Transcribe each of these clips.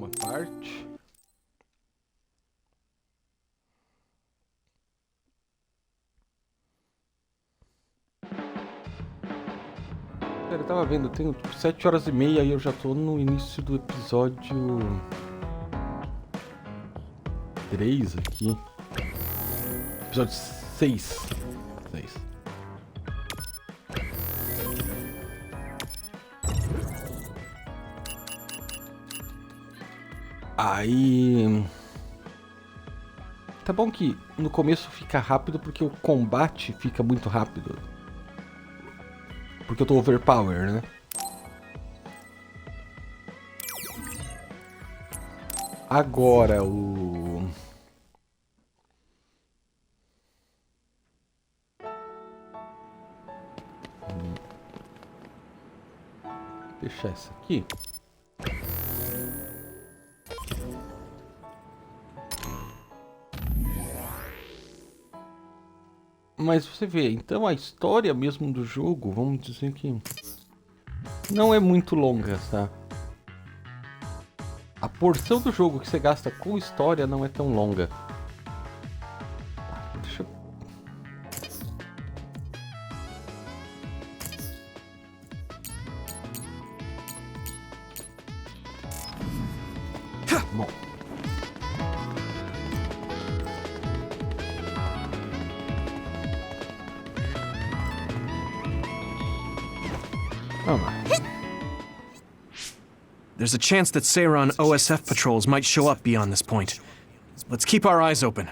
uma parte. Cara, eu tava vendo, eu tenho tipo 7 horas e meia e eu já tô no início do episódio 3 aqui. Episódio 6. Aí... Tá bom que no começo fica rápido porque o combate fica muito rápido. Porque eu tô overpower, né? Agora o... Deixar essa aqui. Mas você vê, então a história mesmo do jogo, vamos dizer que não é muito longa, tá? A porção do jogo que você gasta com história não é tão longa. Deixa eu... Bom. Vamos lá. There's a chance that Seiran OSF patrols might show up beyond this point. Let's keep our eyes open.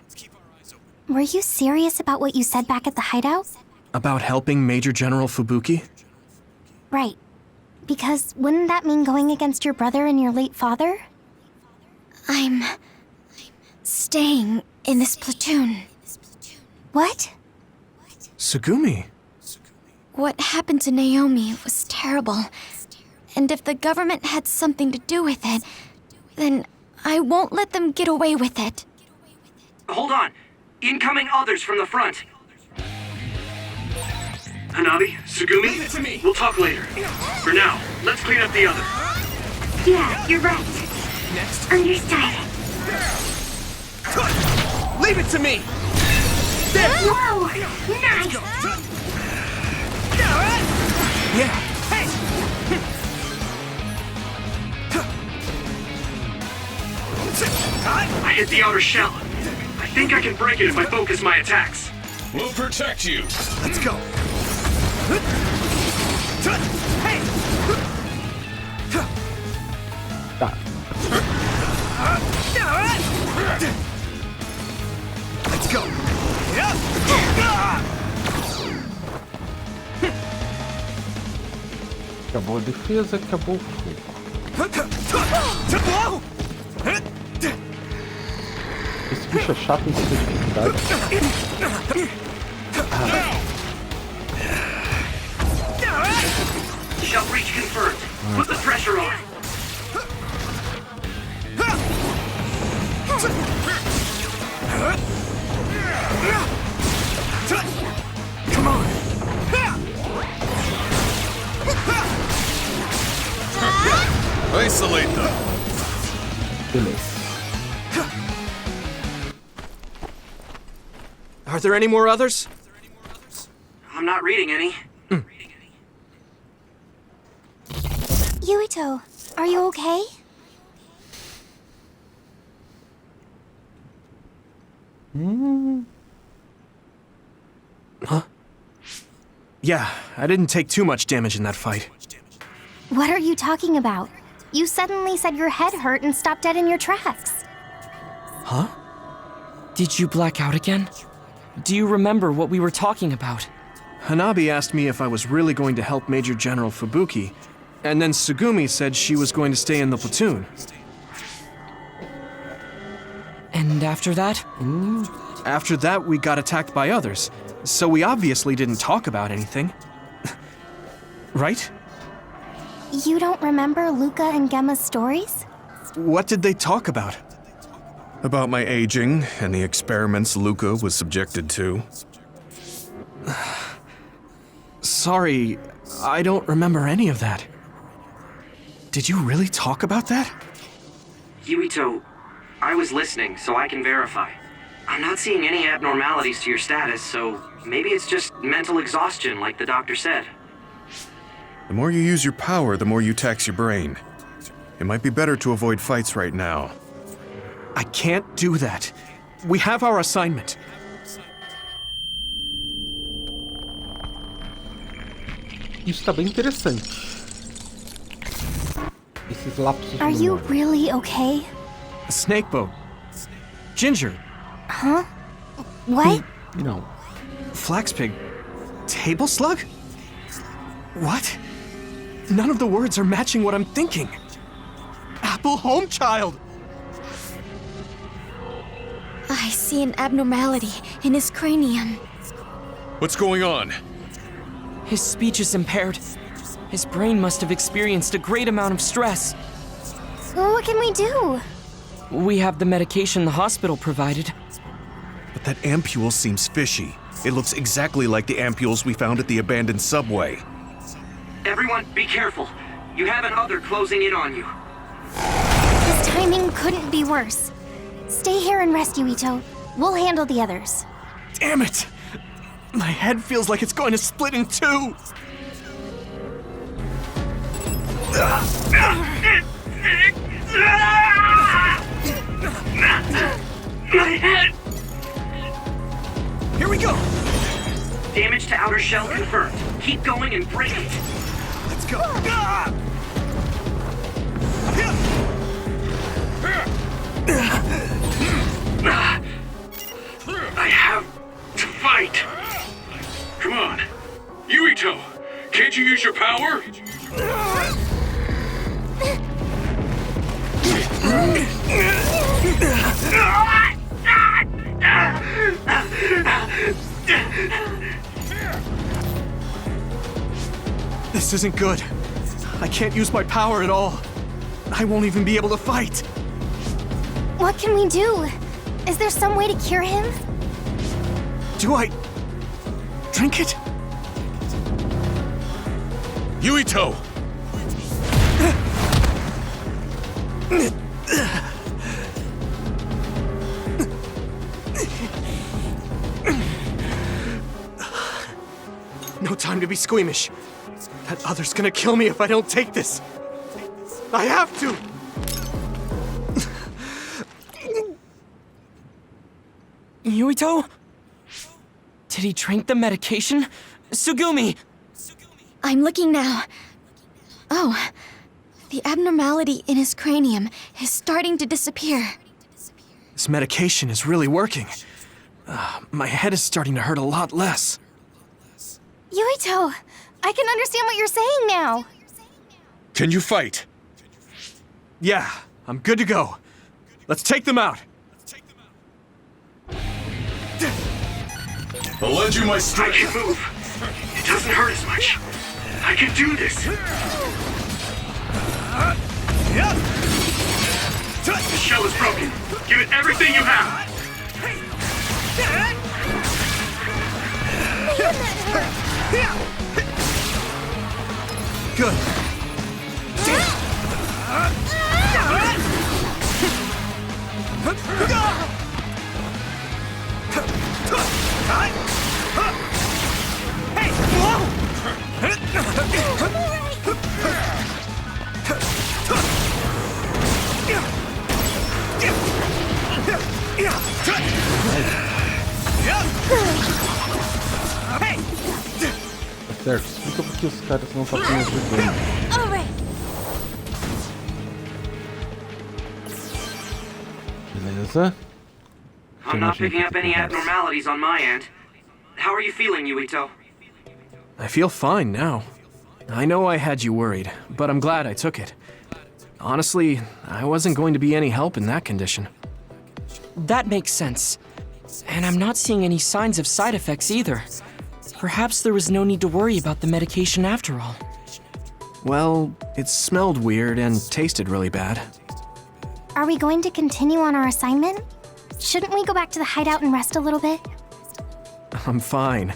Were you serious about what you said back at the hideout? About helping Major General Fubuki? Right. Because wouldn't that mean going against your brother and your late father? I'm staying in this platoon. What? Tsugumi? What happened to Naomi was terrible. And if the government had something to do with it, then I won't let them get away with it. Hold on. Incoming others from the front. Hanabi, Tsugumi, Leave it to me. We'll talk later. For now, let's clean up the other. Yeah, you're right. Next. Understood. Leave it to me! Whoa! Nice! Yeah. Hey! I hit the outer shell. I think I can break it if I focus my attacks. We'll protect you. Let's go. Hey! Tá. Let's go. Acabou a defesa, acabou o fogo. Esse bicho é chato em sua dificuldade. Shell breach confirmed. Put the pressure on. Come on. Isolate them. Beleza. Are there any more others? I'm not reading any. Yuito, are you okay? Huh? Yeah, I didn't take too much damage in that fight. What are you talking about? You suddenly said your head hurt and stopped dead in your tracks. Huh? Did you black out again? Do you remember what we were talking about? Hanabi asked me if I was really going to help Major General Fubuki, and then Tsugumi said she was going to stay in the platoon. And after that? After that, we got attacked by others, so we obviously didn't talk about anything. Right? You don't remember Luca and Gemma's stories? What did they talk about? About my aging and the experiments Luca was subjected to. Sorry, I don't remember any of that. Did you really talk about that? Yuito, I was listening, so I can verify. I'm not seeing any abnormalities to your status, so maybe it's just mental exhaustion, like the doctor said. The more you use your power, the more you tax your brain. It might be better to avoid fights right now. I can't do that. We have our assignment. Isso tá bem interessante. Esses lapsos de Are you memória. really okay? A snake boat. Ginger. Huh? What? Não. Flax pig. Table slug? What? None of the words are matching what I'm thinking. Apple home child! I see an abnormality in his cranium. What's going on? His speech is impaired. His brain must have experienced a great amount of stress. Well, what can we do? We have the medication the hospital provided. But that ampule seems fishy. It looks exactly like the ampules we found at the abandoned subway. Everyone, be careful. You have an other closing in on you. His timing couldn't be worse. Stay here and rest, Yuito. We'll handle the others. Damn it! My head feels like it's going to split in two! My head! Here we go! Damage to outer shell confirmed. Keep going and break it. Let's go! I have to fight. Come on. Yuito, can't you use your power? This isn't good. I can't use my power at all. I won't even be able to fight. What can we do? Is there some way to cure him? Do I drink it? Yuito! No time to be squeamish. That other's gonna kill me if I don't take this. I have to! Yuito? Did he drink the medication? Sugumi! I'm looking now. Oh, the abnormality in his cranium is starting to disappear. This medication is really working. My head is starting to hurt a lot less. Yuito, I can understand what you're saying now. Can you fight? Yeah, I'm good to go. Let's take them out. I'll lend you my I strength. can move. It doesn't hurt as much. I can do this. The shell is broken. Give it everything you have. Good. Tá certo. Explica porque os caras não estão me ajudando. Alright. Beleza. I'm not picking up any abnormalities on my end. How are you feeling, Yuito? I feel fine now. I know I had you worried, but I'm glad I took it. Honestly, I wasn't going to be any help in that condition. That makes sense. And I'm not seeing any signs of side effects either. Perhaps there was no need to worry about the medication after all. Well, it smelled weird and tasted really bad. Are we going to continue on our assignment? Shouldn't we go back to the hideout and rest a little bit? I'm fine.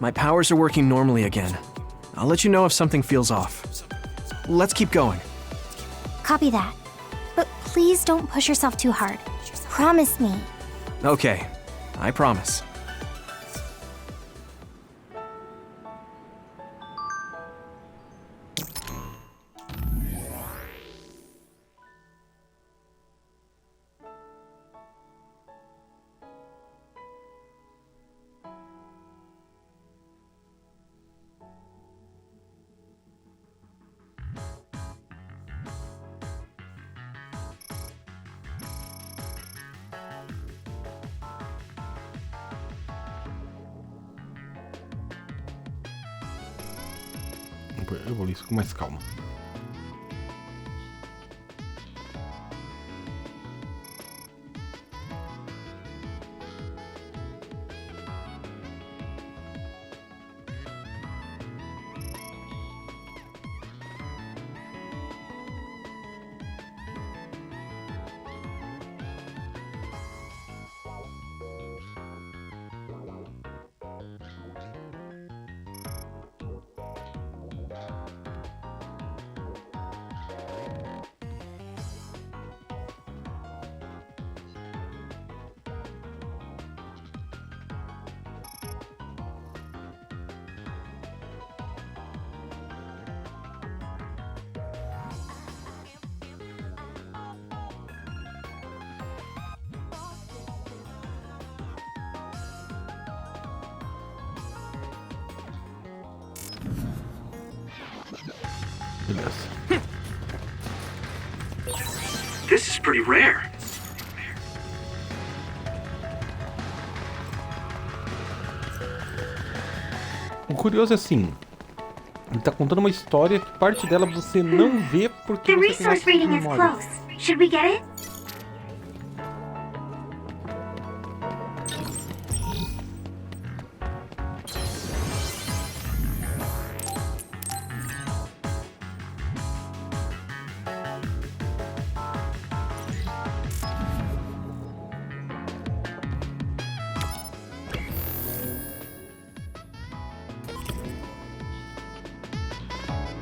My powers are working normally again. I'll let you know if something feels off. Let's keep going. Copy that. But please don't push yourself too hard. Promise me. Okay, I promise. Eu vou ler isso com mais calma. Beleza. This is pretty rare. O curioso é assim, ele tá contando uma história que parte dela você não vê porque The você tem resource mais reading is memória. close. Should we get it?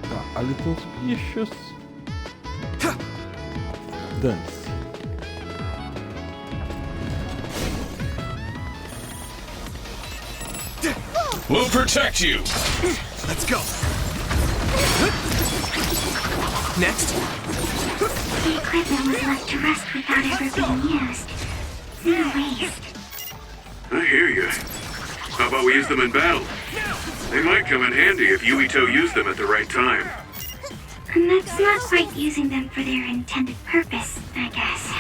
Tá, ali tem uns bichos. Dane-se. We'll protect you. Let's go. Next. The equipment was left to rest without ever being used. No waste. I hear you. How about we use them in battle? They might come in handy if Yuito used them at the right time. And that's not quite using them for their intended purpose, I guess.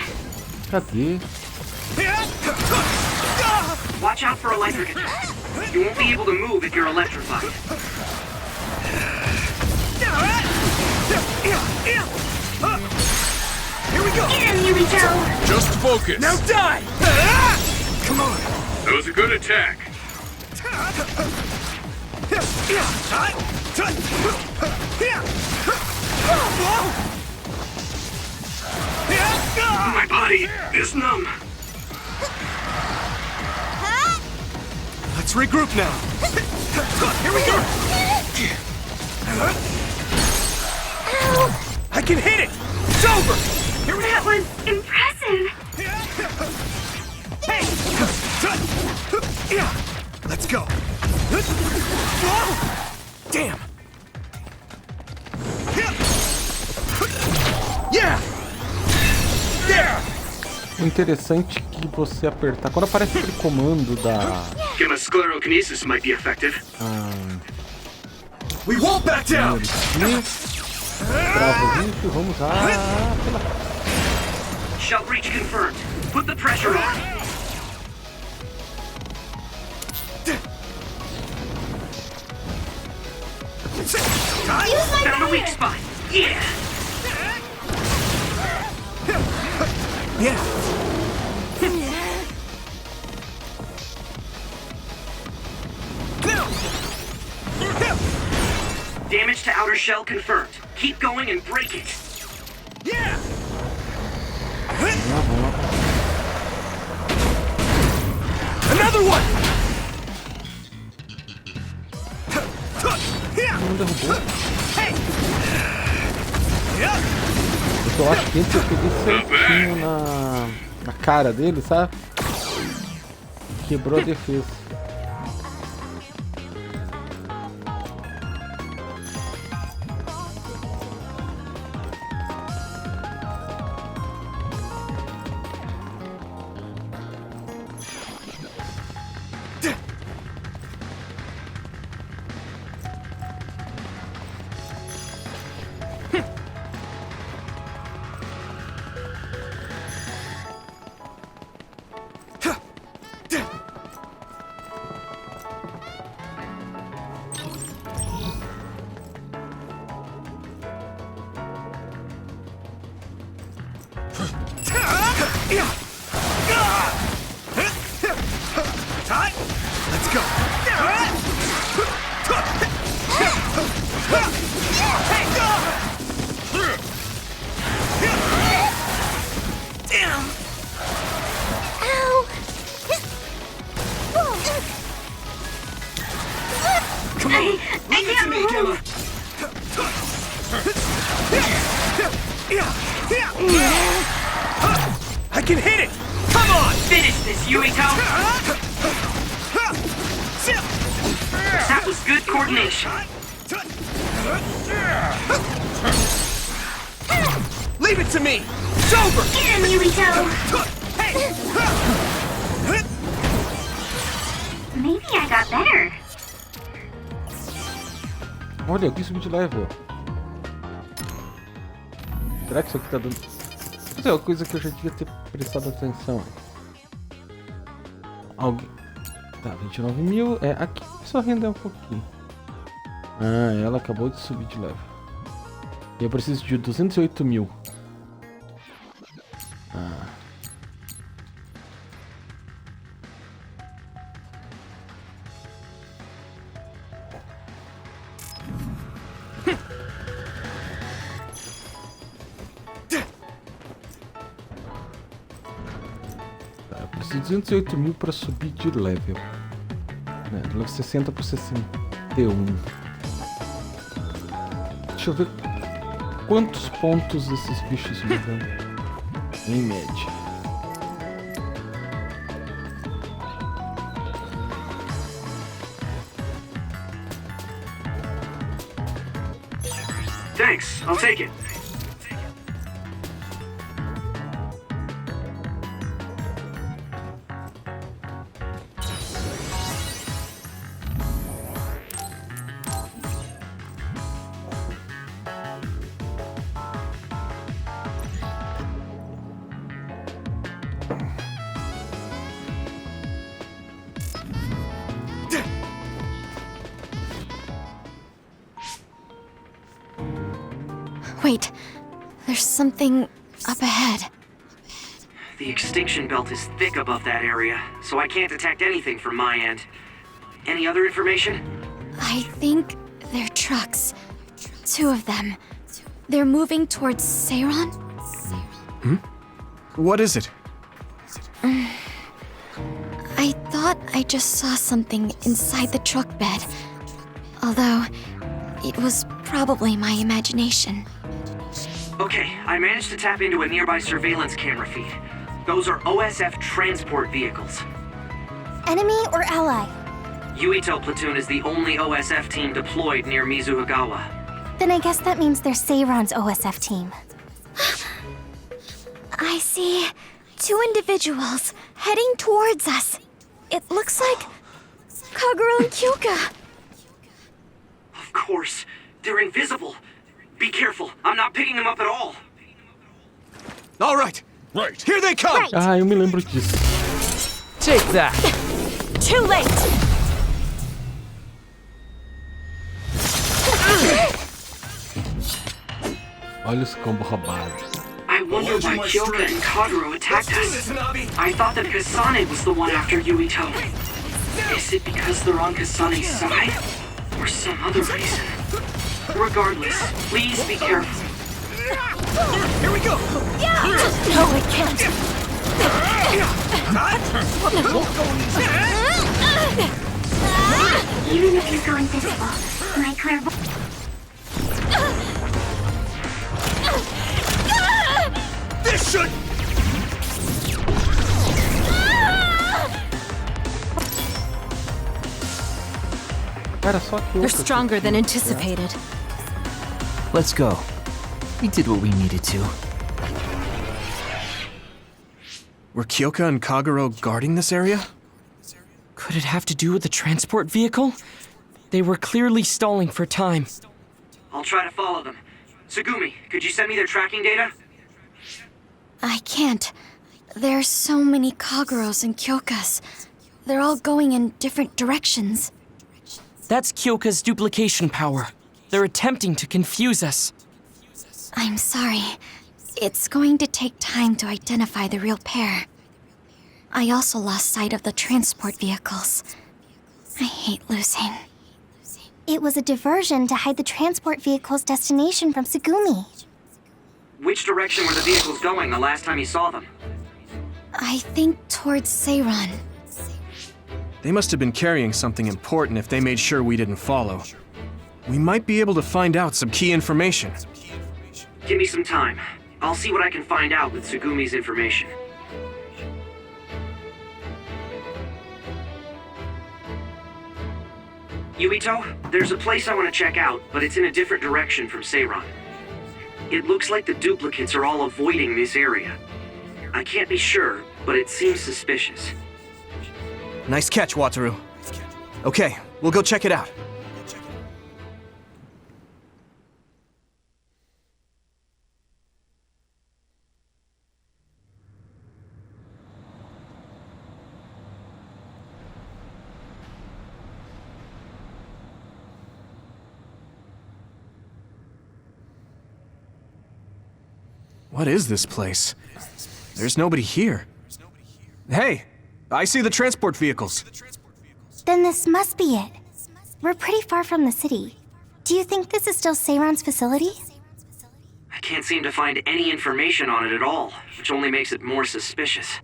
Cadê? Watch out for electric attacks. You won't be able to move if you're electrified. Here we go. Get him, Yuito! Just focus. Now die. Come on. That was a good attack. My body is numb. Let's regroup now. Here we go. I can hit it. It's over. Here we That go. was impressive. Let's go. Damn. Yeah. There. O interessante é que você apertar. Quando aparece aquele comando da. Gamma sclerokinesis might be effective. We won't back down. Trava o bicho, vamos pela. Shell breach confirmed. Put the pressure on. Found a weak spot. Yeah. Yeah. Damage to outer shell confirmed. Keep going and break it. Yeah. Another one. Não derrubou. Hey. Yeah. eu acho que antes eu peguei certinho na cara dele, sabe? Quebrou a defesa. Let's go. Ow! Come on. Leave it to me, Gemma. I can hit it. Come on. Finish this, Yuito! That was good coordination. Leave it to me. It's over. Get him, Yuito! Maybe I got better. Olha, eu quis subir de level. Será que isso aqui tá dando... Mas é uma coisa que eu já devia ter prestado atenção. Alguém... Tá, 29 mil. É, aqui só render um pouquinho. Ah, ela acabou de subir de level. E eu preciso de 208 mil. Ah. Tá, eu preciso de 208 mil para subir de level. Né, de level 60 para 61. Deixa eu ver quantos pontos esses bichos me dão em média. Thanks, I'll take it. Wait, there's something up ahead. The extinction belt is thick above that area, so I can't detect anything from my end. Any other information? I think they're trucks. 2 of them. They're moving towards Seiron? What is it? I thought I just saw something inside the truck bed. Although, it was probably my imagination. Okay, I managed to tap into a nearby surveillance camera feed. Those are OSF transport vehicles. Enemy or ally? Yuito platoon is the only OSF team deployed near Mizuhagawa. Then I guess that means they're Seiron's OSF team. I see 2 individuals heading towards us. It looks like Kagura and Kyuka. Of course, they're invisible. Be careful, I'm not picking them up at all. All right. Right. Here they come. Right. Ah, eu me lembro disso. Take that! Too late! Olha os combos roubados. I wonder why Kyoka and Kagura attacked us. I thought that Kasane was the one after Yuito. Is it because they're on Kasane's side? Or some other reason? Regardless, please be careful. Here we go. No, I can't. Even if you go invisible, my clairvoyance... Cara, só que They're stronger than anticipated. Let's go. We did what we needed to. Were Kyoka and Kagero guarding this area? Could it have to do with the transport vehicle? They were clearly stalling for time. I'll try to follow them. Tsugumi, could you send me their tracking data? I can't. There's so many Kageros and Kyokas. They're all going in different directions. That's Kyoka's duplication power. They're attempting to confuse us. I'm sorry. It's going to take time to identify the real pair. I also lost sight of the transport vehicles. I hate losing. It was a diversion to hide the transport vehicle's destination from Tsugumi. Which direction were the vehicles going the last time you saw them? I think towards Seiran. They must have been carrying something important if they made sure we didn't follow. We might be able to find out some key information. Give me some time. I'll see what I can find out with Tsugumi's information. Yuito, there's a place I want to check out, but it's in a different direction from Seiran. It looks like the duplicates are all avoiding this area. I can't be sure, but it seems suspicious. Nice catch, Wataru. Okay, we'll go check it out. What is this place? There's nobody here. Hey, I see the transport vehicles. Then this must be it. We're pretty far from the city. Do you think this is still Seiran's facility? I can't seem to find any information on it at all, which only makes it more suspicious.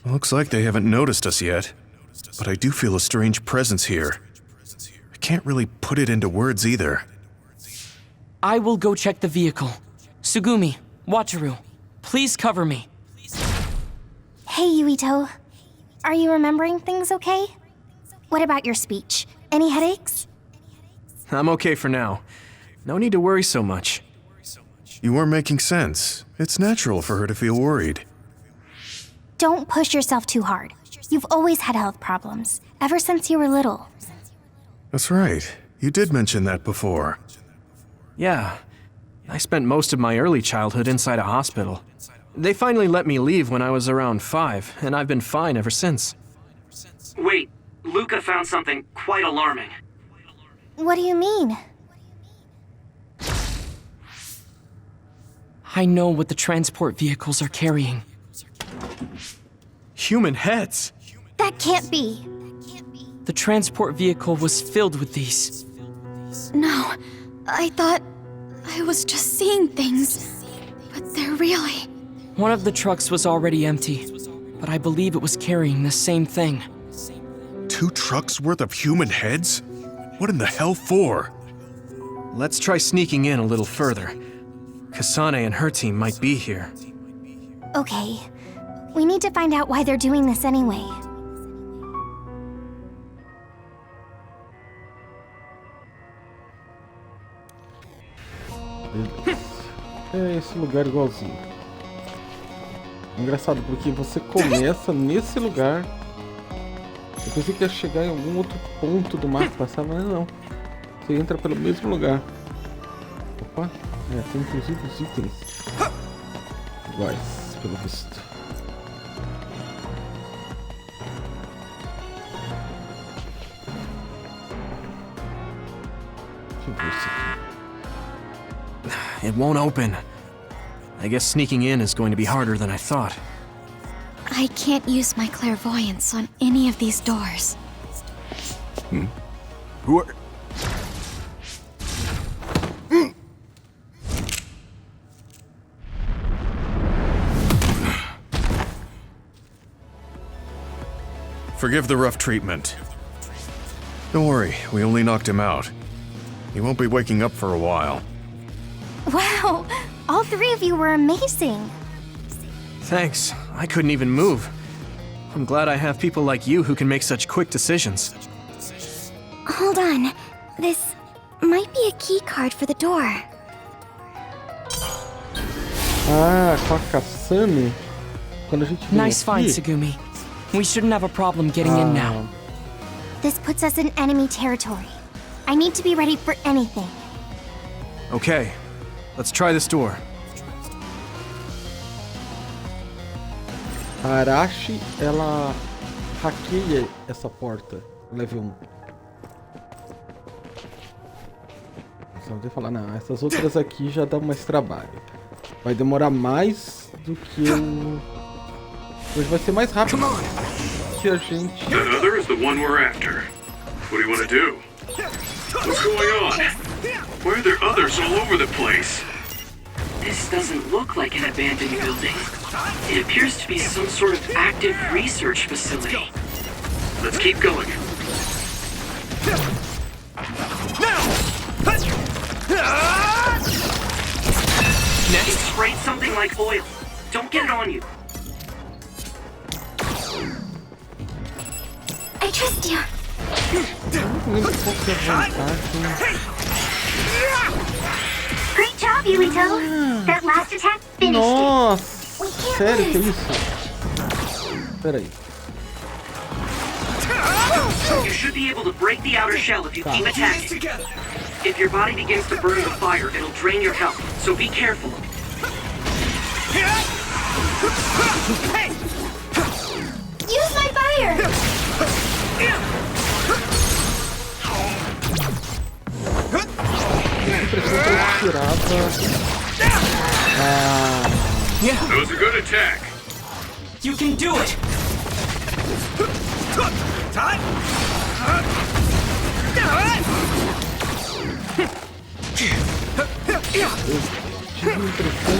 Looks like they haven't noticed us yet, but I do feel a strange presence here. I can't really put it into words either. I will go check the vehicle. Tsugumi, Wataru, please cover me. Hey, Yuito. Are you remembering things okay? What about your speech? Any headaches? I'm okay for now. No need to worry so much. You are making sense. It's natural for her to feel worried. Don't push yourself too hard. You've always had health problems, ever since you were little. That's right. You did mention that before. Yeah. I spent most of my early childhood inside a hospital. They finally let me leave when I was around 5, and I've been fine ever since. Wait, Luca found something quite alarming. What do you mean? I know what the transport vehicles are carrying. Human heads! That can't be. The transport vehicle was filled with these. No, I thought I was just seeing things, but they're really... One of the trucks was already empty, but I believe it was carrying the same thing. 2 trucks worth of human heads? What in the hell for? Let's try sneaking in a little further. Kasane and her team might be here. Okay, we need to find out why they're doing this anyway. É esse lugar igualzinho. Engraçado porque você começa nesse lugar. Eu pensei que ia chegar em algum outro ponto do mapa passar, mas não. Você entra pelo mesmo lugar. Opa, tem inclusive os itens iguais, pelo visto. Deixa eu ver isso aqui. It won't open. I guess sneaking in is going to be harder than I thought. I can't use my clairvoyance on any of these doors. Who are... Forgive the rough treatment. Don't worry, we only knocked him out. He won't be waking up for a while. Wow, all 3 of you were amazing. Thanks. I couldn't even move. I'm glad I have people like you who can make such quick decisions. Hold on. This might be a key card for the door. Ah, com a Kasane. Quando a gente vem Nice find, aqui... Tsugumi. We shouldn't have a problem getting in now. This puts us in enemy territory. I need to be ready for anything. Okay, let's try this door. A Arashi, ela hackeia essa porta. Level 1. Só vou falar, não, essas outras aqui já dá mais trabalho. Vai demorar mais do que o... Hoje vai ser mais rápido que a gente... That other is the one we're after. What do you want to do? What's going on? Why are there others all over the place? This doesn't look like an abandoned building. It appears to be some sort of active research facility. Let's keep going. It sprayed something like oil. Don't get it on you. I trust you. Great job, Yuito. That last attack finished Nossa, We can't sério que é lose. isso? Pera aí. You should be able to break the outer shell if you keep attacking. If your body begins to burn with fire, it'll drain your health, so be careful. Use my fire! Impressão que eu tirava... That was a good attack. You can do it! Tive impressão...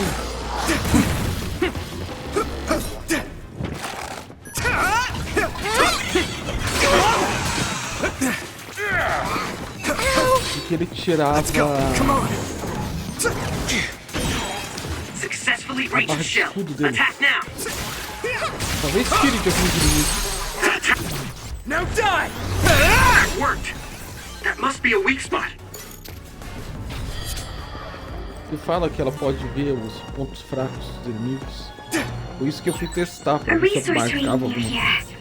de que ele tirava... Successfully a breached barra the de shell. escudo dele. Attack now. Talvez tire de algum inimigo. Now die! That worked. That must be a weak spot. Ele fala que ela pode ver os pontos fracos dos inimigos. Por isso que eu fui testar, A pra ver se eu resource marcava reading alguma here. coisa.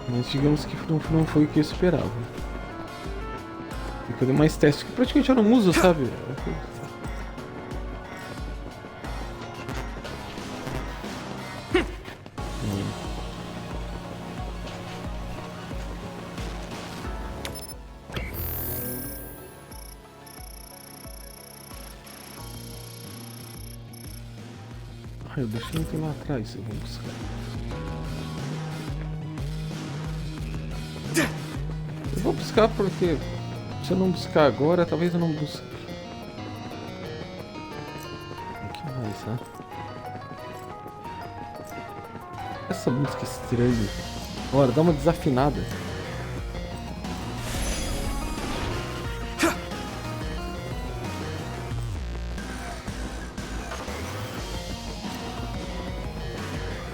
Mas digamos que não foi o que eu esperava. E que eu dei mais testes que praticamente eu não uso, sabe? Eu deixei ele lá atrás, eu vou buscar. Eu vou buscar porque se eu não buscar agora, talvez eu não busque. O que mais, né? Essa música estranha. Bora, dá uma desafinada.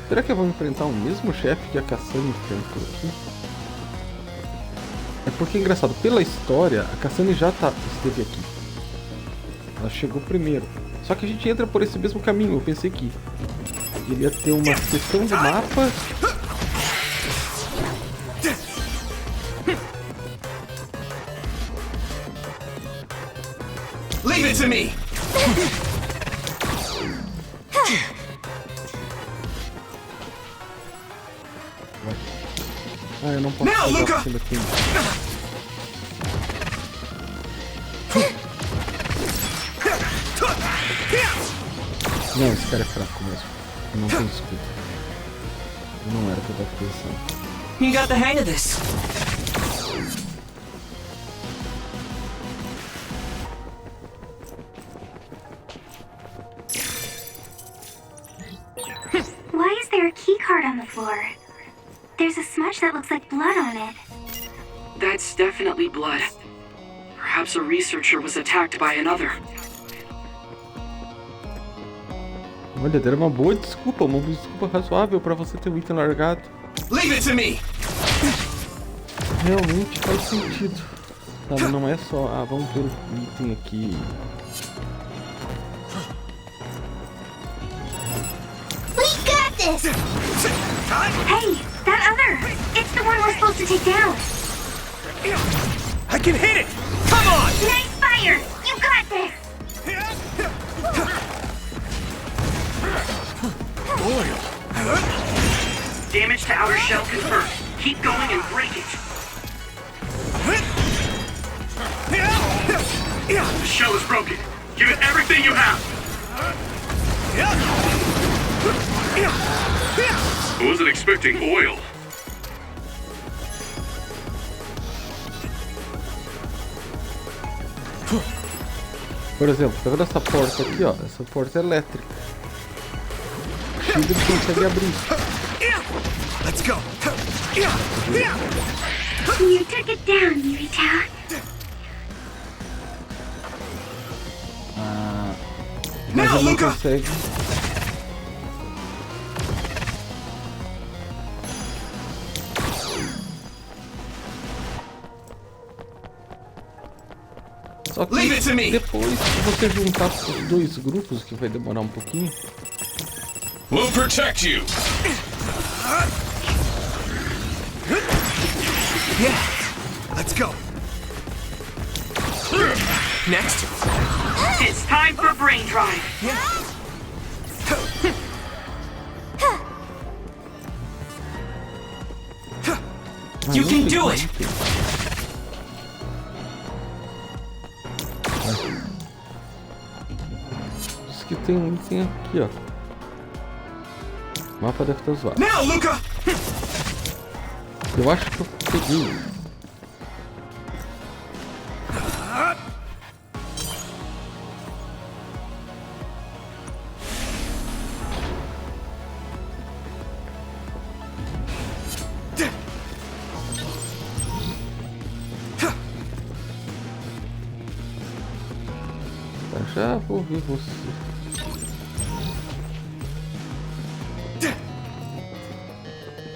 Será que eu vou enfrentar o mesmo chefe que a Kasane enfrentou aqui? É porque é engraçado, pela história, a Kasane já esteve aqui. Ela chegou primeiro. Só que a gente entra por esse mesmo caminho. Eu pensei que ele ia ter uma seção do mapa. Leave it to me! Ah, eu não posso Não, pegar Luca! aquilo aqui. Não, esse cara é fraco mesmo. Eu não tenho escudo. Não era o que eu tava pensando. You got the hang of this. Why is there a key card on the floor? There's a smudge that looks like blood on it. That's definitely blood. Perhaps a researcher was attacked by another. Olha, deram uma boa desculpa razoável pra você ter o item largado. Leave it to me! realmente faz sentido. Sabe, não é só, vamos ver o item aqui. We got this! Hey, that other! It's the one we're supposed to take down! I can hit it! Come on! Nice fire! You got this! Damage to outer shell confirmed. Keep going and break it. The shell is broken. Give it everything you have. I wasn't expecting oil. Por exemplo, tá vendo essa porta aqui, ó? Essa porta é elétrica. O Shield consegue abrir. Let's go! You took it down, Yurita. Mas Now, ele não Luca! consegue. Só que Leave it to me. depois que você juntar os dois grupos, que vai demorar um pouquinho. We'll protect you. Yeah! Let's go! Next! It's time for brain drive. You can do it! Diz que tem um item aqui, ó. O mapa deve estar zoado. Now, Luca! Eu acho que eu peguei. Já vou ver você.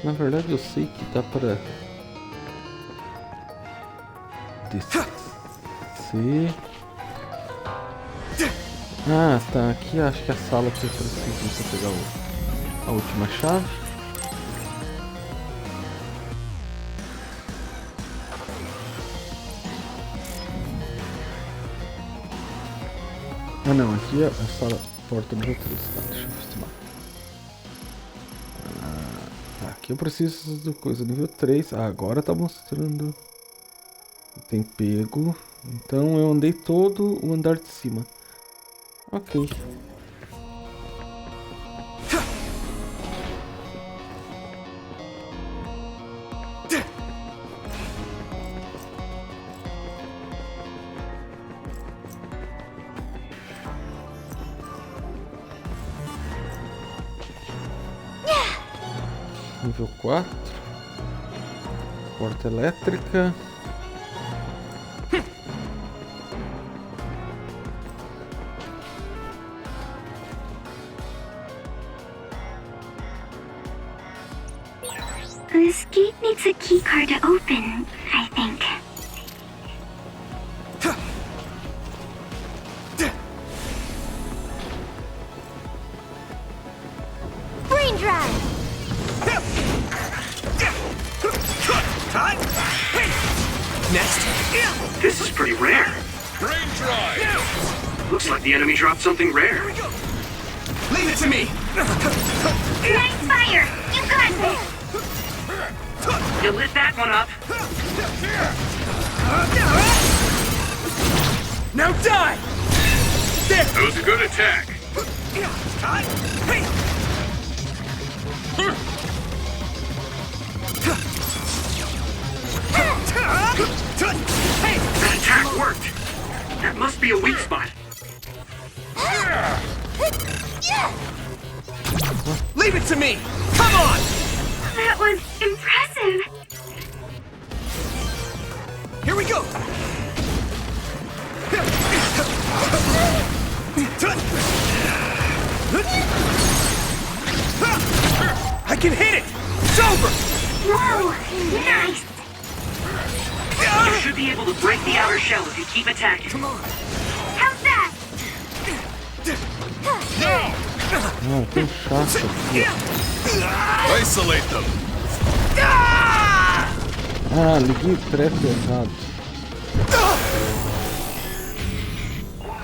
Na verdade eu sei que dá para descer. Ah, tá aqui, acho que a sala que eu preciso para pegar a última chave. Ah não, aqui é a sala porta número 3, tá, deixa eu estimar. Tá, aqui eu preciso de coisa nível 3, agora tá mostrando. Tem pego, então eu andei todo o andar de cima. Ok. Nível 4. Porta elétrica. This gate needs a keycard to open, I think. Brain drive! Next! This is pretty rare. Brain drive. Looks like the enemy dropped something rare. Leave it to me! Nice fire! You got this! You lit that one up. Now die! There! That was a good attack. That attack worked. That must be a weak spot. Leave it to me! Come on! That was impressive! Here we go! I can hit it! It's over! Whoa! Nice! should be able to break the outer shell if you keep attacking. Come on. How's that? Ah, tem chato aqui. Isolate them. Ah, liguei o treco errado.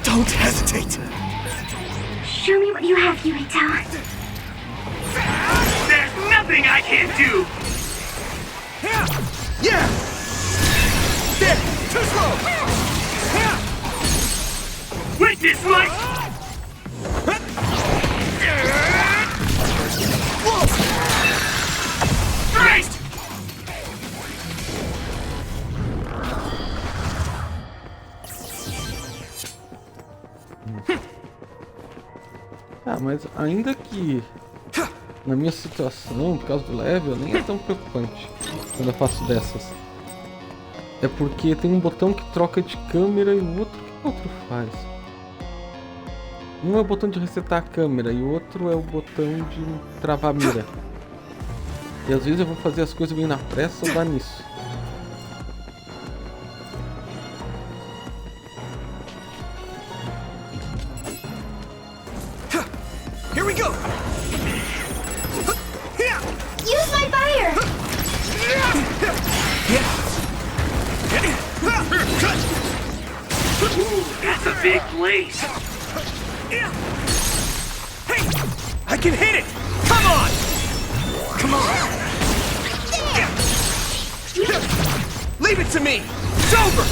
Don't hesitate. Show me what you have, Yuito. There's nothing I can't do! Yeah! There! Too slow! Witness my... Christ! Ah, mas ainda que na minha situação, por causa do level, nem é tão preocupante quando eu faço dessas. É porque tem um botão que troca de câmera e o outro, o que o outro faz? Um é o botão de resetar a câmera e o outro é o botão de travar a mira. E às vezes eu vou fazer as coisas bem na pressa ou dá nisso. Here we go! Use my fire! Ooh, that's a big blaze. Hey! I can hit it! Come on! Come on! Leave it to me! It's over!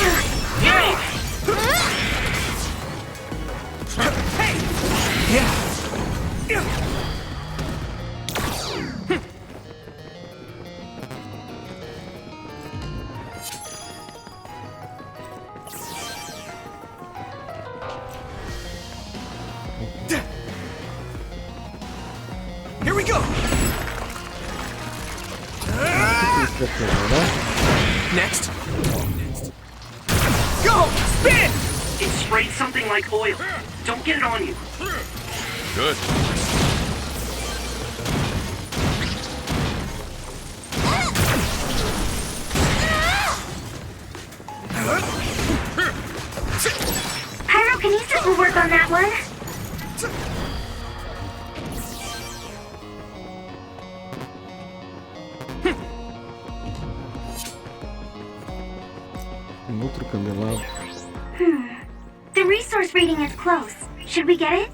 Hey! Yeah! Here we go! Next. Go! Spin! It sprayed something like oil. Don't get it on you. Good. Pyrokinesis will work on that one. Um outro candelabro. The resource reading is close. Should we get it?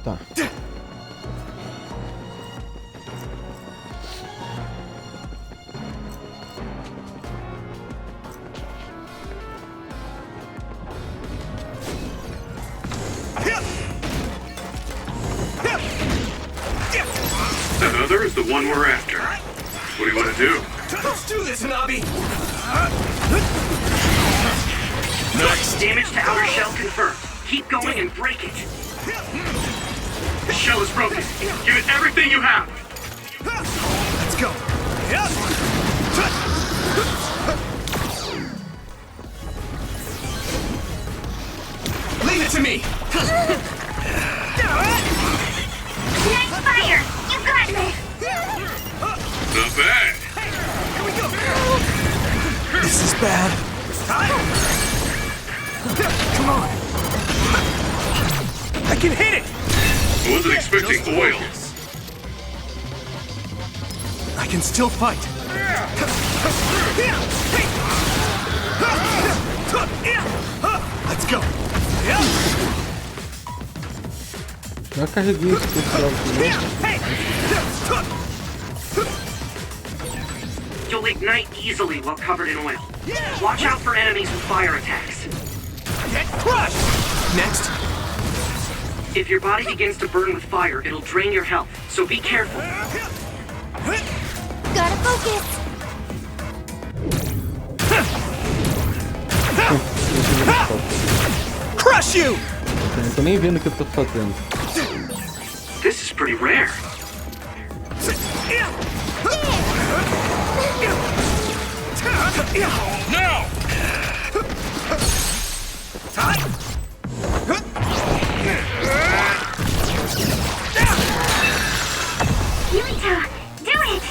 Tá. Another is the one we're after. What do you want to do? Let's do this, Hanabi! Nice. Damage to outer shell confirmed. Keep going and break it. The shell is broken. Give it everything you have. Let's go! Leave it to me! Nice fire! You got this! Not bad. Here we go! This is bad. Come on! I can hit it! I wasn't expecting oil. I can still fight. Let's go. Já carreguei esse pessoal aqui. You'll ignite easily while covered in oil. Watch out for enemies with fire attacks. Get crushed! Next. If your body begins to burn with fire, it'll drain your health, so be careful. Gotta focus. Crush you! Não tô nem vendo o que eu tô fazendo. This is pretty rare. Now! Yuito, do it!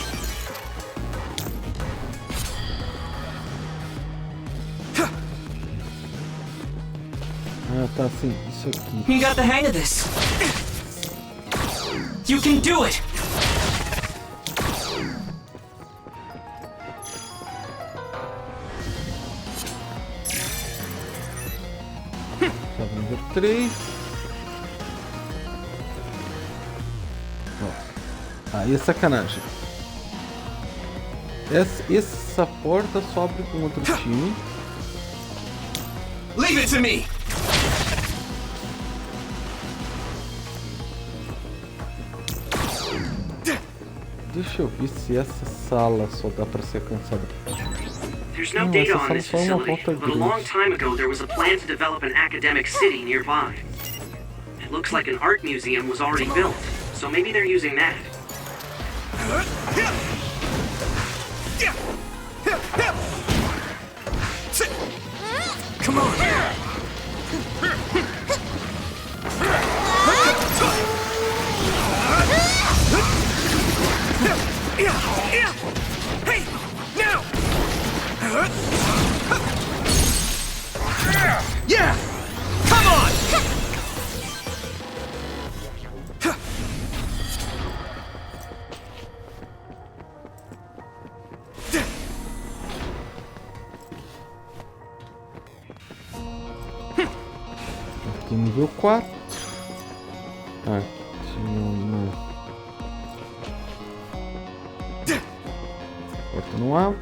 tá assim, isso aqui. You got the hang of this. You can do it. Chave número 3. Aí é sacanagem. Essa porta só abre com outro time. Leave it to me! Deixa eu ver se essa sala só dá pra ser alcançada. There's no Não, data essa on sala this só é uma facility, porta but a long grande. time ago there was a plan to develop an academic city nearby. It looks like an art museum was already built, so maybe they're using that. Come on! Hey! Now! Yeah! Come on! Aqui nível 4. Aqui uma porta no ar.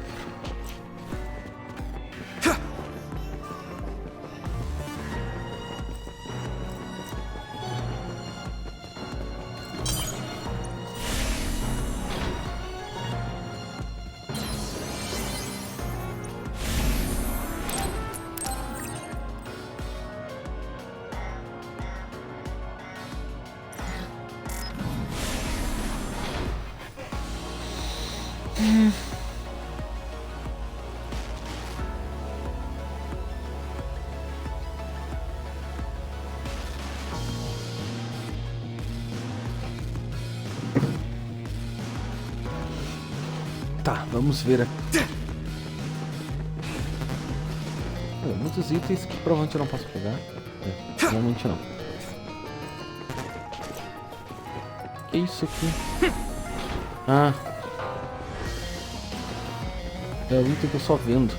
Tá, vamos ver aqui. Muitos itens que provavelmente eu não posso pegar. Provavelmente não. Que isso aqui? Ah. É o item que eu só vendo.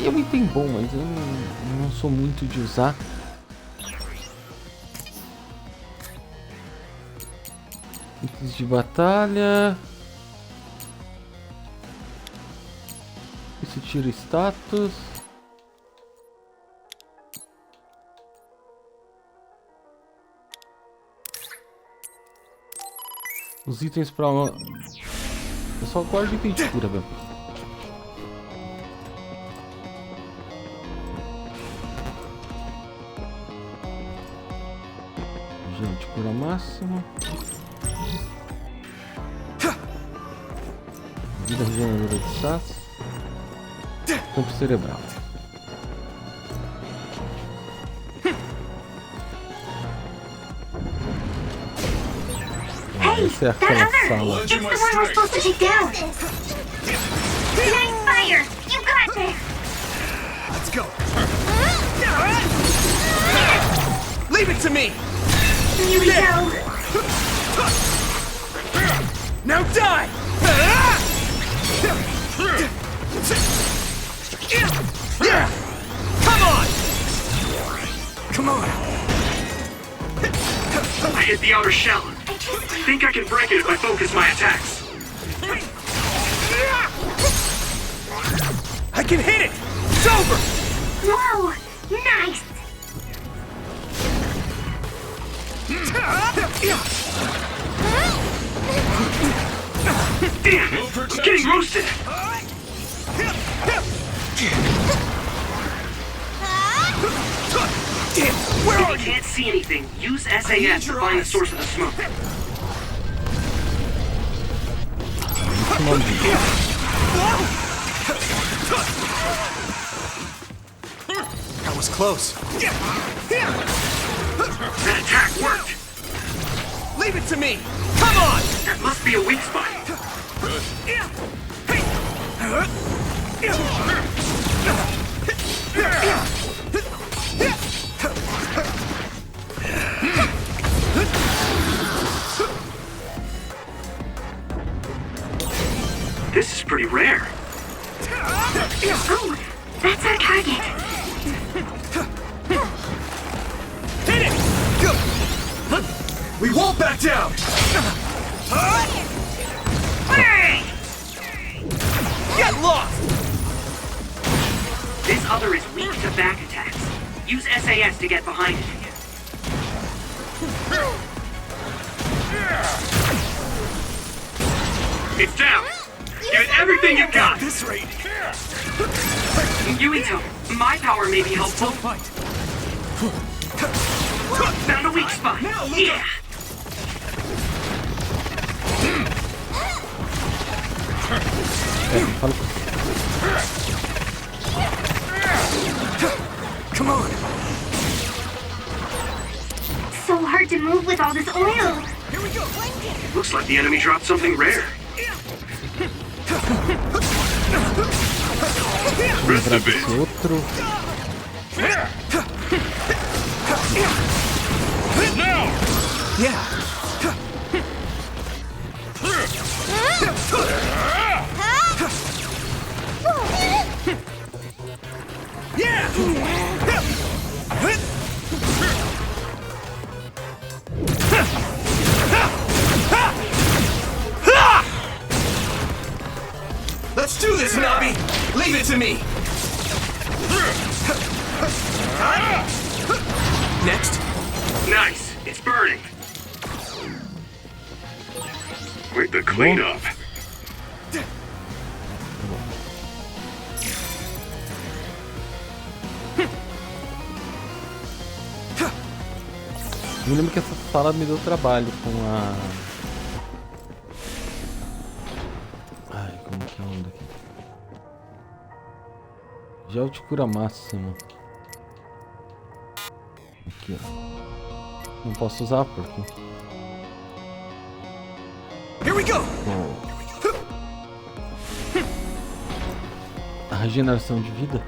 É um item bom, mas eu não sou muito de usar. Itens de batalha. Isso tira status. Os itens pra... Eu só guardo item de cura, velho. Gente, cura máxima. Vida regeneradora de SAS. Campo cerebral. Essa é aquela sala. It's the one we're supposed to take down. Nice fire! You got this! Let's go! Leave it to me! Here we go! Now die! Yeah! Come on! Come on! I hit the outer shell. I think I can break it if I focus my attacks. I can hit it! It's over! Whoa! Nice! Damn! I'm getting roasted! Damn! Where are If you you? can't see anything, use SAS to find the source of the smoke. That was close. That attack worked! Leave it to me! Come on! That must be a weak spot. This is pretty rare. Oh, that's our target. Hit it! We won't back down! Get lost! This other is weak to back attacks. Use SAS to get behind it. It's down! Give it everything you've got! At this rate! Yuito, my power may be helpful. Fight! Found a weak spot. Yeah! Come on! So hard to move with all this oil. Here we go! Looks like the enemy dropped something rare. Rest a bit. Outro. Yeah! Let's do this, Nabi! Leave it to me! Next. Nice. It's burning. Quite the cleanup. Eu lembro que essa sala me deu trabalho com a... Ai, como que é o nome daqui? Gel de cura máxima. Aqui, ó. Não posso usar porque... Here we go! A regeneração de vida.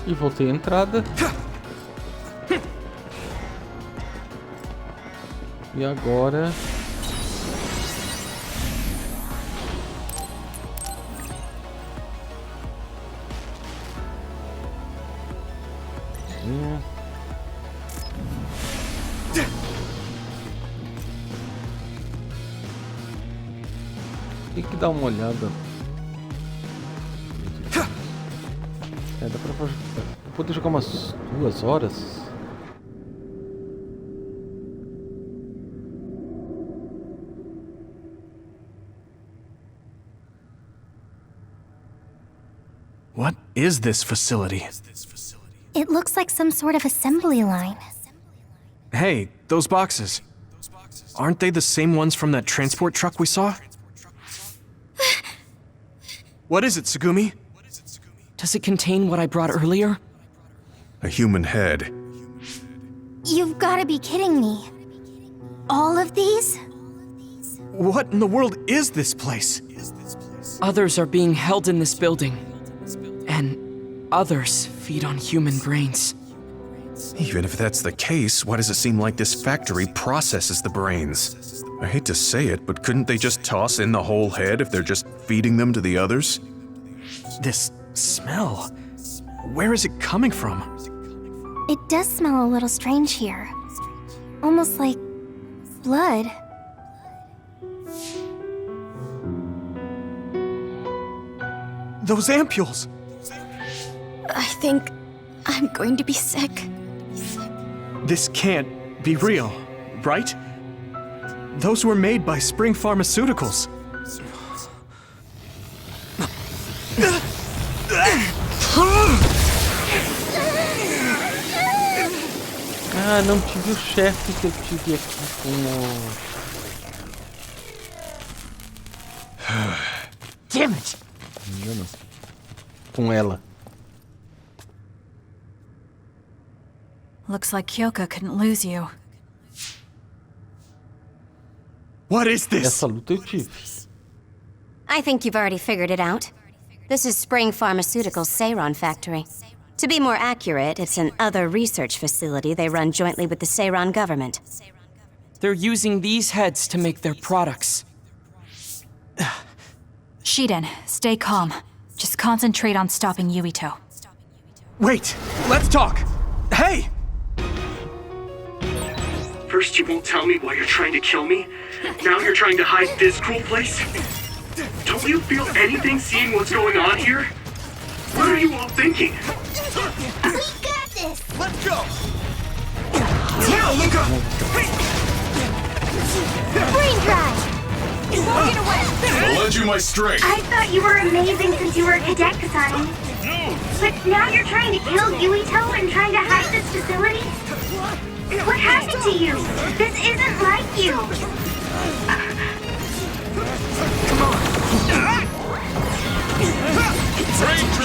E voltei a entrada. E agora... Tem que dar uma olhada. É, dá pra poder jogar umas 2 horas. What is this facility? It looks like some sort of assembly line. Hey, those boxes. Aren't they the same ones from that transport truck we saw? What is it, Tsugumi? Does it contain what I brought earlier? A human head. You've gotta be kidding me. All of these? What in the world is this place? Others are being held in this building. And others feed on human brains. Even if that's the case, why does it seem like this factory processes the brains? I hate to say it, but couldn't they just toss in the whole head if they're just feeding them to the others? This smell. Where is it coming from? It does smell a little strange here. Almost like blood. Those ampules! I think I'm going to be sick. This can't be real, right? Those were made by Spring Pharmaceuticals. Ah, não tive o chefe que eu tive aqui com o... Damn it! Não. com ela. Looks like Kyoka couldn't lose you. What is this? Essa luta eu tive. I think you've already figured it out. This is Spring Pharmaceuticals' Seiron factory. To be more accurate, it's an other research facility they run jointly with the Seiron government. They're using these heads to make their products. Shiden, stay calm. Just concentrate on stopping Yuito. Wait, let's talk. Hey! First you won't tell me why you're trying to kill me. Now you're trying to hide this cool place. Don't you feel anything seeing what's going on here? What are you all thinking? We got this! Let's go! Now, look up! Brain drive! Get away! I'll lend you my strength. I thought you were amazing since you were a cadet, Kasane. But now you're trying to kill Yuito and trying to hide this facility? What happened to you? This isn't like you.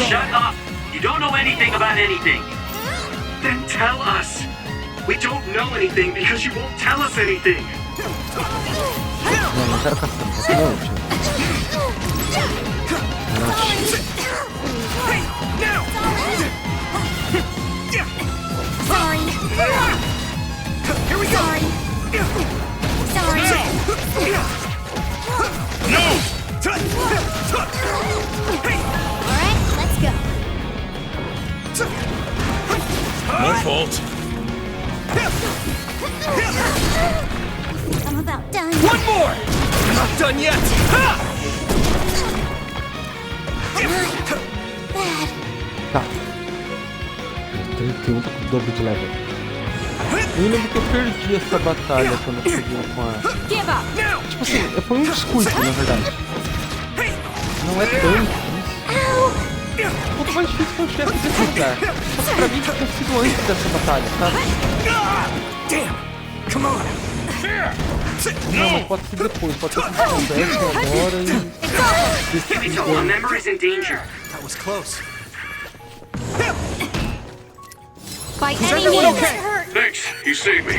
Shut up! You don't know anything about anything. Then tell us. We don't know anything because you won't tell us anything. Não, não quero caçar. Sorry. Here we go! Sorry. No! Alright, let's go. My fault. I'm about done. One more! We're not done yet! Ha! Tá. 31 tá com o dobro de level. Eu lembro que eu perdi essa batalha quando eu peguei com a... Tipo assim, foi um descuido, na verdade. Não é tanto isso. Quanto mais difícil foi o chefe desse lugar. Só que pra mim tinha sido antes dessa batalha, sabe? Damn! Come on! Não, mas pode ser depois. Pode ser que você converse agora e... Yuito, a member is in danger. That was close. By Is any everyone means. okay? Thanks, you saved me.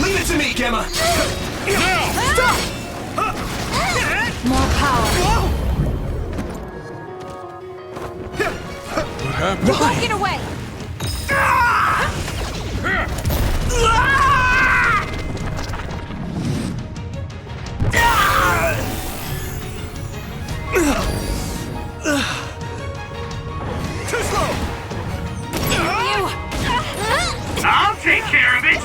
Leave it to me, Gemma! Stop! More power. What happened? Get away! Too slow! I'll take care of it.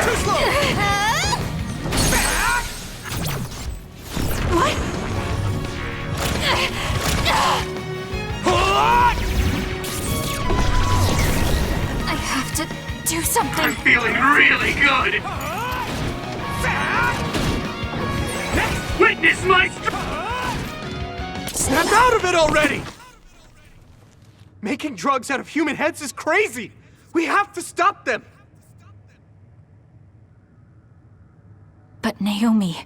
Too slow! What? I have to do something. I'm feeling really good. Witness my Snap out of it already! Making drugs out of human heads is crazy! We have to stop them! But Naomi,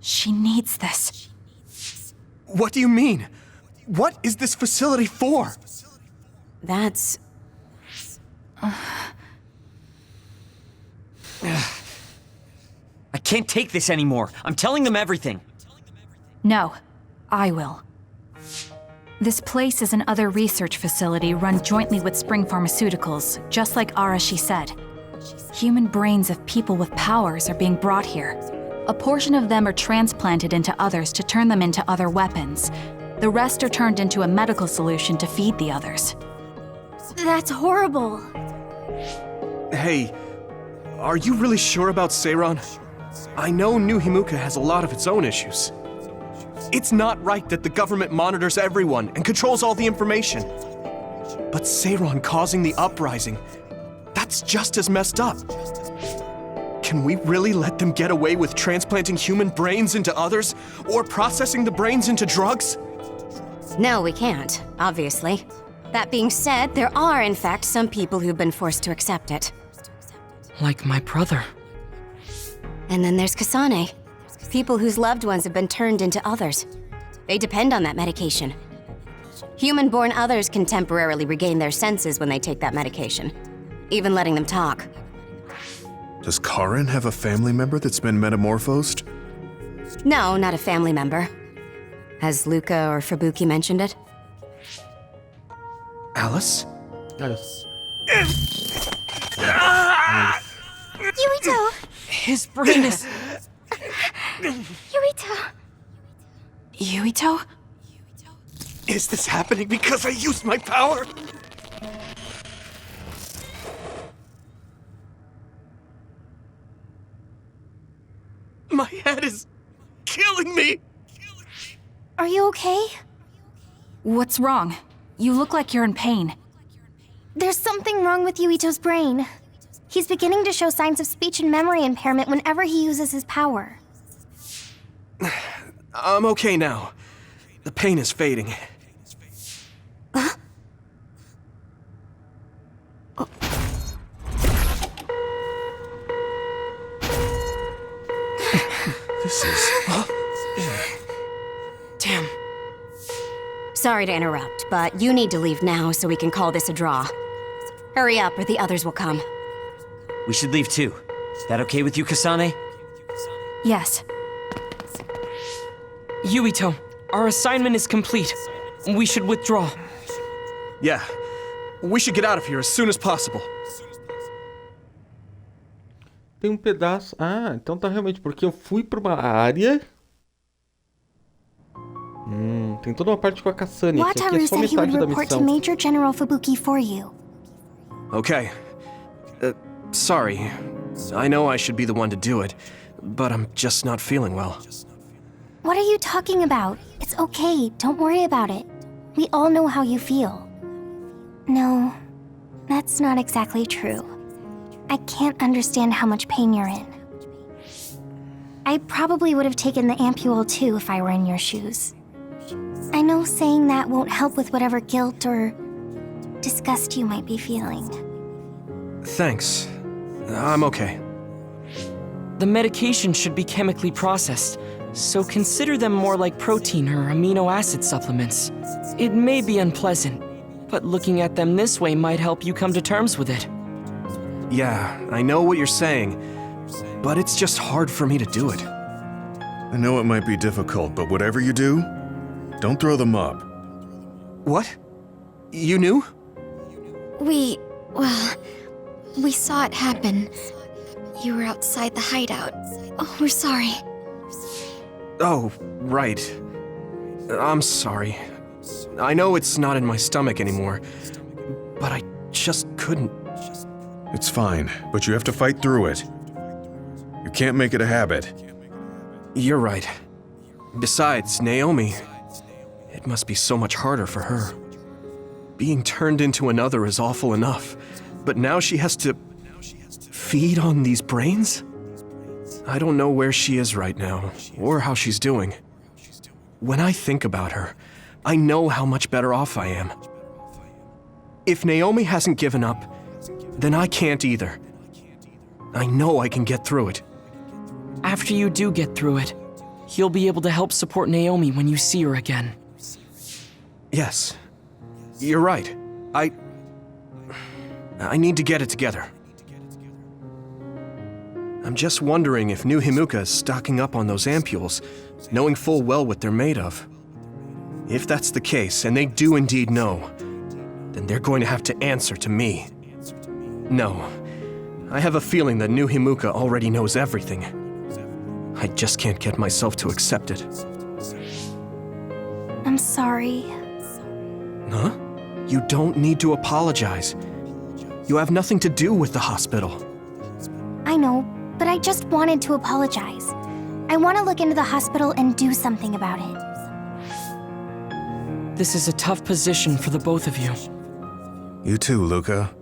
she needs this. What do you mean? What is this facility for? That's... I can't take this anymore. I'm telling them everything. No, I will. This place is an other research facility run jointly with Spring Pharmaceuticals, just like Arashi said. Human brains of people with powers are being brought here. A portion of them are transplanted into others to turn them into other weapons. The rest are turned into a medical solution to feed the others. That's horrible. Hey, are you really sure about Seiron? I know New Himuka has a lot of its own issues. It's not right that the government monitors everyone and controls all the information. But Seiron causing the uprising, that's just as messed up. Can we really let them get away with transplanting human brains into others? Or processing the brains into drugs? No, we can't, obviously. That being said, there are, in fact, some people who've been forced to accept it. Like my brother. And then there's Kasane. people whose loved ones have been turned into others. They depend on that medication. Human-born others can temporarily regain their senses when they take that medication, even letting them talk. Does Karin have a family member that's been metamorphosed? No, not a family member. Has Luca or Fubuki mentioned it? Alice? Alice. Yuito! His brain is... Yuito! Yuito? Is this happening because I used my power? My head is killing me! Are you okay? What's wrong? You look like you're in pain. There's something wrong with Yuito's brain. He's beginning to show signs of speech and memory impairment whenever he uses his power. I'm okay now. The pain is fading. This is... Damn. Sorry to interrupt, but you need to leave now so we can call this a draw. Hurry up or the others will come. We should leave too. That okay with you, Kasane? Yes. Yuito, our assignment is complete. We should withdraw. Yeah. We should get out of here as soon as possible. Tem pedaço... Ah, então tá realmente... Porque eu fui pra uma área... tem toda uma parte com a Kasane. Isso aqui é Wataru só said he would metade da report to missão. Major General Fubuki for you. Okay. Sorry. I know I should be the one to do it, but I'm just not feeling well. What are you talking about? It's okay, don't worry about it. We all know how you feel. No, that's not exactly true. I can't understand how much pain you're in. I probably would have taken the ampule too if I were in your shoes. I know saying that won't help with whatever guilt or disgust you might be feeling. Thanks. I'm okay. The medication should be chemically processed, so consider them more like protein or amino acid supplements. It may be unpleasant, but looking at them this way might help you come to terms with it. Yeah, I know what you're saying, but it's just hard for me to do it. I know it might be difficult, but whatever you do, don't throw them up. What? You knew? We saw it happen. You were outside the hideout. Oh, we're sorry. Oh, right. I'm sorry. I know it's not in my stomach anymore, but I just couldn't. It's fine, but you have to fight through it. You can't make it a habit. You're right. Besides, Naomi, it must be so much harder for her. Being turned into another is awful enough, but now she has to feed on these brains? I don't know where she is right now, or how she's doing. When I think about her, I know how much better off I am. If Naomi hasn't given up, then I can't either. I know I can get through it. After you do get through it, you'll be able to help support Naomi when you see her again. Yes, you're right. I need to get it together. I'm just wondering if new Himuka is stocking up on those ampules, knowing full well what they're made of. If that's the case, and they do indeed know, then they're going to have to answer to me. No, I have a feeling that new Himuka already knows everything. I just can't get myself to accept it. I'm sorry. Huh? You don't need to apologize. You have nothing to do with the hospital. I know, but I just wanted to apologize. I want to look into the hospital and do something about it. This is a tough position for the both of you. You too, Luca.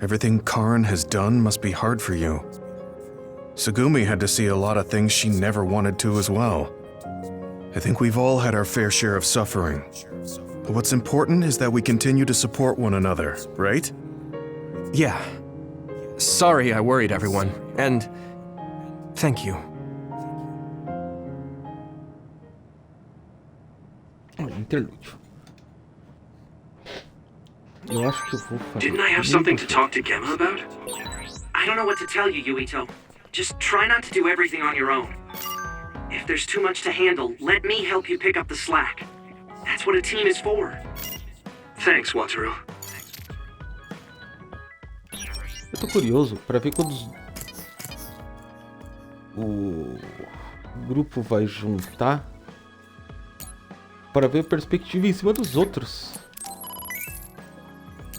Everything Karin has done must be hard for you. Tsugumi had to see a lot of things she never wanted to as well. I think we've all had our fair share of suffering. But what's important is that we continue to support one another, right? Yeah. Sorry I worried everyone, and thank you. interlúdio. Eu acho que eu vou fazer. Didn't I have something to talk to Gemma about? I don't know what to tell you, Yuito. Just try not to do everything on your own. If there's too much to handle, let me help you pick up the slack. That's what a team is for. Thanks, Wataru. Eu tô curioso pra ver quando o grupo vai juntar para ver a perspectiva em cima dos outros.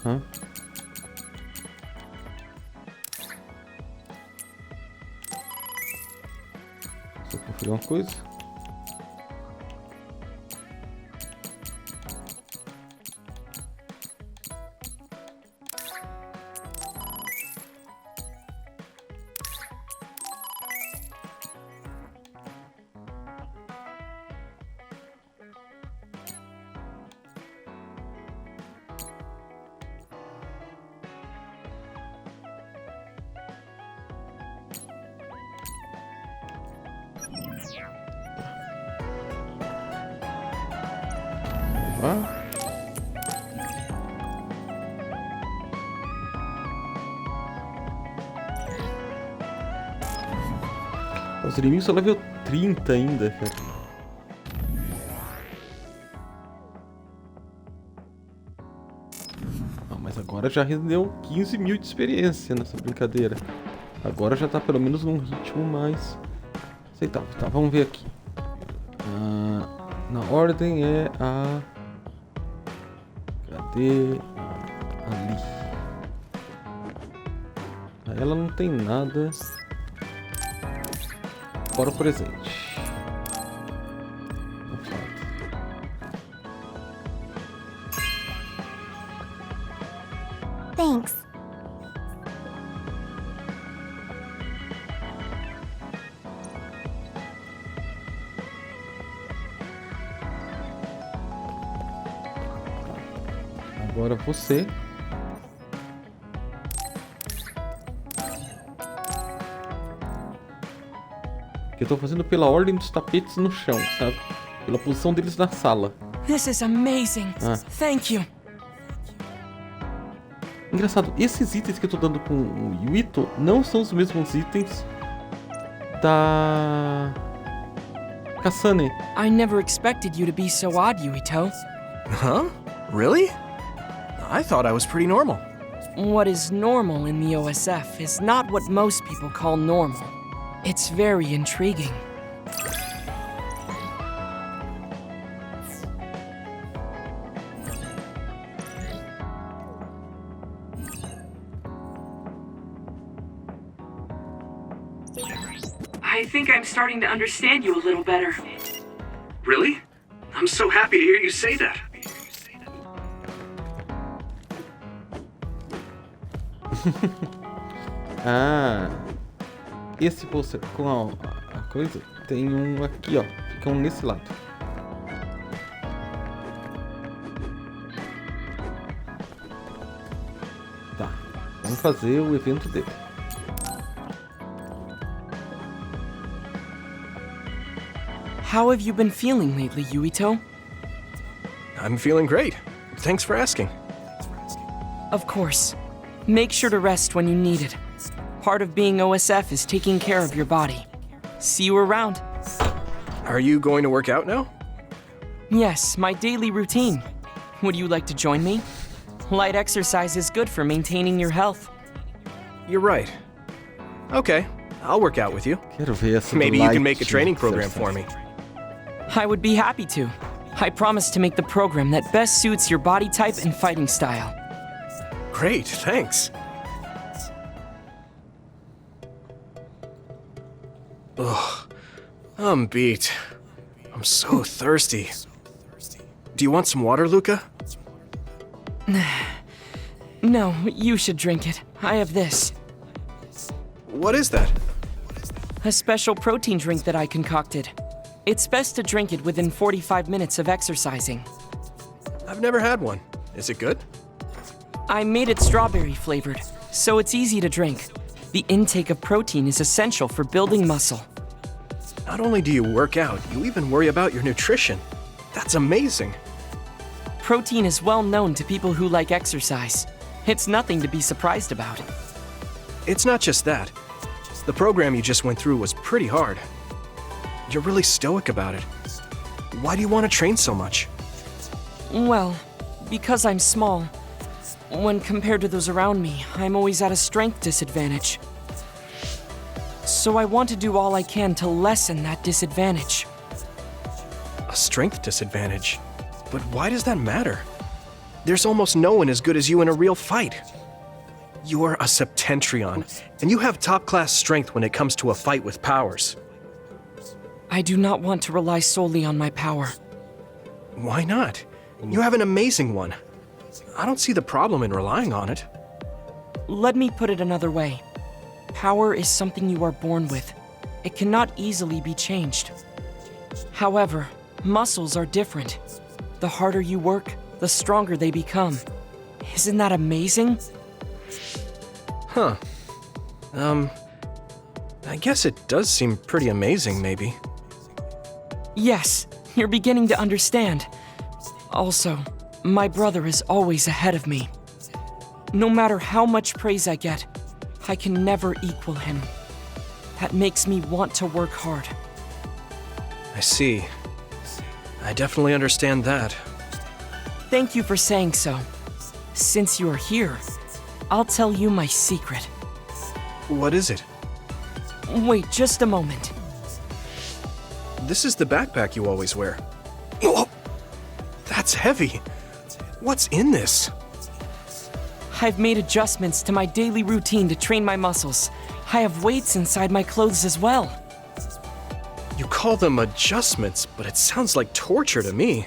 Hã? Deixa eu conferir uma coisa. Os inimigos só level 30 ainda, cara. Ah, mas agora já rendeu 15 mil de experiência nessa brincadeira. Agora já tá pelo menos num ritmo mais aceitável. Tá, vamos ver aqui. Na ordem é a... Cadê? Ali. Ela não tem nada... Fora o presente. Não falta. Thanks. Agora você. Eu tô fazendo pela ordem dos tapetes no chão, sabe? Pela posição deles na sala. This is amazing. Thank you. Engraçado, esses itens que eu tô dando com o Yuito não são os mesmos itens da Kasane. I never expected you to be so odd, Yuito. Huh? Really? I thought I was pretty normal. What is normal in the OSF is not what most people call normal. It's very intriguing. I think I'm starting to understand you a little better. Really? I'm so happy to hear you say that. Esse pôster com a coisa tem um aqui, ó. Fica um nesse lado. Tá. Vamos fazer o evento dele. How have you been feeling lately, Yuito? I'm feeling great. Thanks for asking. Of course. Make sure to rest when you need it. Part of being OSF is taking care of your body. See you around. Are you going to work out now? Yes, my daily routine. Would you like to join me? Light exercise is good for maintaining your health. You're right. Okay, I'll work out with you. Quero ver essa Maybe do you can light make a training program exercise. for me. I would be happy to. I promise to make the program that best suits your body type and fighting style. Great, thanks. Ugh, I'm beat. I'm so thirsty. Do you want some water, Luca? No, you should drink it. I have this. What is that? A special protein drink that I concocted. It's best to drink it within 45 minutes of exercising. I've never had one. Is it good? I made it strawberry flavored, so it's easy to drink. The intake of protein is essential for building muscle. Not only do you work out, you even worry about your nutrition. That's amazing. protein is well known to people who like exercise. It's nothing to be surprised about. It's not just that. The program you just went through was pretty hard. You're really stoic about it. Why do you want to train so much? Well, because I'm small. When compared to those around me, I'm always at a strength disadvantage. So I want to do all I can to lessen that disadvantage. A strength disadvantage? But why does that matter? There's almost no one as good as you in a real fight. You're a Septentrion, and you have top-class strength when it comes to a fight with powers. I do not want to rely solely on my power. Why not? You have an amazing one. I don't see the problem in relying on it. Let me put it another way. Power is something you are born with. It cannot easily be changed. However, muscles are different. The harder you work, the stronger they become. Isn't that amazing? Huh. I guess it does seem pretty amazing, maybe. Yes, you're beginning to understand. Also, my brother is always ahead of me. No matter how much praise I get, I can never equal him. That makes me want to work hard. I see. I definitely understand that. Thank you for saying so. Since you are here, I'll tell you my secret. What is it? Wait just a moment. This is the backpack you always wear. Oh, that's heavy. What's in this? I've made adjustments to my daily routine to train my muscles. I have weights inside my clothes as well. You call them adjustments, but it sounds like torture to me.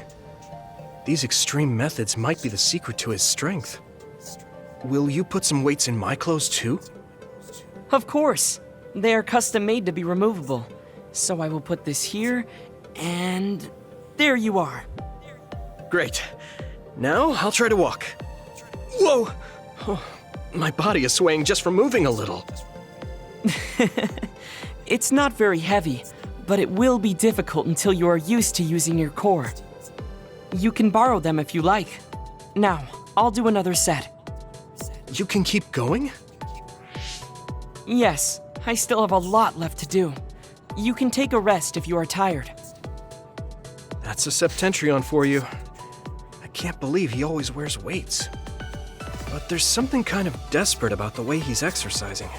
These extreme methods might be the secret to his strength. Will you put some weights in my clothes too? Of course. They are custom made to be removable. So I will put this here, and there you are. Great. Now I'll try to walk. Whoa! Oh, my body is swaying just from moving a little. It's not very heavy, but it will be difficult until you are used to using your core. You can borrow them if you like. Now, I'll do another set. You can keep going? Yes, I still have a lot left to do. You can take a rest if you are tired. That's a Septentrion for you. I can't believe he always wears weights. But there's something kind of desperate about the way he's exercising.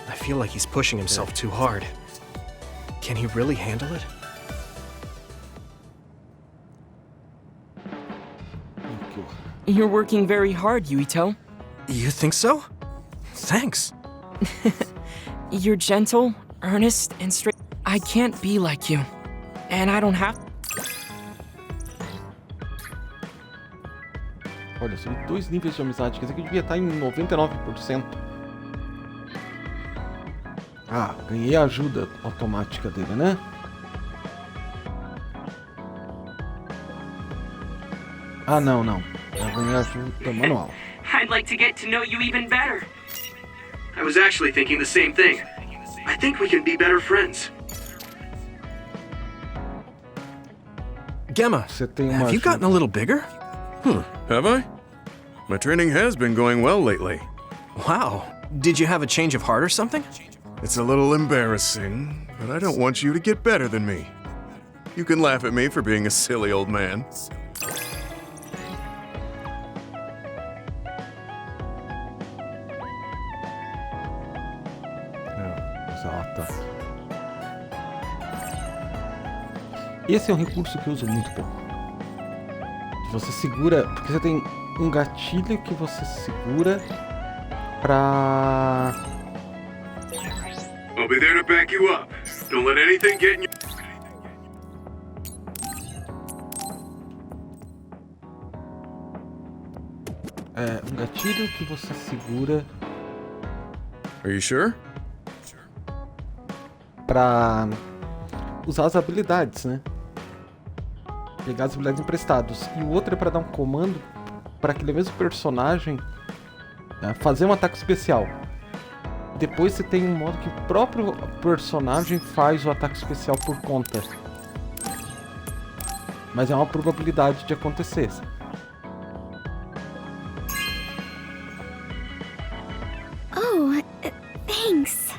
I feel like he's pushing himself too hard. Can he really handle it? You're working very hard, Yuito. You think so? Thanks. You're gentle, earnest, and straight. I can't be like you. And I don't have... Olha, subi 2 níveis de amizade. Quer dizer que eu devia estar em 99%. Ah, ganhei a ajuda automática dele, né? Ah, não. Eu ganhei a ajuda manual. I'd like to get to know you even better. I was actually thinking the same thing. I think we can be better friends. Gemma, have you gotten a little bigger? Have I? My training has been going well lately. Wow. Did you have a change of heart or something? It's a little embarrassing, but I don't want you to get better than me. You can laugh at me for being a silly old man. Exato. Esse é um recurso que eu uso muito pouco. Você segura, porque você tem um gatilho que você segura pra... I'll be there to back you up. Don't let anything get in your... É, um gatilho que você segura... Are you sure? Pra usar as habilidades, né? Pegar as habilidades emprestadas. E o outro é pra dar um comando para aquele mesmo personagem fazer um ataque especial. Depois você tem um modo que o próprio personagem faz o ataque especial por conta. Mas é uma probabilidade de acontecer. Oh, thanks.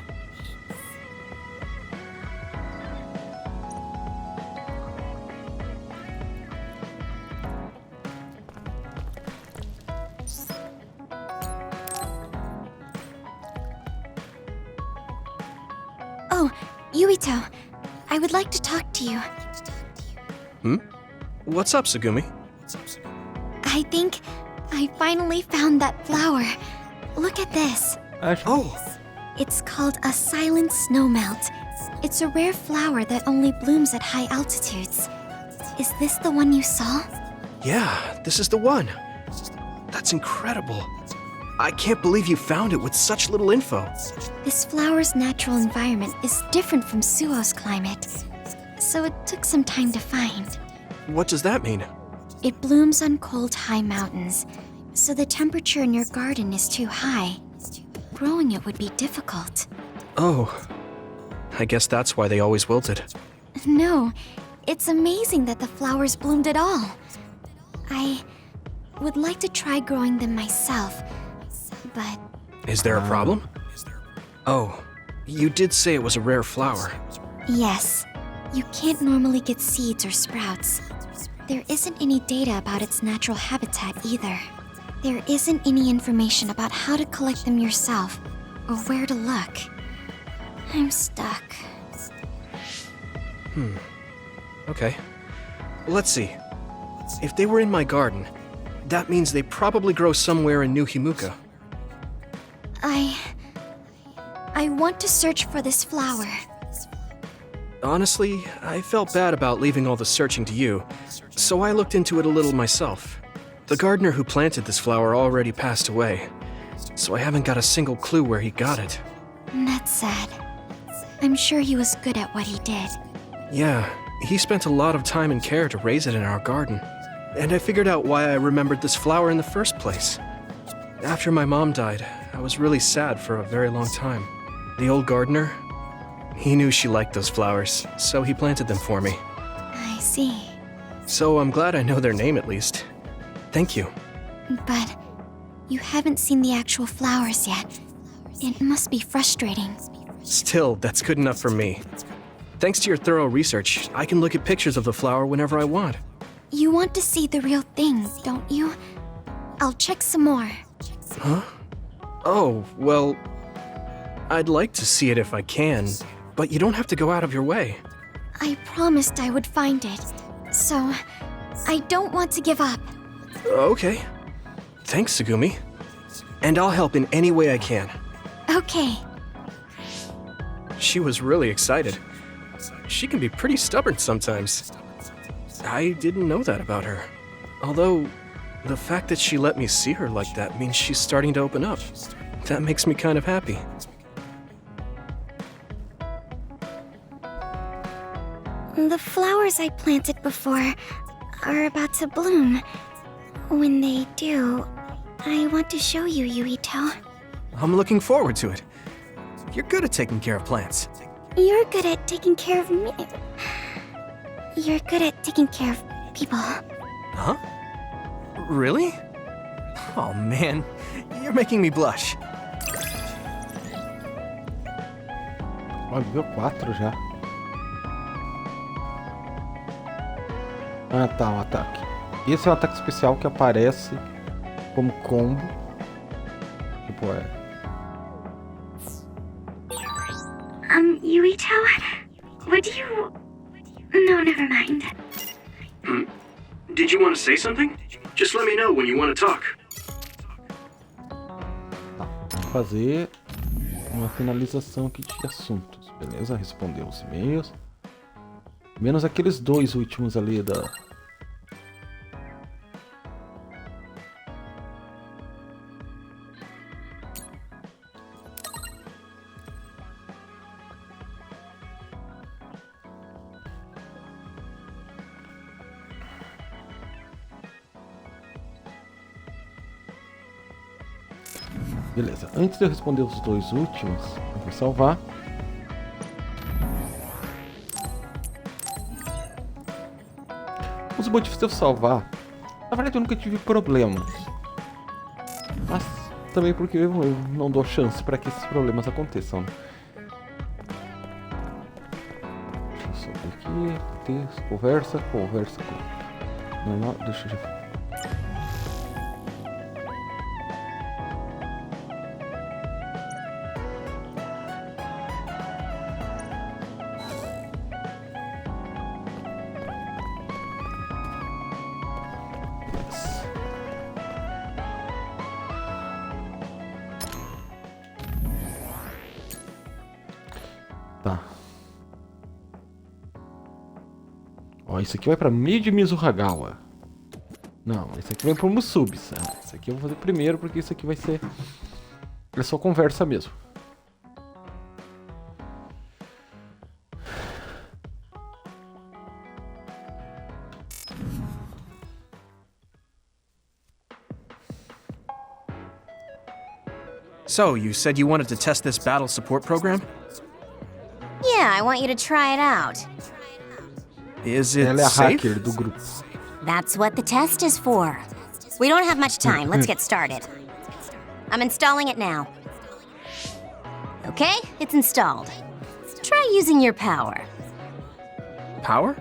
Oh, Yuito, I would like to talk to you. What's up, Sugumi? I think I finally found that flower. Look at this. Oh, It's called a silent snowmelt. It's a rare flower that only blooms at high altitudes. Is this the one you saw? yeah, this is the one. That's incredible. I can't believe you found it with such little info. This flower's natural environment is different from Suo's climate, so it took some time to find. What does that mean? It blooms on cold, high mountains, so the temperature in your garden is too high. Growing it would be difficult. Oh, I guess that's why they always wilted. No, it's amazing that the flowers bloomed at all. I would like to try growing them myself, but Is there a problem? Oh, you did say it was a rare flower. yes, you can't normally get seeds or sprouts. There isn't any data about its natural habitat either. There isn't any information about how to collect them yourself or where to look. I'm stuck. Okay. Let's see. If they were in my garden, that means they probably grow somewhere in New Himuka. I want to search for this flower. Honestly, I felt bad about leaving all the searching to you, so I looked into it a little myself. The gardener who planted this flower already passed away, so I haven't got a single clue where he got it. That's sad. I'm sure he was good at what he did. Yeah, he spent a lot of time and care to raise it in our garden. And I figured out why I remembered this flower in the first place. After my mom died, I was really sad for a very long time. The old gardener, he knew she liked those flowers, so he planted them for me. I see. So I'm glad I know their name at least. Thank you. But you haven't seen the actual flowers yet. It must be frustrating. Still, that's good enough for me. Thanks to your thorough research, I can look at pictures of the flower whenever I want. You want to see the real thing, don't you? I'll check some more. Huh? Oh, well, I'd like to see it if I can, but you don't have to go out of your way. I promised I would find it, so I don't want to give up. Okay. Thanks, Sugumi. And I'll help in any way I can. Okay. She was really excited. She can be pretty stubborn sometimes. I didn't know that about her. Although, the fact that she let me see her like that means she's starting to open up. That makes me kind of happy. The flowers I planted before are about to bloom. When they do, I want to show you, Yuito. I'm looking forward to it. You're good at taking care of plants. You're good at taking care of me. You're good at taking care of people. Huh? Really? Oh man, you're making me blush. Ó, nível 4 já. Ah, tá, um ataque. Esse é um ataque especial que aparece como combo. Tipo, Yuito? Would you... No, never mind. Did you want to say something? Just let me know when you want to talk. Tá, vou fazer uma finalização aqui de assuntos. Beleza? Responder os e-mails. Menos aqueles dois últimos ali da... Beleza, antes de eu responder os dois últimos, eu vou salvar. Os motivos de eu salvar, na verdade eu nunca tive problemas. Mas Também porque eu não dou chance para que esses problemas aconteçam. Deixa eu subir aqui. Conversa com... Normal, deixa eu... Tá. Ó, isso aqui vai pra Mid Mizuhagawa. Não, esse aqui vai pro Musubis. Ah, esse aqui eu vou fazer primeiro porque isso aqui vai ser... É só conversa mesmo. So, you said you wanted to test this battle support program? Yeah, I want you to try it out. Is it Ela é a safe? hacker do grupo. That's what the test is for. We don't have much time. Let's get started. I'm installing it now. Okay, it's installed. Try using your power. Power?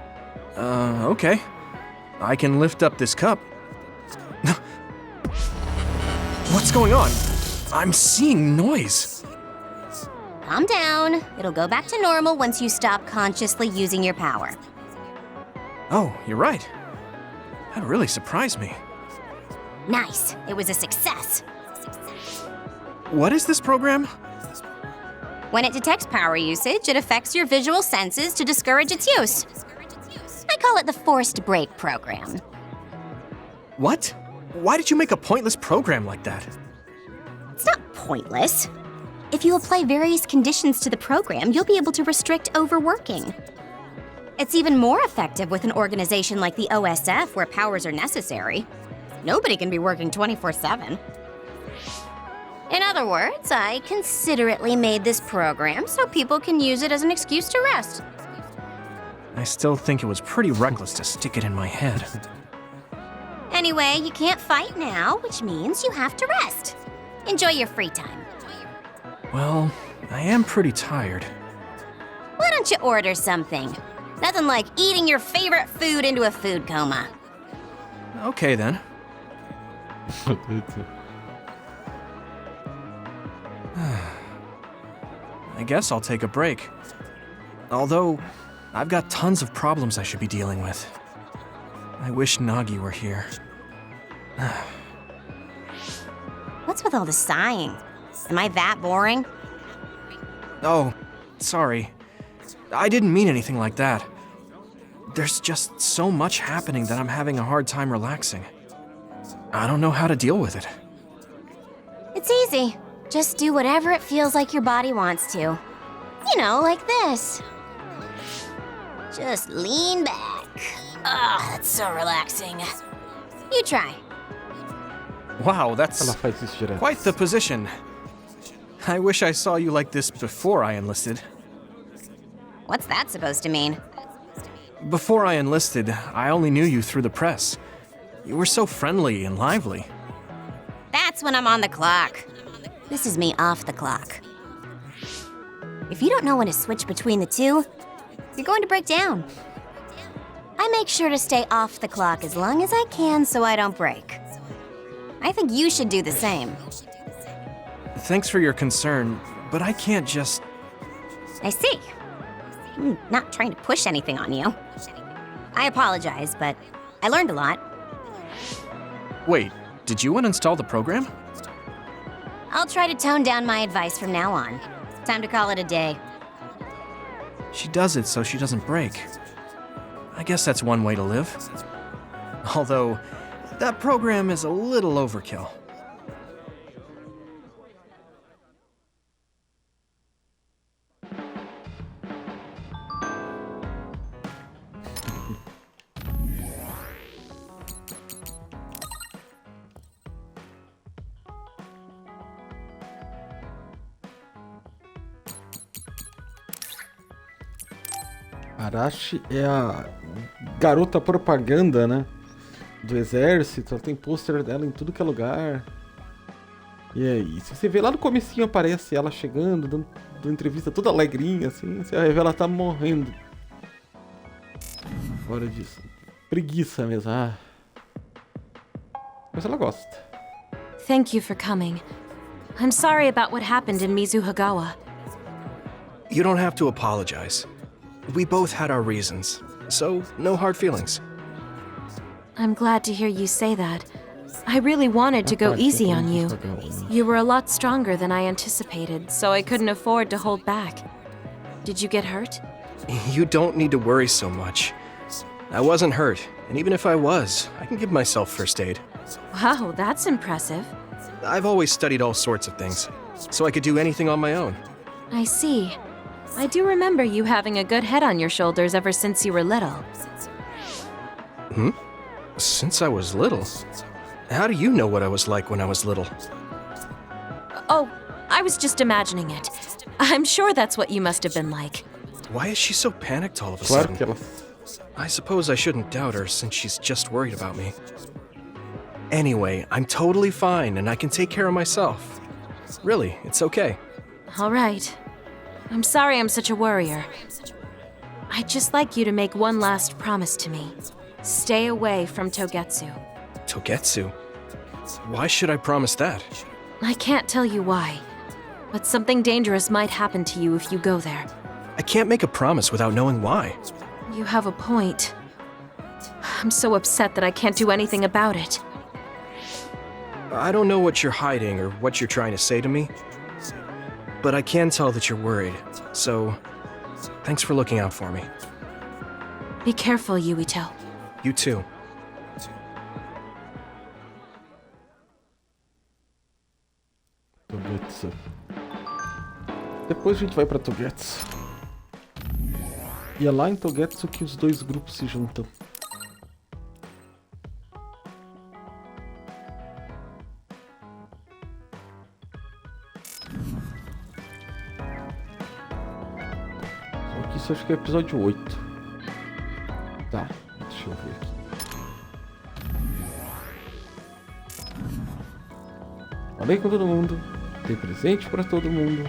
Okay. I can lift up this cup. What's going on? I'm seeing noise. Calm down. It'll go back to normal once you stop consciously using your power. Oh, you're right. That really surprised me. Nice. It was a success. What is this program? When it detects power usage, it affects your visual senses to discourage its use. I call it the forced break program. What? Why did you make a pointless program like that? It's not pointless. If you apply various conditions to the program, you'll be able to restrict overworking. It's even more effective with an organization like the OSF where powers are necessary. Nobody can be working 24/7. In other words, I considerately made this program so people can use it as an excuse to rest. I still think it was pretty reckless to stick it in my head. Anyway, you can't fight now, which means you have to rest. Enjoy your free time. Well, I am pretty tired. Why don't you order something? Nothing like eating your favorite food into a food coma. Okay then. I guess I'll take a break. Although, I've got tons of problems I should be dealing with. I wish Nagi were here. What's with all the sighing? Am I that boring? Oh, sorry. I didn't mean anything like that. There's just so much happening that I'm having a hard time relaxing. I don't know how to deal with it. It's easy. Just do whatever it feels like your body wants to. You know, like this. Just lean back. Ah, that's so relaxing. You try. Wow, that's Ela faz isso direto. quite the position. I wish I saw you like this before I enlisted. What's that supposed to mean? Before I enlisted, I only knew you through the press. You were so friendly and lively. That's when I'm on the clock. This is me off the clock. If you don't know when to switch between the two, you're going to break down. I make sure to stay off the clock as long as I can so I don't break. I think you should do the same. Thanks for your concern, but I can't just... I see. I'm not trying to push anything on you. I apologize, but I learned a lot. Wait, did you uninstall the program? I'll try to tone down my advice from now on. Time to call it a day. She does it so she doesn't break. I guess that's one way to live. Although, that program is a little overkill. Arashi é a garota propaganda, né? Do exército. Ela tem pôster dela em tudo que é lugar. E é isso. Você vê lá no comecinho, aparece ela chegando, dando entrevista toda alegrinha, assim. Você vai ver ela tá morrendo. Fora disso. Preguiça mesmo. Ah. Mas ela gosta. Thank you for coming. I'm sorry about what happened in Mizuhagawa. You don't have to apologize. We both had our reasons, so no hard feelings. I'm glad to hear you say that. I really wanted to go easy on you. You were a lot stronger than I anticipated, so I couldn't afford to hold back. Did you get hurt? You don't need to worry so much. I wasn't hurt, and even if I was, I can give myself first aid. Wow, that's impressive. I've always studied all sorts of things, so I could do anything on my own. I see. I do remember you having a good head on your shoulders ever since you were little. Since I was little? How do you know what I was like when I was little? Oh, I was just imagining it. I'm sure that's what you must have been like. Why is she so panicked all of a Claro sudden? que ela... I suppose I shouldn't doubt her since she's just worried about me. Anyway, I'm totally fine and I can take care of myself. Really, it's okay. All right. I'm sorry I'm such a worrier. I'd just like you to make one last promise to me. Stay away from Togetsu. Togetsu? Why should I promise that? I can't tell you why, but something dangerous might happen to you if you go there. I can't make a promise without knowing why. You have a point. I'm so upset that I can't do anything about it. I don't know what you're hiding or what you're trying to say to me, but I can tell that you're worried, so thanks for looking out for me. Be careful, Yuito. You too. Togetsu. Depois a gente vai pra Togetsu. E é lá em Togetsu que os dois grupos se juntam. Só que isso acho que é o episódio 8. Tá, deixa eu ver aqui. Falei com todo mundo. Dei presente pra todo mundo.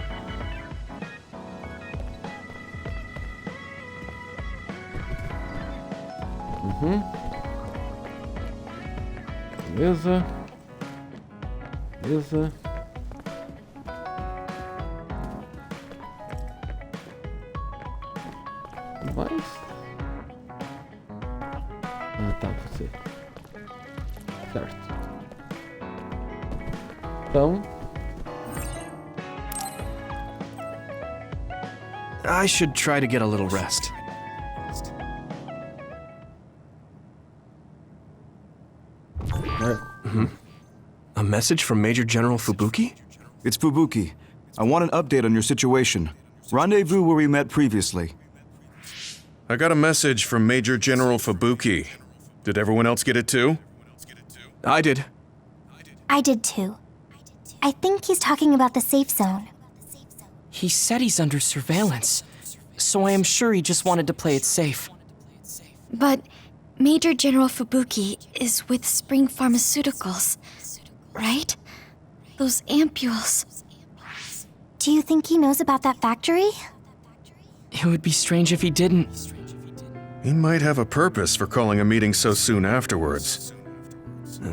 Beleza. Beleza. Mais? Ah, tá, você. Certo. Então... I should try to get a little rest. A message from Major General Fubuki? It's Fubuki. I want an update on your situation. Rendezvous where we met previously. I got a message from Major General Fubuki. Did everyone else get it too? I did. I did too. I think he's talking about the safe zone. He said he's under surveillance, so I am sure he just wanted to play it safe. But Major General Fubuki is with Spring Pharmaceuticals, right? Those ampules. Do you think he knows about that factory? It would be strange if he didn't. He might have a purpose for calling a meeting so soon afterwards.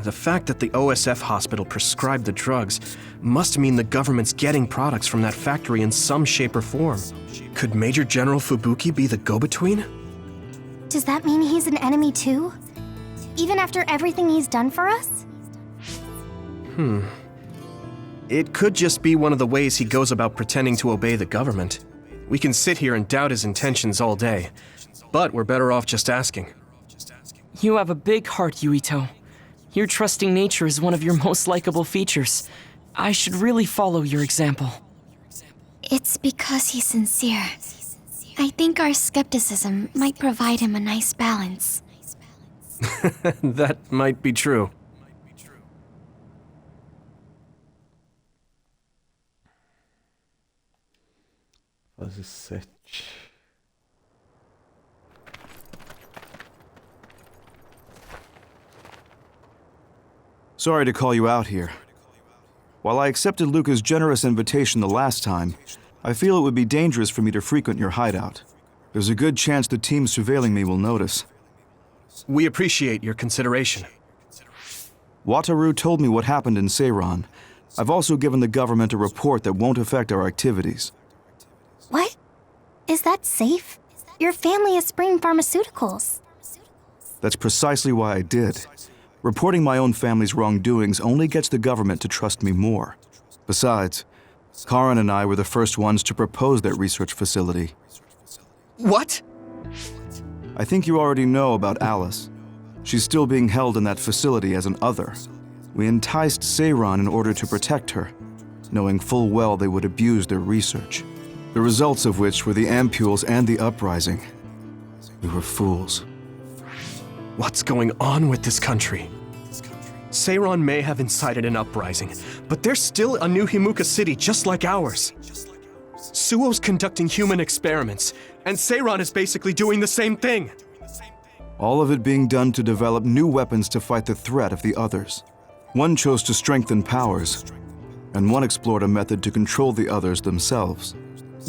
The fact that the OSF hospital prescribed the drugs must mean the government's getting products from that factory in some shape or form. Could Major General Fubuki be the go-between? Does that mean he's an enemy too? Even after everything he's done for us? It could just be one of the ways he goes about pretending to obey the government. We can sit here and doubt his intentions all day, but we're better off just asking. You have a big heart, Yuito. Your trusting nature is one of your most likable features. I should really follow your example. It's because he's sincere. I think our skepticism might provide him a nice balance. That might be true. Fase 7. Sorry to call you out here. While I accepted Luca's generous invitation the last time, I feel it would be dangerous for me to frequent your hideout. There's a good chance the team surveilling me will notice. We appreciate your consideration. Wataru told me what happened in Seiran. I've also given the government a report that won't affect our activities. What? Is that safe? Your family is Spring Pharmaceuticals. That's precisely why I did. Reporting my own family's wrongdoings only gets the government to trust me more. Besides, Karin and I were the first ones to propose that research facility. What? I think you already know about Alice. She's still being held in that facility as an other. We enticed Seiran in order to protect her, knowing full well they would abuse their research. The results of which were the ampules and the uprising. We were fools. What's going on with this country? Seiran may have incited an uprising, but there's still a new Himuka city just like ours. Suo's conducting human experiments, and Seiran is basically doing the same thing. All of it being done to develop new weapons to fight the threat of the others. One chose to strengthen powers, and one explored a method to control the others themselves.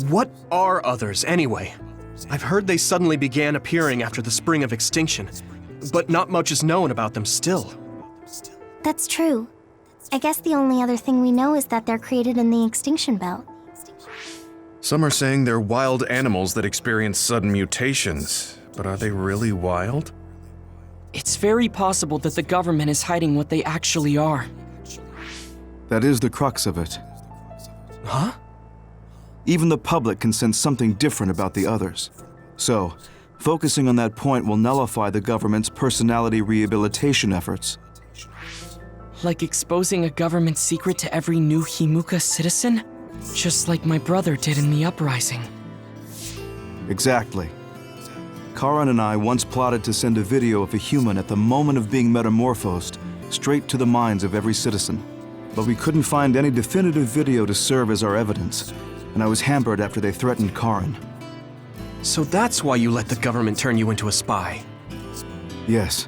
What are others, anyway? I've heard they suddenly began appearing after the Spring of Extinction, but not much is known about them still. That's true. I guess the only other thing we know is that they're created in the extinction belt. Some are saying they're wild animals that experience sudden mutations, but are they really wild? It's very possible that the government is hiding what they actually are. That is the crux of it. Huh? Even the public can sense something different about the others. So, focusing on that point will nullify the government's personality rehabilitation efforts. Like exposing a government secret to every new Himuka citizen? Just like my brother did in the uprising. Exactly. Karin and I once plotted to send a video of a human at the moment of being metamorphosed straight to the minds of every citizen. But we couldn't find any definitive video to serve as our evidence, and I was hampered after they threatened Karin. So that's why you let the government turn you into a spy? Yes,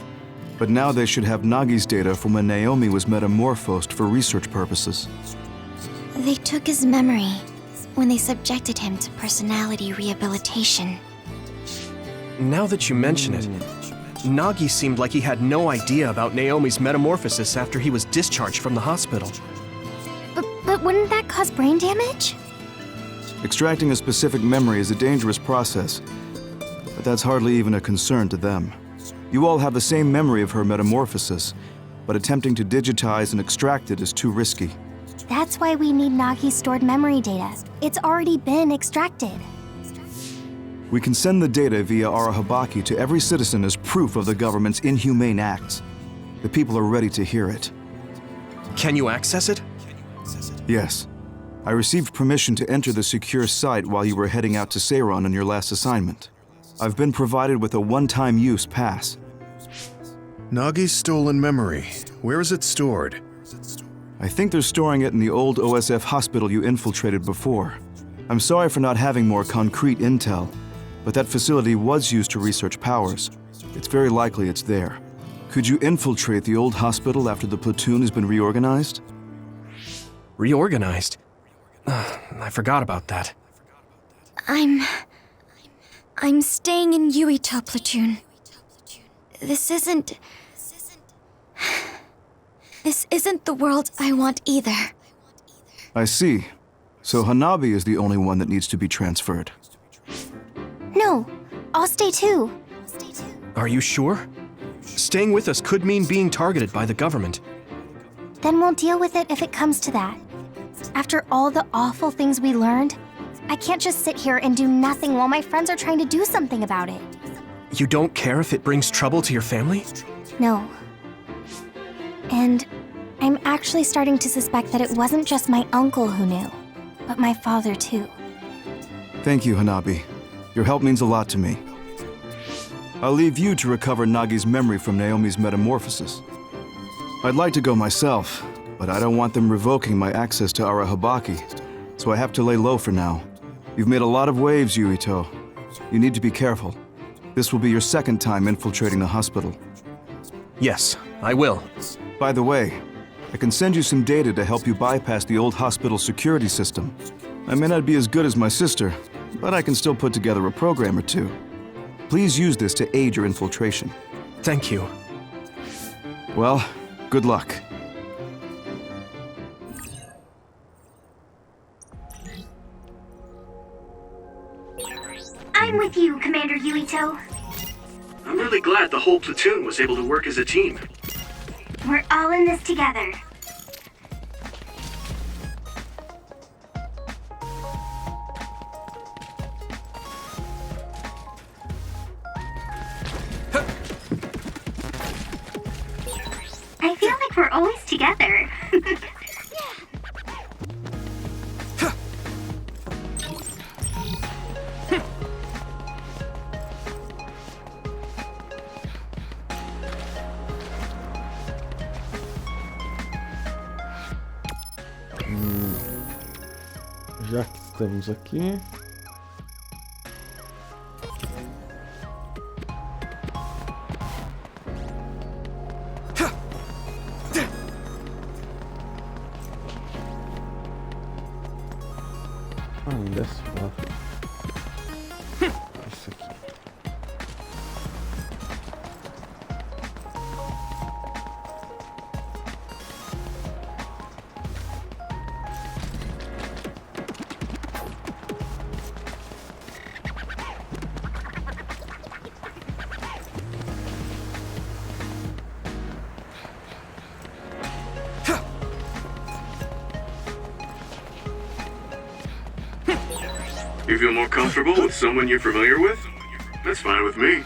but now they should have Nagi's data from when Naomi was metamorphosed for research purposes. They took his memory when they subjected him to personality rehabilitation. Now that you mention it, Nagi seemed like he had no idea about Naomi's metamorphosis after he was discharged from the hospital. But wouldn't that cause brain damage? Extracting a specific memory is a dangerous process, but that's hardly even a concern to them. You all have the same memory of her metamorphosis, but attempting to digitize and extract it is too risky. That's why we need Nagi's stored memory data. It's already been extracted. We can send the data via Arahabaki to every citizen as proof of the government's inhumane acts. The people are ready to hear it. Can you access it? Yes. I received permission to enter the secure site while you were heading out to Seiran on your last assignment. I've been provided with a one-time use pass. Nagi's stolen memory. Where is it stored? I think they're storing it in the old OSF hospital you infiltrated before. I'm sorry for not having more concrete intel, but that facility was used to research powers. It's very likely it's there. Could you infiltrate the old hospital after the platoon has been reorganized? Reorganized? I forgot about that. I'm staying in Yuito platoon. This isn't the world I want either. I see. So Hanabi is the only one that needs to be transferred. No, I'll stay too. Are you sure? Staying with us could mean being targeted by the government. Then we'll deal with it if it comes to that. After all the awful things we learned, I can't just sit here and do nothing while my friends are trying to do something about it. You don't care if it brings trouble to your family? No. And I'm actually starting to suspect that it wasn't just my uncle who knew, but my father too. Thank you, Hanabi. Your help means a lot to me. I'll leave you to recover Nagi's memory from Naomi's metamorphosis. I'd like to go myself, but I don't want them revoking my access to Arahabaki, so I have to lay low for now. You've made a lot of waves, Yuito. You need to be careful. This will be your second time infiltrating the hospital. Yes, I will. By the way, I can send you some data to help you bypass the old hospital security system. I may not be as good as my sister, but I can still put together a program or two. Please use this to aid your infiltration. Thank you. Well, good luck. I'm with you, Commander Yuito. I'm really glad the whole platoon was able to work as a team. We're all in this together. I feel like we're always together. Já que estamos aqui. Não desce fora. Isso aqui. You feel more comfortable with someone you're familiar with? That's fine with me.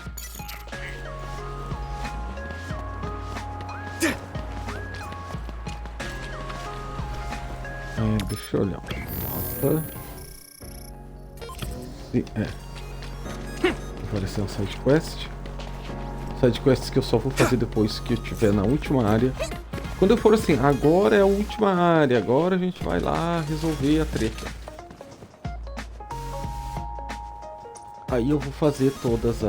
Deixa eu olhar o mapa. Apareceu um side quest. Side quests que eu só vou fazer depois que eu estiver na última área. Quando eu for assim, agora é a última área, agora a gente vai lá resolver a treta. Aí eu vou fazer todas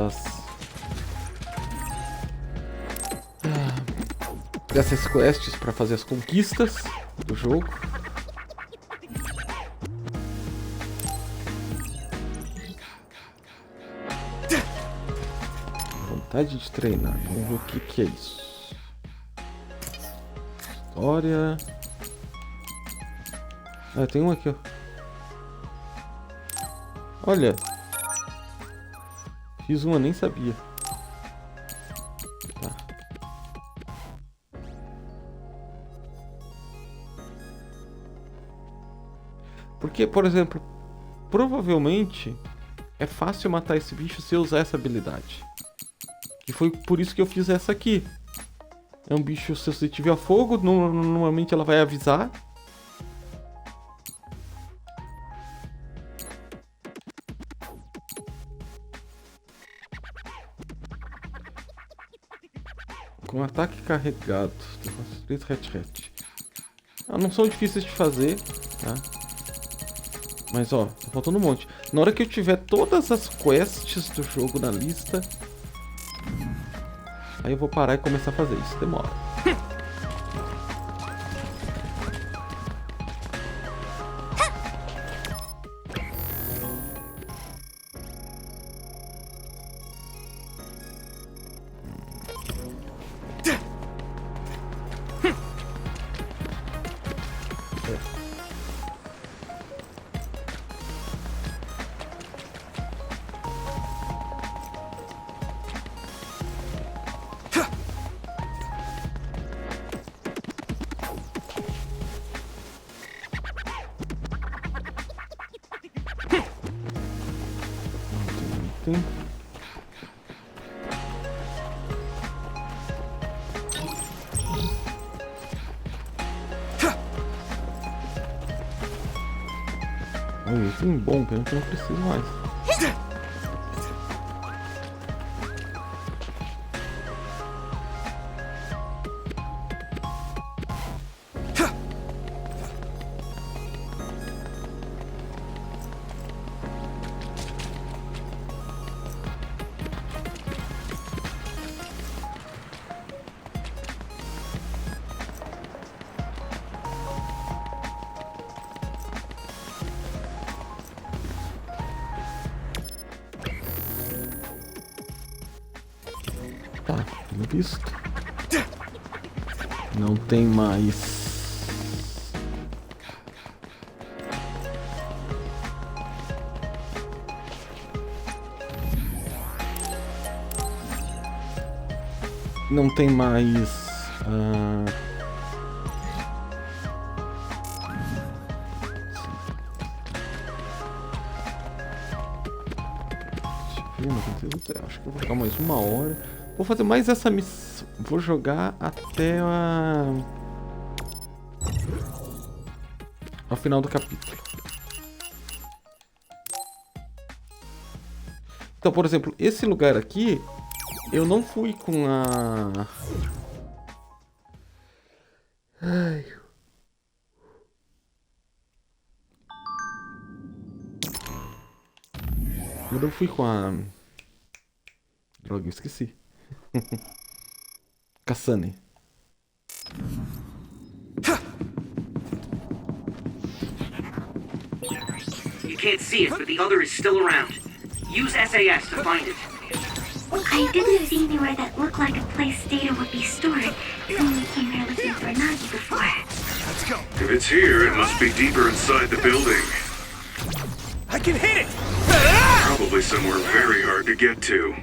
essas quests para fazer as conquistas do jogo. Vontade de treinar. Vamos ver o que é isso. História. Ah, tem um aqui, ó. Olha. Fiz uma, nem sabia. Tá. Porque, por exemplo, provavelmente é fácil matar esse bicho se eu usar essa habilidade. Que foi por isso que eu fiz essa aqui. É um bicho suscetível a fogo, normalmente ela vai avisar. Com ataque carregado. 3 ret. Não são difíceis de fazer, tá? Mas ó, tá faltando um monte. Na hora que eu tiver todas as quests do jogo na lista, aí eu vou parar e começar a fazer isso. Demora. Um item bom, pena que eu não preciso mais. Tá, pelo visto. Não tem mais. Não tem mais. Acho que eu vou jogar mais 1 hora. Vou fazer mais essa missão. Vou jogar até ao final do capítulo. Então, por exemplo, esse lugar aqui, eu não fui com a... Ai. Eu não fui com a... Droga, eu esqueci. Kasane. You can't see it, but the other is still around. Use SAS to find it. I didn't see anywhere that looked like a place data would be stored when we came here looking for Nagi before. Let's go. If it's here, it must be deeper inside the building. I can hit it! Probably somewhere very hard to get to.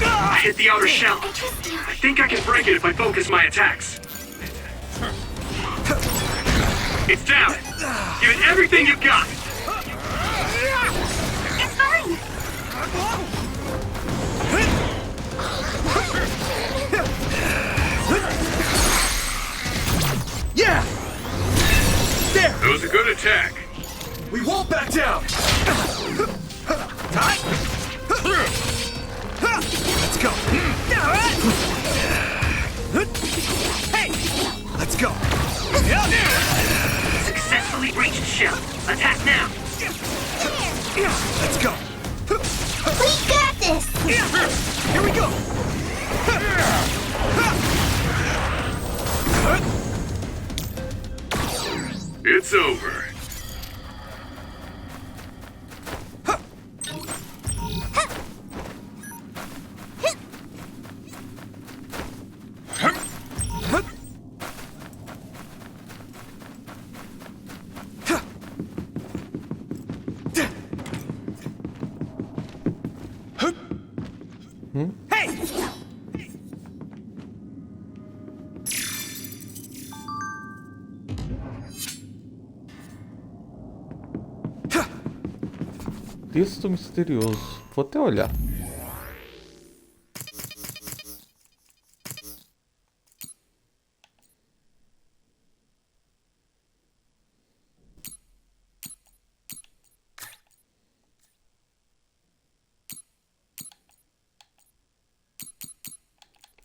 I hit the outer shell. I think I can break it if I focus my attacks. It's down. Give it everything you've got. It's fine. Yeah! There! That was a good attack. We won't back down! Let's go! Hey! Let's go! Successfully breached shell. Attack now. Let's go! We got this. Here we go! It's over. Texto misterioso. Vou até olhar.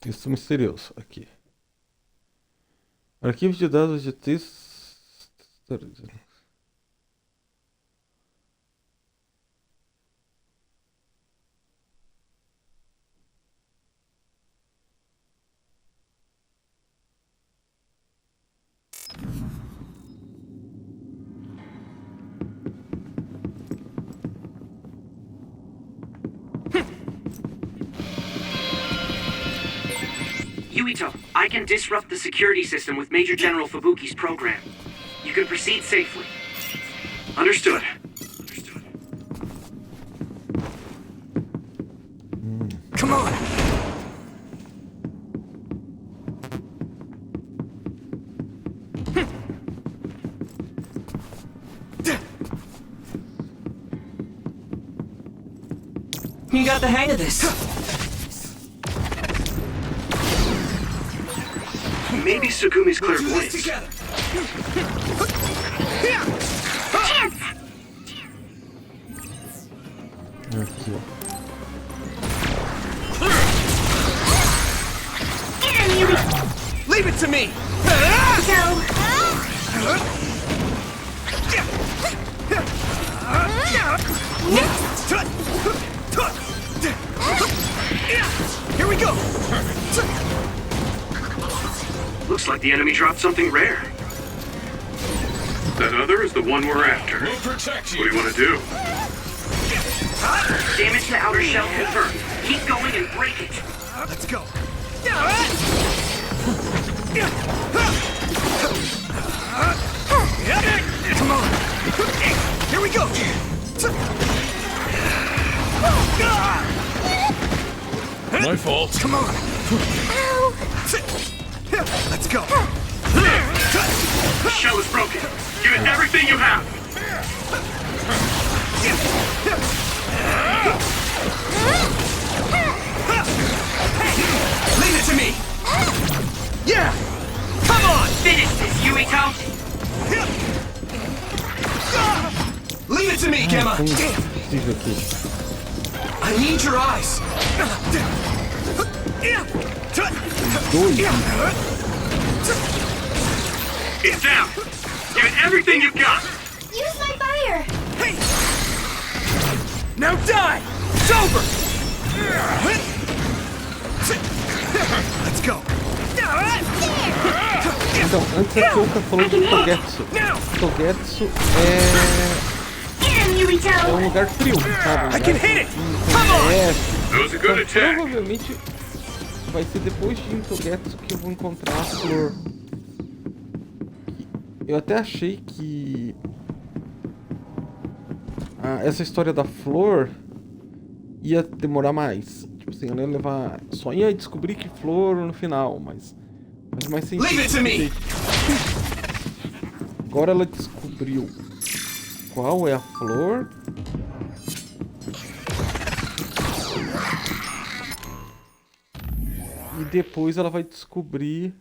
Texto misterioso. Aqui. Arquivo de dados de texto. Yuito, I can disrupt the security system with Major General Fubuki's program. You can proceed safely. Understood. Come on! You got the hang of this. Maybe Sugumi's clairvoyance. Together! Aqui, ó. Leave it to me! Here we go! Looks like the enemy dropped something rare. That other is the one we're after. We'll protect you. What do you want to do? Damage to outer shell confirmed. Keep going and break it. Let's go. Come on. Here we go. My fault. Come on. Ow! Let's go. The shell is broken. Give it everything you have. Leave it to me. Yeah. Come on. Finish this, Yuito! Leave it to me, Gemma. Possível aqui. I need your eyes. It's down. Give it everything you've got. Use my fire! Hey. Now die. It's over. Let's go. Então, antes a Kyoka falou de Togetsu. Togetsu é um lugar frio, sabe? I can hit it. That was a good Então, attack. provavelmente vai ser depois de ir em Togetsu que eu vou encontrar a flor. Eu até achei que essa história da flor ia demorar mais. Tipo assim, ela ia levar. Só ia descobrir que flor no final, mas faz mais sentido. Leave it to me. Agora ela descobriu qual é a flor. E depois ela vai descobrir.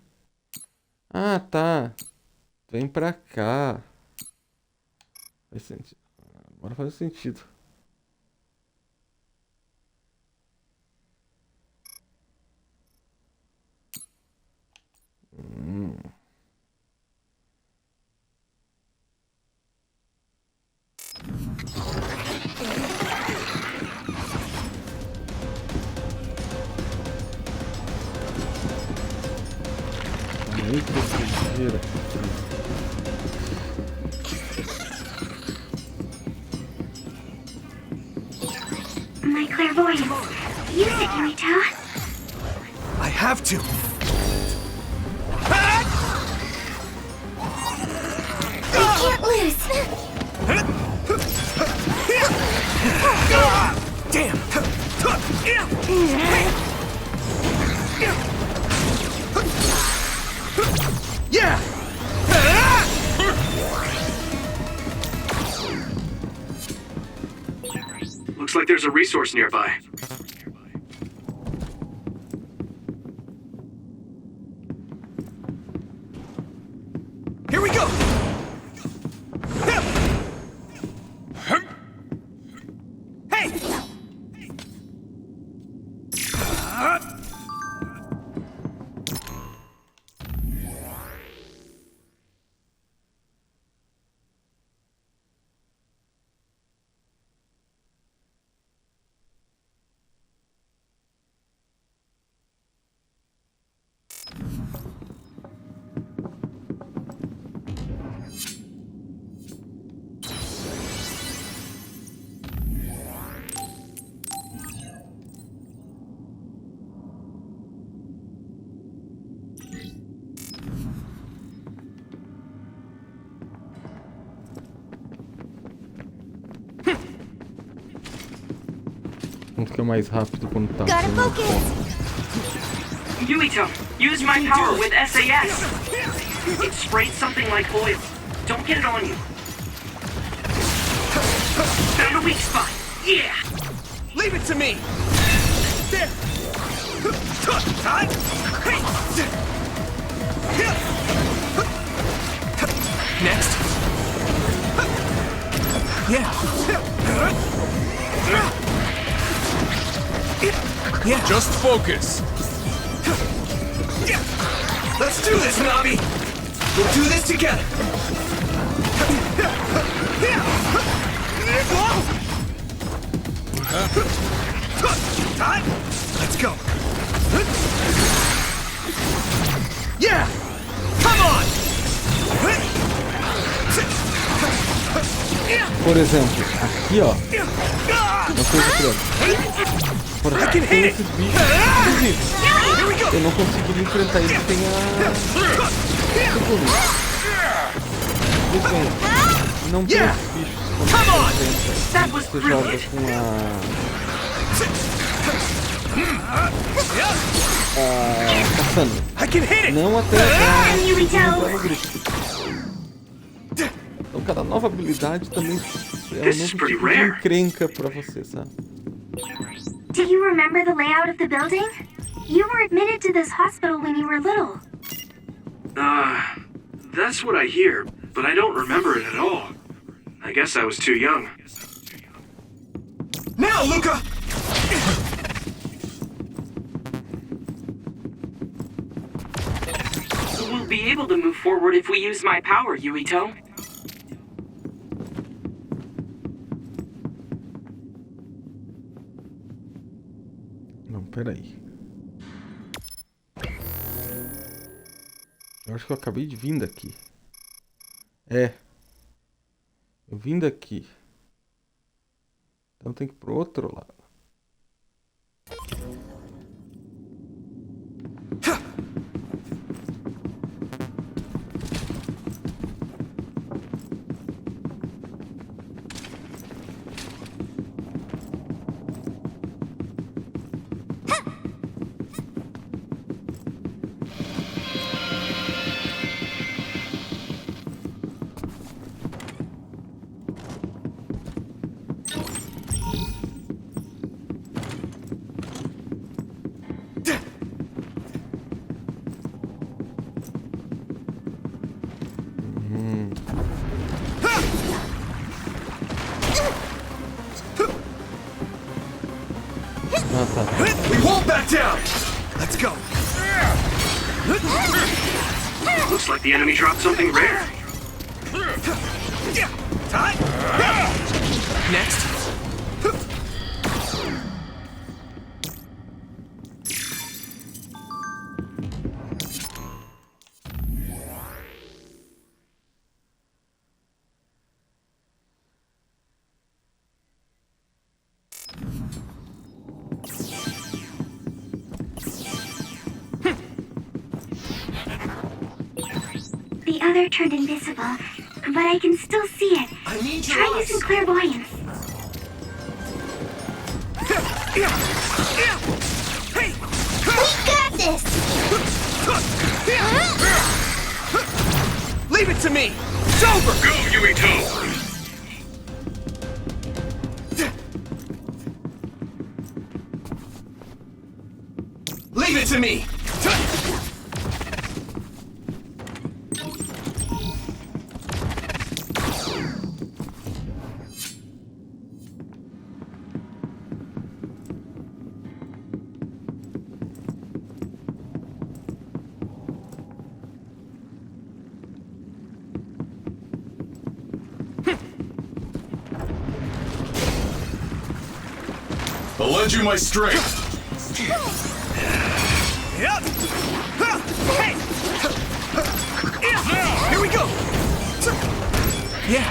Ah, tá. Vem pra cá. Faz sentido. Agora faz sentido. Aí que você vira. My clairvoyance. Use it, Yuito. I have to. I can't lose! Damn. Yeah. Looks like there's a resource nearby. Here we go. Hey. Não fica mais rápido quando tá. Gotta focus! Yuito, use my power with SAS. It sprayed something like oil. Don't get it on you. Found a weak spot. Yeah. Leave it to me. There. Time. Next. Yeah. Yeah. Just focus. Let's do this, Nabi. We'll do this together. What happened? Time. Let's go. Yeah. Por exemplo, aqui ó, uma coisa curiosa. Por aqui tem esses bichos esquisitos. Eu não conseguiria enfrentar eles sem a Segumi. Não tem esses bichos quando você joga com a Cassandra. Não até entrar no grupo. Então cada nova habilidade também é um novo tipo de encrenca pra você, sabe? Do you remember the layout of the building? You were admitted to this hospital when you were little. That's what I hear, but I don't remember it at all. I guess I was too young. Now, Luca! We'll be able to move forward if we use my power, Yuito. Não, peraí. Eu acho que eu acabei de vir daqui. É. Eu vim daqui. Então tem que ir pro outro lado. We won't back down! Let's go! Looks like the enemy dropped something rare. Next. The other turned invisible, but I can still see it. Try using clairvoyance. We got this! Leave it to me! It's over! Go, Yuito! Leave it to me! I'll lend you my strength. Yep. Hey. Here we go. Yeah.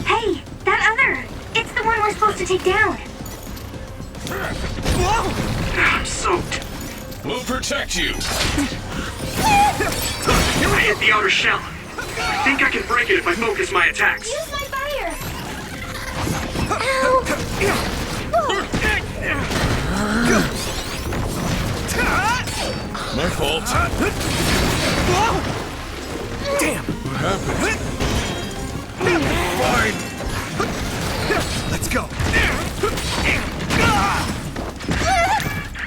Hey, that other! It's the one we're supposed to take down. I'm soaked. We'll protect you. I hit the outer shell. I think I can break it if I focus my attacks. Use my fire! My fault. Damn. What happened? Fine. Let's go.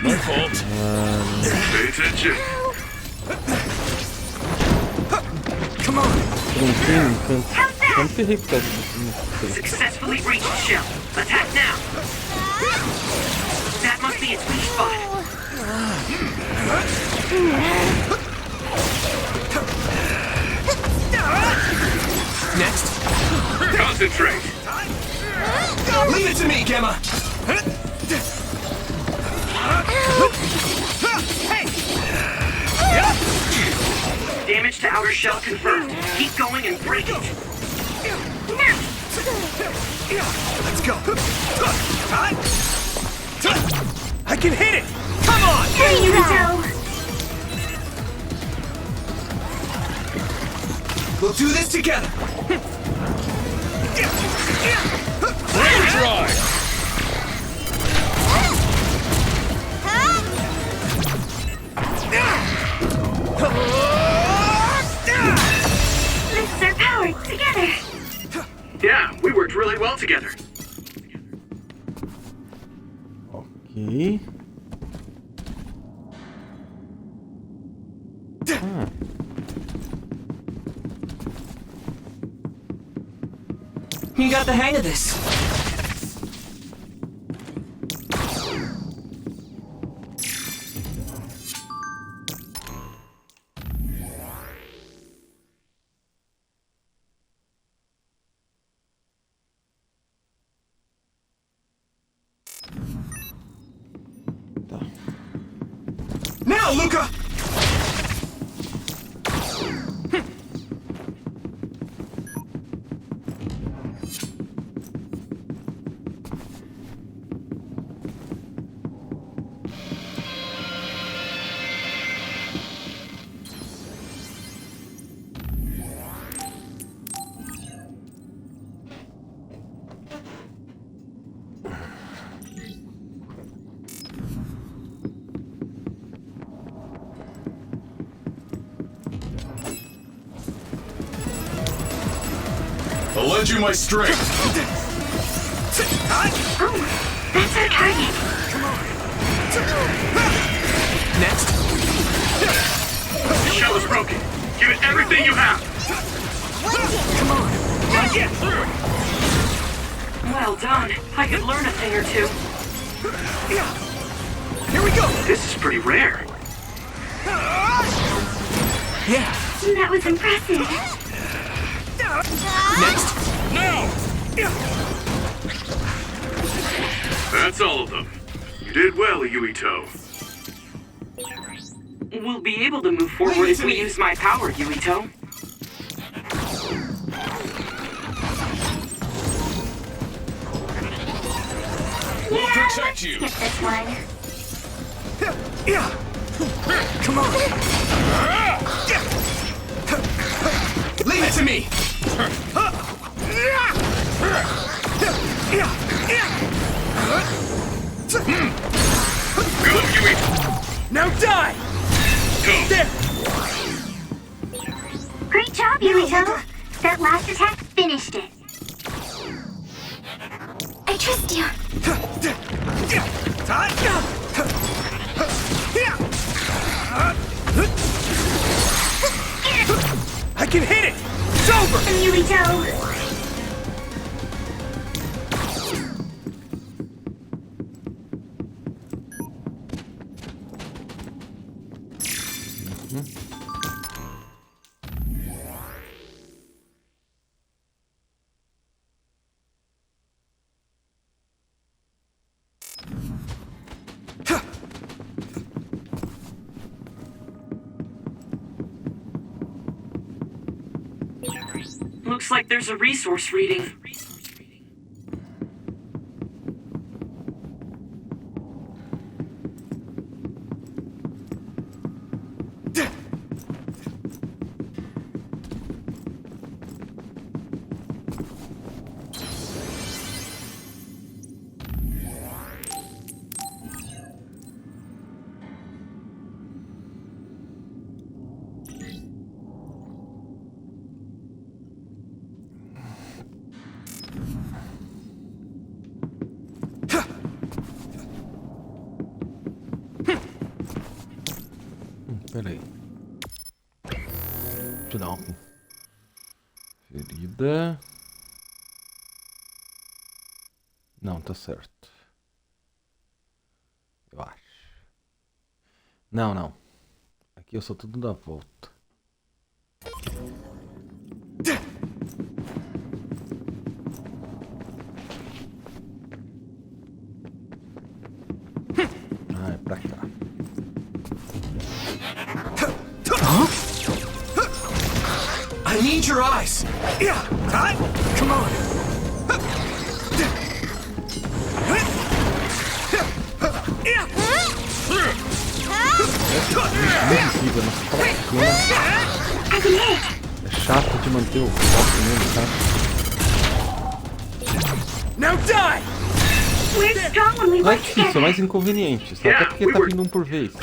My fault. Pay attention. Come on. Successfully reached shell. Attack now. That must be its weak spot. Next. Concentrate. Leave it to me, Gemma. Damage to outer shell confirmed. Keep going and break it. Let's go. I can hit it! Come on! There you go! We'll do this together! Flame drive! This is our power, together! Yeah, we worked really well together. Ok. Ah. You got the hang of this. Now, Luca! I'll lend you my strength. Oh, that's our target. Next. The shell is broken. Give it everything you have. Come on. Not yet. Well done. I could learn a thing or two. Here we go. This is pretty rare. Yeah. That was impressive. Next. Now! That's all of them. You did well, Yuito. We'll be able to move forward if we use my power, Yuito. We'll protect you. Skip this one. Yeah. Come on. Leave it to me. Good, Yuito. Now die. Go. There. Great job, Yuito. That last attack finished it. I trust you. I can hit it. It's over. Yuito. Looks like there's a resource reading. Peraí. Deixa eu dar uma ferida. Não, tá certo. Eu acho. Não, não. Aqui eu só tudo dá volta. Ah, é pra cá. I need your eyes. Yeah, come on. Invisível, nossa, aquela cena é chato de manter o foco nele, tá? Now die! We're strong when we Não é work difícil, é together. mais inconveniente, só até porque tá vindo um por vez.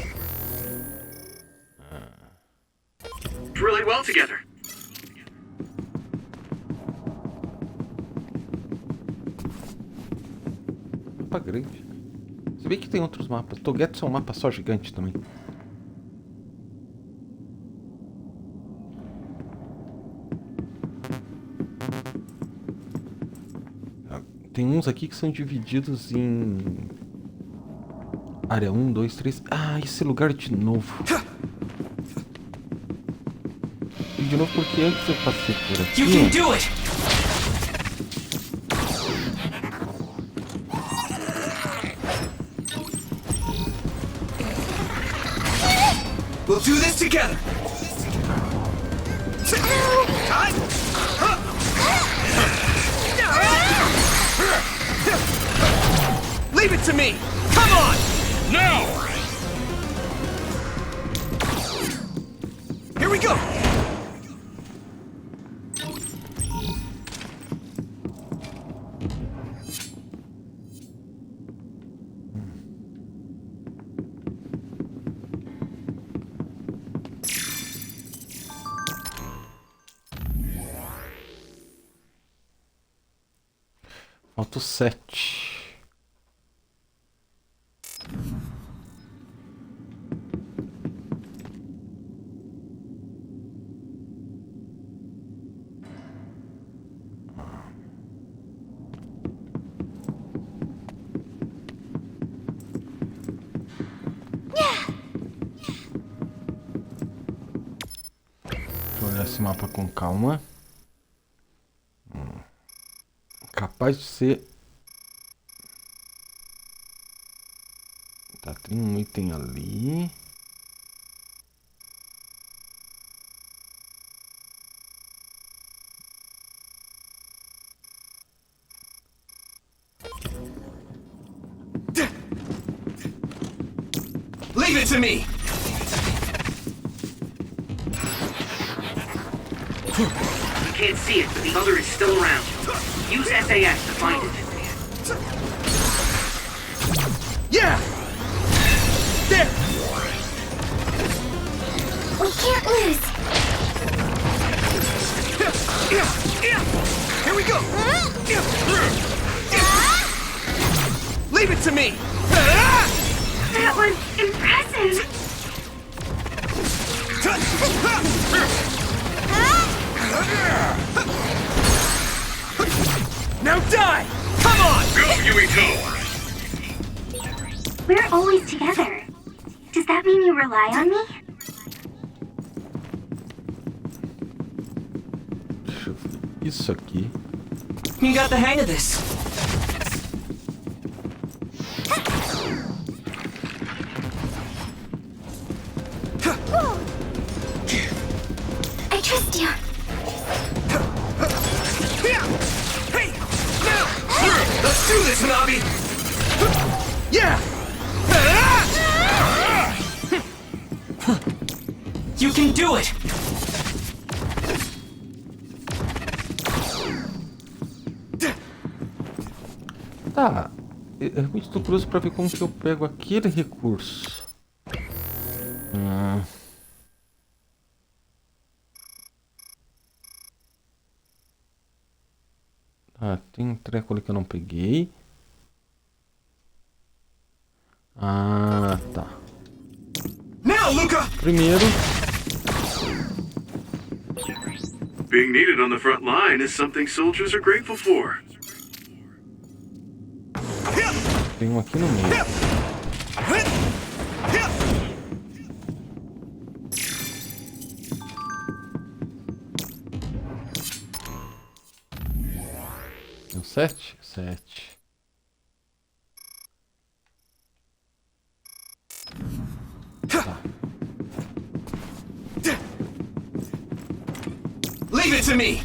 Really well together. Mapa grande. Se bem que tem outros mapas. Togetsu é um mapa só gigante também. Tem uns aqui que são divididos em área 1, 2, 3. Ah, esse lugar de novo. E de novo porque antes eu passei por aqui. You can do it! We'll do this together. Leave it to me. Come on. Now! Here we go. Falta o 7. Deixa eu olhar esse mapa com calma. Capaz de ser. Tá, tem um item ali. Leave it to me. You can't see it, but the other is still around. Use SAS to find it. Yeah. There. We can't lose. Here we go. Leave it to me. That was impressive. Now die. Come on. Go, Yuito! We're always together. Does that mean you rely on me? Deixa eu ver. Isso aqui. You got the hang of this. I trust you. Hey, now. Let's do this, Hanabi. Yeah. You can do it! Tá. Eu realmente tô curioso pra ver como que eu pego aquele recurso. Ah, tem um treco ali que eu não peguei. Ah, tá. Now, Luca. Primeiro. Being needed on the front line is something soldiers are grateful for. Tem um aqui no meio. Deu 7? 7. Leave to me!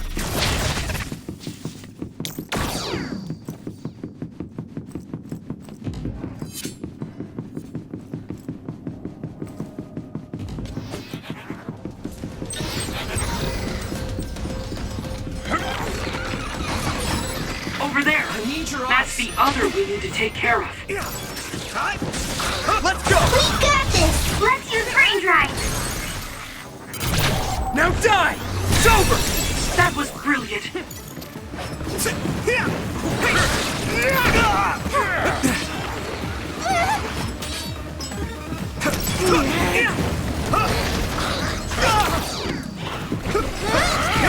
Over there! That's the other we need to take care of. Let's go! We got this! Let's use brain drive! Now die! It's over! That was brilliant. Here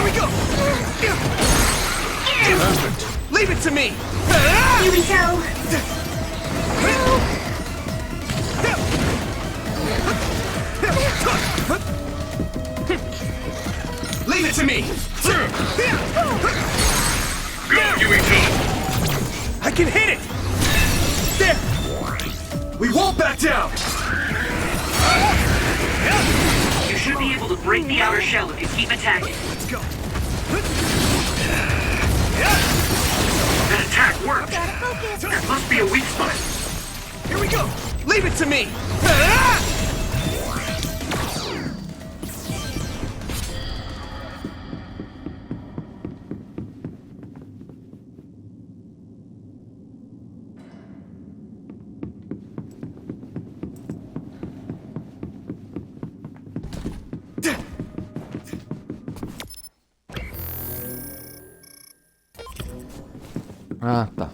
we go! Perfect. Leave it to me! Here we go! Leave it to me! Go, Yuito! I can hit it! There! We won't back down! You should be able to break the outer shell if you keep attacking. Let's go! That attack worked. There must be a weak spot. Here we go! Leave it to me! Ah, tá.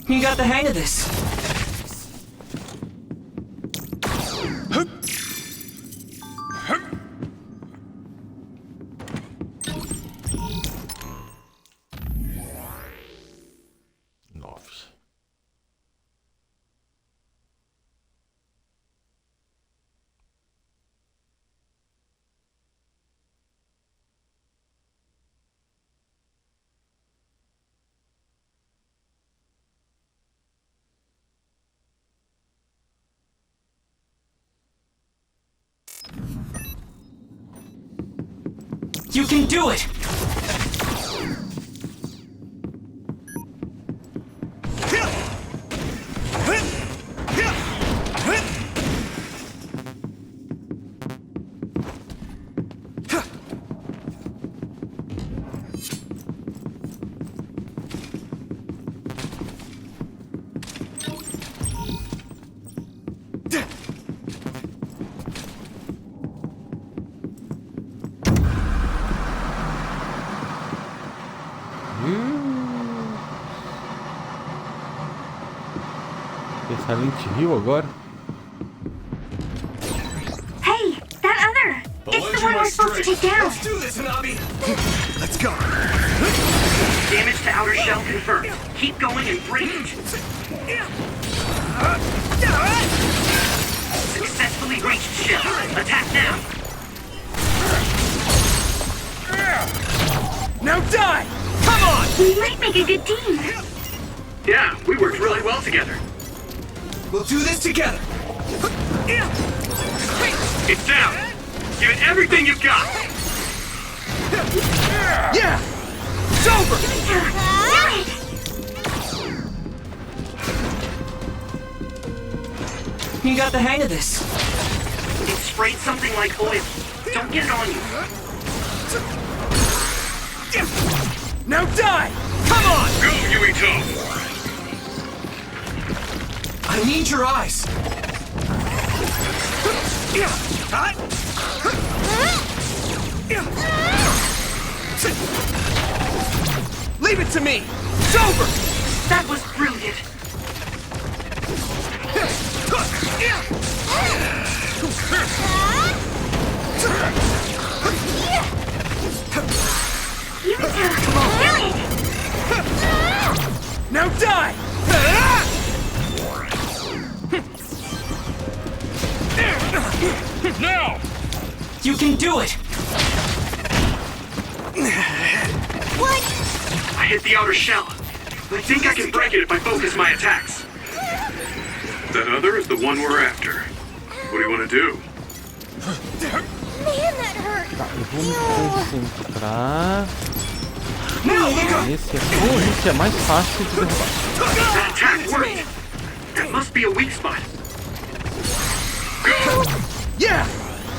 You got the hang of this. You can do it! Silent Hill agora? Hey, that other! It's the one we're supposed to take down! Let's do this, Hanabi! Let's go! Damage to outer shell confirmed. Keep going and break it. Successfully reached shell. Attack now. Now die! Come on! We might make a good team! Yeah, we worked really well together. We'll do this together! It's down! Give it everything you've got! Yeah! It's over! You got the hang of this. It sprayed something like oil. Don't get it on you. Now die! Come on! Go, Yuito! I need your eyes! Leave it to me! It's over! That was brilliant. Now die! Now! You can do it! What? I hit the outer shell. I think I can break it if I focus my attacks. That other is the one we're after. What do you want to do? Man, that hurt. Tá, eu vou me concentrar. Esse é mais fácil de derrubar. That attack worked. That must be a weak spot. Go! Yeah!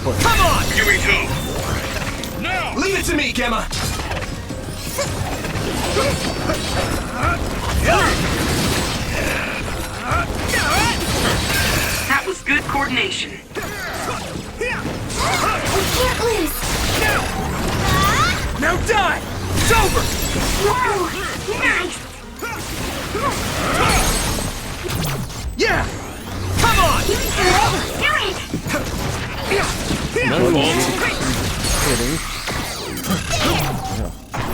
Come on! Yuito! Now! Leave it to me, Gemma! That was good coordination. We can't lose. Now die! It's over! Whoa! Nice! Yeah! Come on! Do it! Não,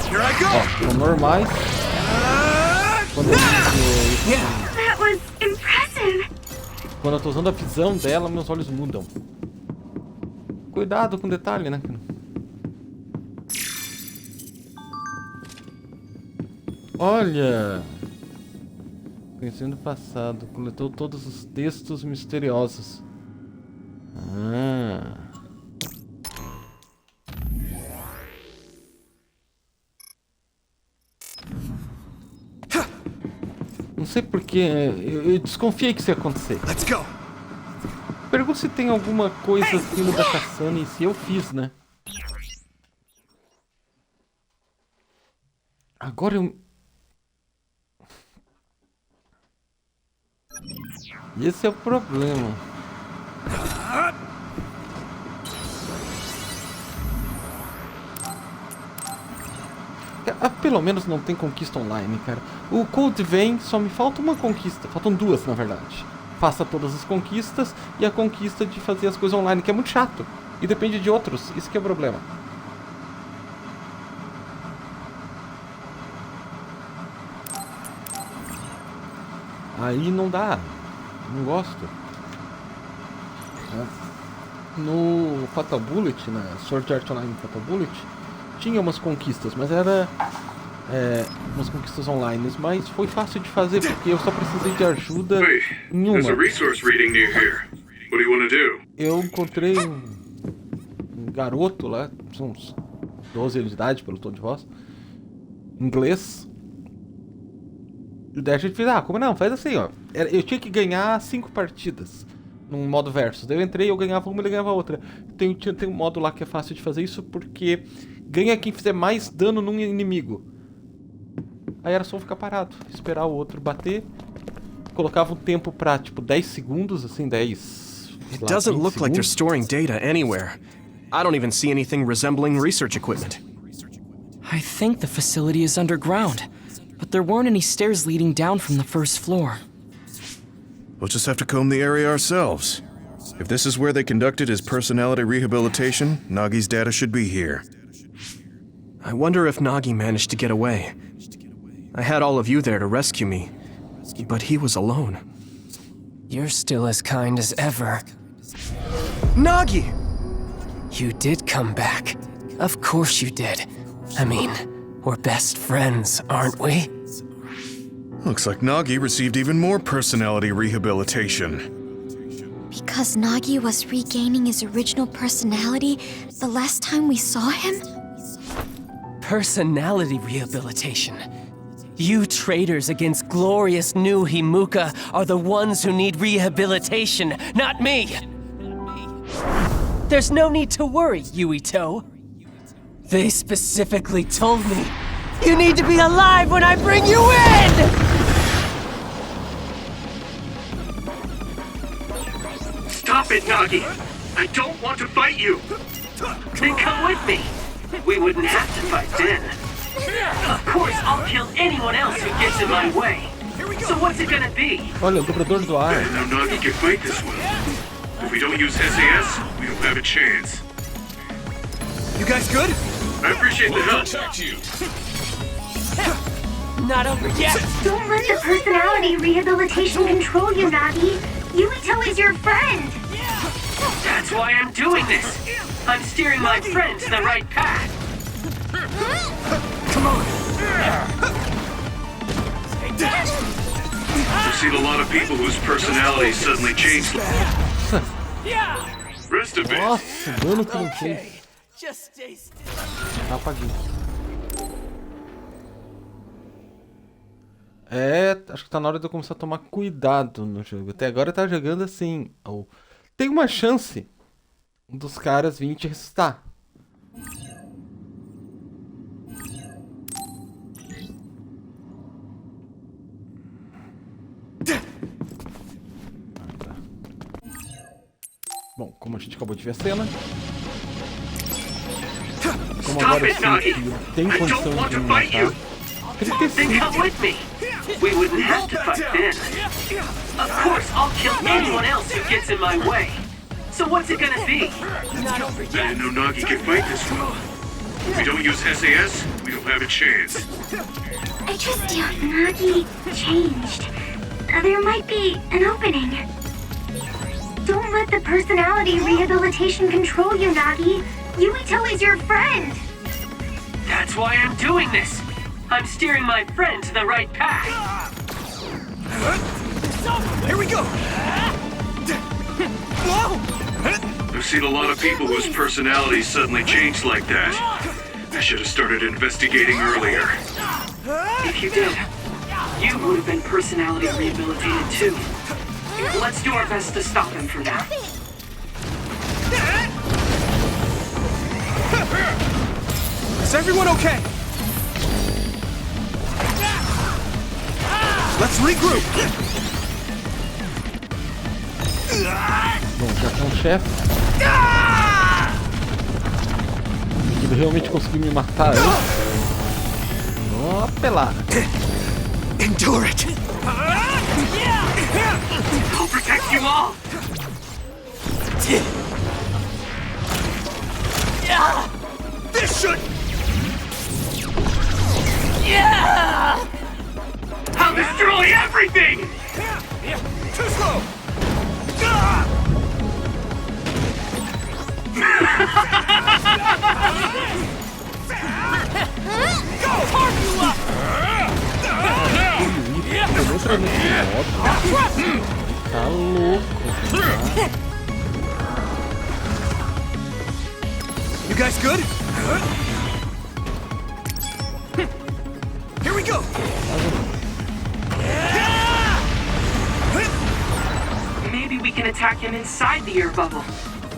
Here I go! são normais. Quando That was impressive! eu tô usando a visão dela, meus olhos mudam. Cuidado com detalhe, né? Olha! Conhecendo o passado, coletou todos os textos misteriosos. Ah. Não sei porque, eu desconfiei que isso ia acontecer. Let's go! Pergunto se tem alguma coisa assim da Cassane e se eu fiz, né? Agora eu... Esse é o problema. Pelo menos não tem conquista online, cara. O Code vem, só me falta uma conquista. Faltam duas, na verdade. Faça todas as conquistas e a conquista de fazer as coisas online, que é muito chato. E depende de outros, isso que é o problema. Aí não dá. Não gosto. No Fatal Bullet, na Sword Art Online Fatal Bullet, tinha umas conquistas, mas era umas conquistas online, mas foi fácil de fazer porque eu só precisei de ajuda em uma. There's a resource reading near here. What do you want to do? Eu encontrei um garoto lá, são uns 12 anos de idade pelo tom de voz, inglês. E daí a gente fez, como não, faz assim, ó. Eu tinha que ganhar 5 partidas num modo versus. Daí eu entrei, eu ganhava uma e ele ganhava outra. Tem um modo lá que é fácil de fazer isso porque ganha quem fizer mais dano num inimigo. Aí era só ficar parado, esperar o outro bater. Colocava um tempo pra, tipo, 10 segundos, assim, 10... It doesn't look like they're storing data anywhere. I don't even see anything resembling research equipment. I think the facility is underground, but there weren't any stairs leading down from the first floor. We'll just have to comb the area ourselves. If this is where they conducted his personality rehabilitation, Nagi's data should be here. I wonder if Nagi managed to get away. I had all of you there to rescue me, but he was alone. You're still as kind as ever. Nagi! You did come back. Of course you did. I mean, we're best friends, aren't we? Looks like Nagi received even more personality rehabilitation. Because Nagi was regaining his original personality the last time we saw him? Personality rehabilitation. You traitors against glorious new Himuka are the ones who need rehabilitation, not me! There's no need to worry, Yuito. They specifically told me you need to be alive when I bring you in! Stop it, Nagi! I don't want to fight you! Then come with me. We wouldn't have to fight then. Of course, I'll kill anyone else who gets in my way. So what's it gonna be? Olha, o dobrador do ar. Now Nagi can fight this one. If we don't use SAS, we don't have a chance. You guys good? I appreciate the help. Protect you. Not over yet! Don't let the personality rehabilitation control you, Nagi. Yuito is your friend. That's why I'm doing this. I'm steering my friend to the right path. Come on! I've seen a lot of people whose personalities suddenly changed. Rest a bit. Nossa, o dano que não fez. Okay, just stay still. Apaguei. É, acho que tá na hora de eu começar a tomar cuidado no jogo. Até agora tá jogando assim. Tem uma chance dos caras virem te ressuscitar. Bom, como a gente acabou de ver a cena. Como agora eu sei que ele tem condição de me matar. Then come with me. We wouldn't have to fight then. Of course, I'll kill anyone else who gets in my way. So what's it gonna be? I didn't know Nagi could fight this well. If we don't use SAS, we don't have a chance. I trust you. Nagi changed. There might be an opening. Don't let the personality rehabilitation control you, Nagi. Yuito is your friend. That's why I'm doing this. I'm steering my friend to the right path. Here we go! I've seen a lot of people whose personalities suddenly changed like that. I should have started investigating earlier. If you did, you would have been personality rehabilitated too. Let's do our best to stop him for now. Is everyone okay? Let's regroup! Bom, já tem um chefe. Ele realmente conseguiu me matar antes. Ó, pelada. Endure it! I'll protect you all! This should... I'll destroy everything! Too slow! Go! Harm you up! Outra vez tá louco. You guys good? Here we go! Maybe we can attack him inside the air bubble.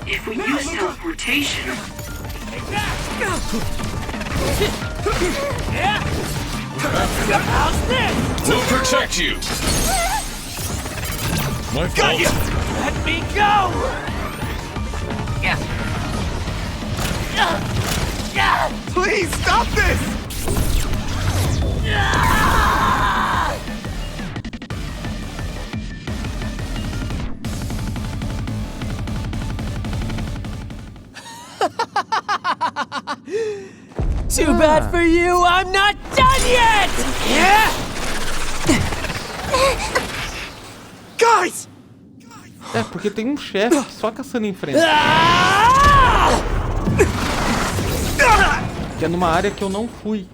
If we use teleportation... We'll protect you. My fault. Got you. Let me go. Please stop this! Too bad for you, I'm not done yet! Guys! É, porque tem um chefe só caçando em frente. Que é numa área que eu não fui.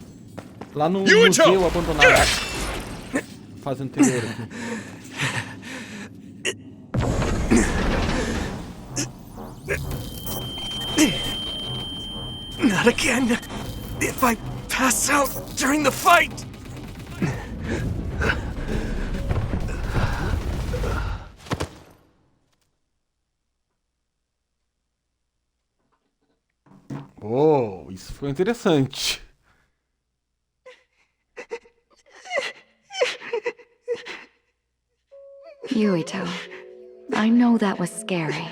Lá no museu abandonado. Fase anterior aqui. Not again! If I pass out during the fight! Oh, isso foi interessante. Yuito, I know that was scary.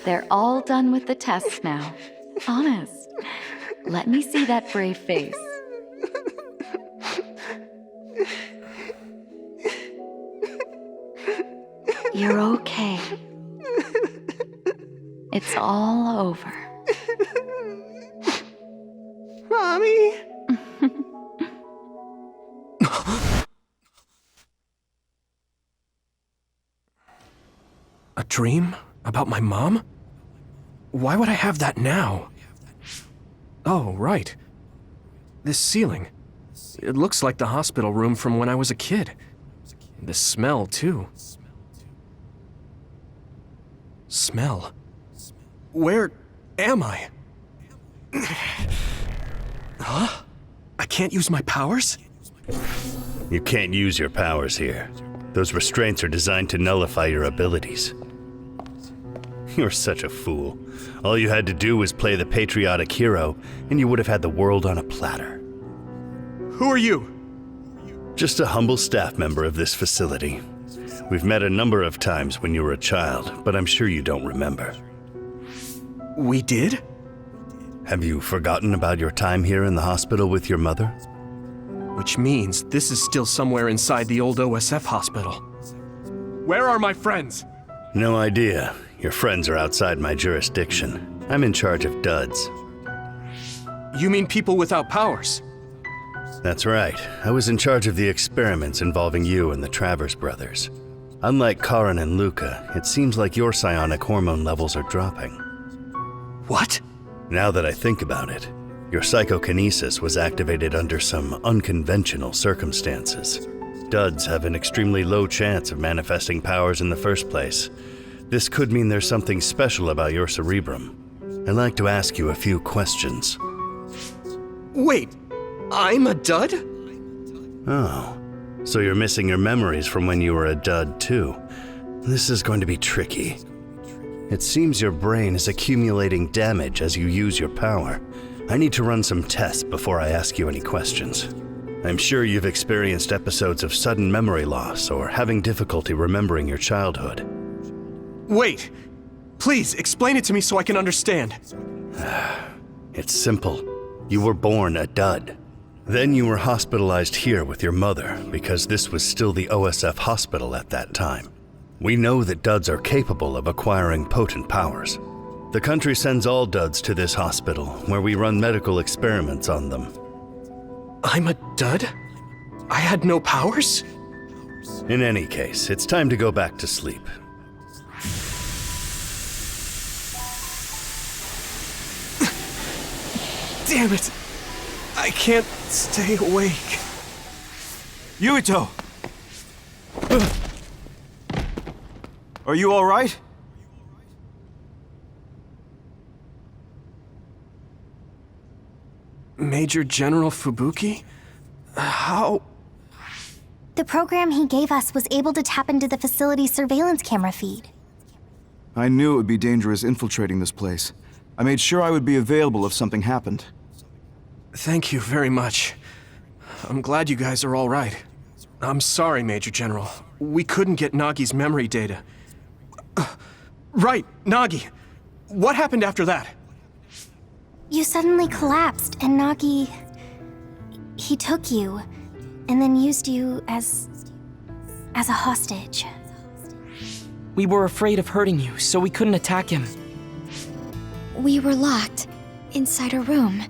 They're all done with the tests now. Honest. Let me see that brave face. You're okay. It's all over. Mommy! A dream? About my mom? Why would I have that now? Oh, right. This ceiling. It looks like the hospital room from when I was a kid. The smell, too. Smell? Where am I? Huh? I can't use my powers? You can't use your powers here. Those restraints are designed to nullify your abilities. You're such a fool. All you had to do was play the patriotic hero, and you would have had the world on a platter. Who are you? Just a humble staff member of this facility. We've met a number of times when you were a child, but I'm sure you don't remember. We did? Have you forgotten about your time here in the hospital with your mother? Which means this is still somewhere inside the old OSF hospital. Where are my friends? No idea. Your friends are outside my jurisdiction. I'm in charge of duds. You mean people without powers? That's right. I was in charge of the experiments involving you and the Travers brothers. Unlike Karin and Luca, it seems like your psionic hormone levels are dropping. What? Now that I think about it, your psychokinesis was activated under some unconventional circumstances. Duds have an extremely low chance of manifesting powers in the first place. This could mean there's something special about your cerebrum. I'd like to ask you a few questions. Wait, I'm a dud? Oh, so you're missing your memories from when you were a dud too. This is going to be tricky. It seems your brain is accumulating damage as you use your power. I need to run some tests before I ask you any questions. I'm sure you've experienced episodes of sudden memory loss or having difficulty remembering your childhood. Wait, please explain it to me so I can understand. It's simple. You were born a dud. Then you were hospitalized here with your mother because this was still the OSF hospital at that time. We know that duds are capable of acquiring potent powers. The country sends all duds to this hospital, where we run medical experiments on them. I'm a dud? I had no powers? In any case, it's time to go back to sleep. Damn it! I can't stay awake. Yuito! Are you all right? Major General Fubuki? How? The program he gave us was able to tap into the facility's surveillance camera feed. I knew it would be dangerous infiltrating this place. I made sure I would be available if something happened. Thank you very much. I'm glad you guys are all right. I'm sorry, Major General. We couldn't get Nagi's memory data. Right, Nagi. What happened after that? You suddenly collapsed, and Nagi... he took you, and then used you as a hostage. We were afraid of hurting you, so we couldn't attack him. We were locked inside a room.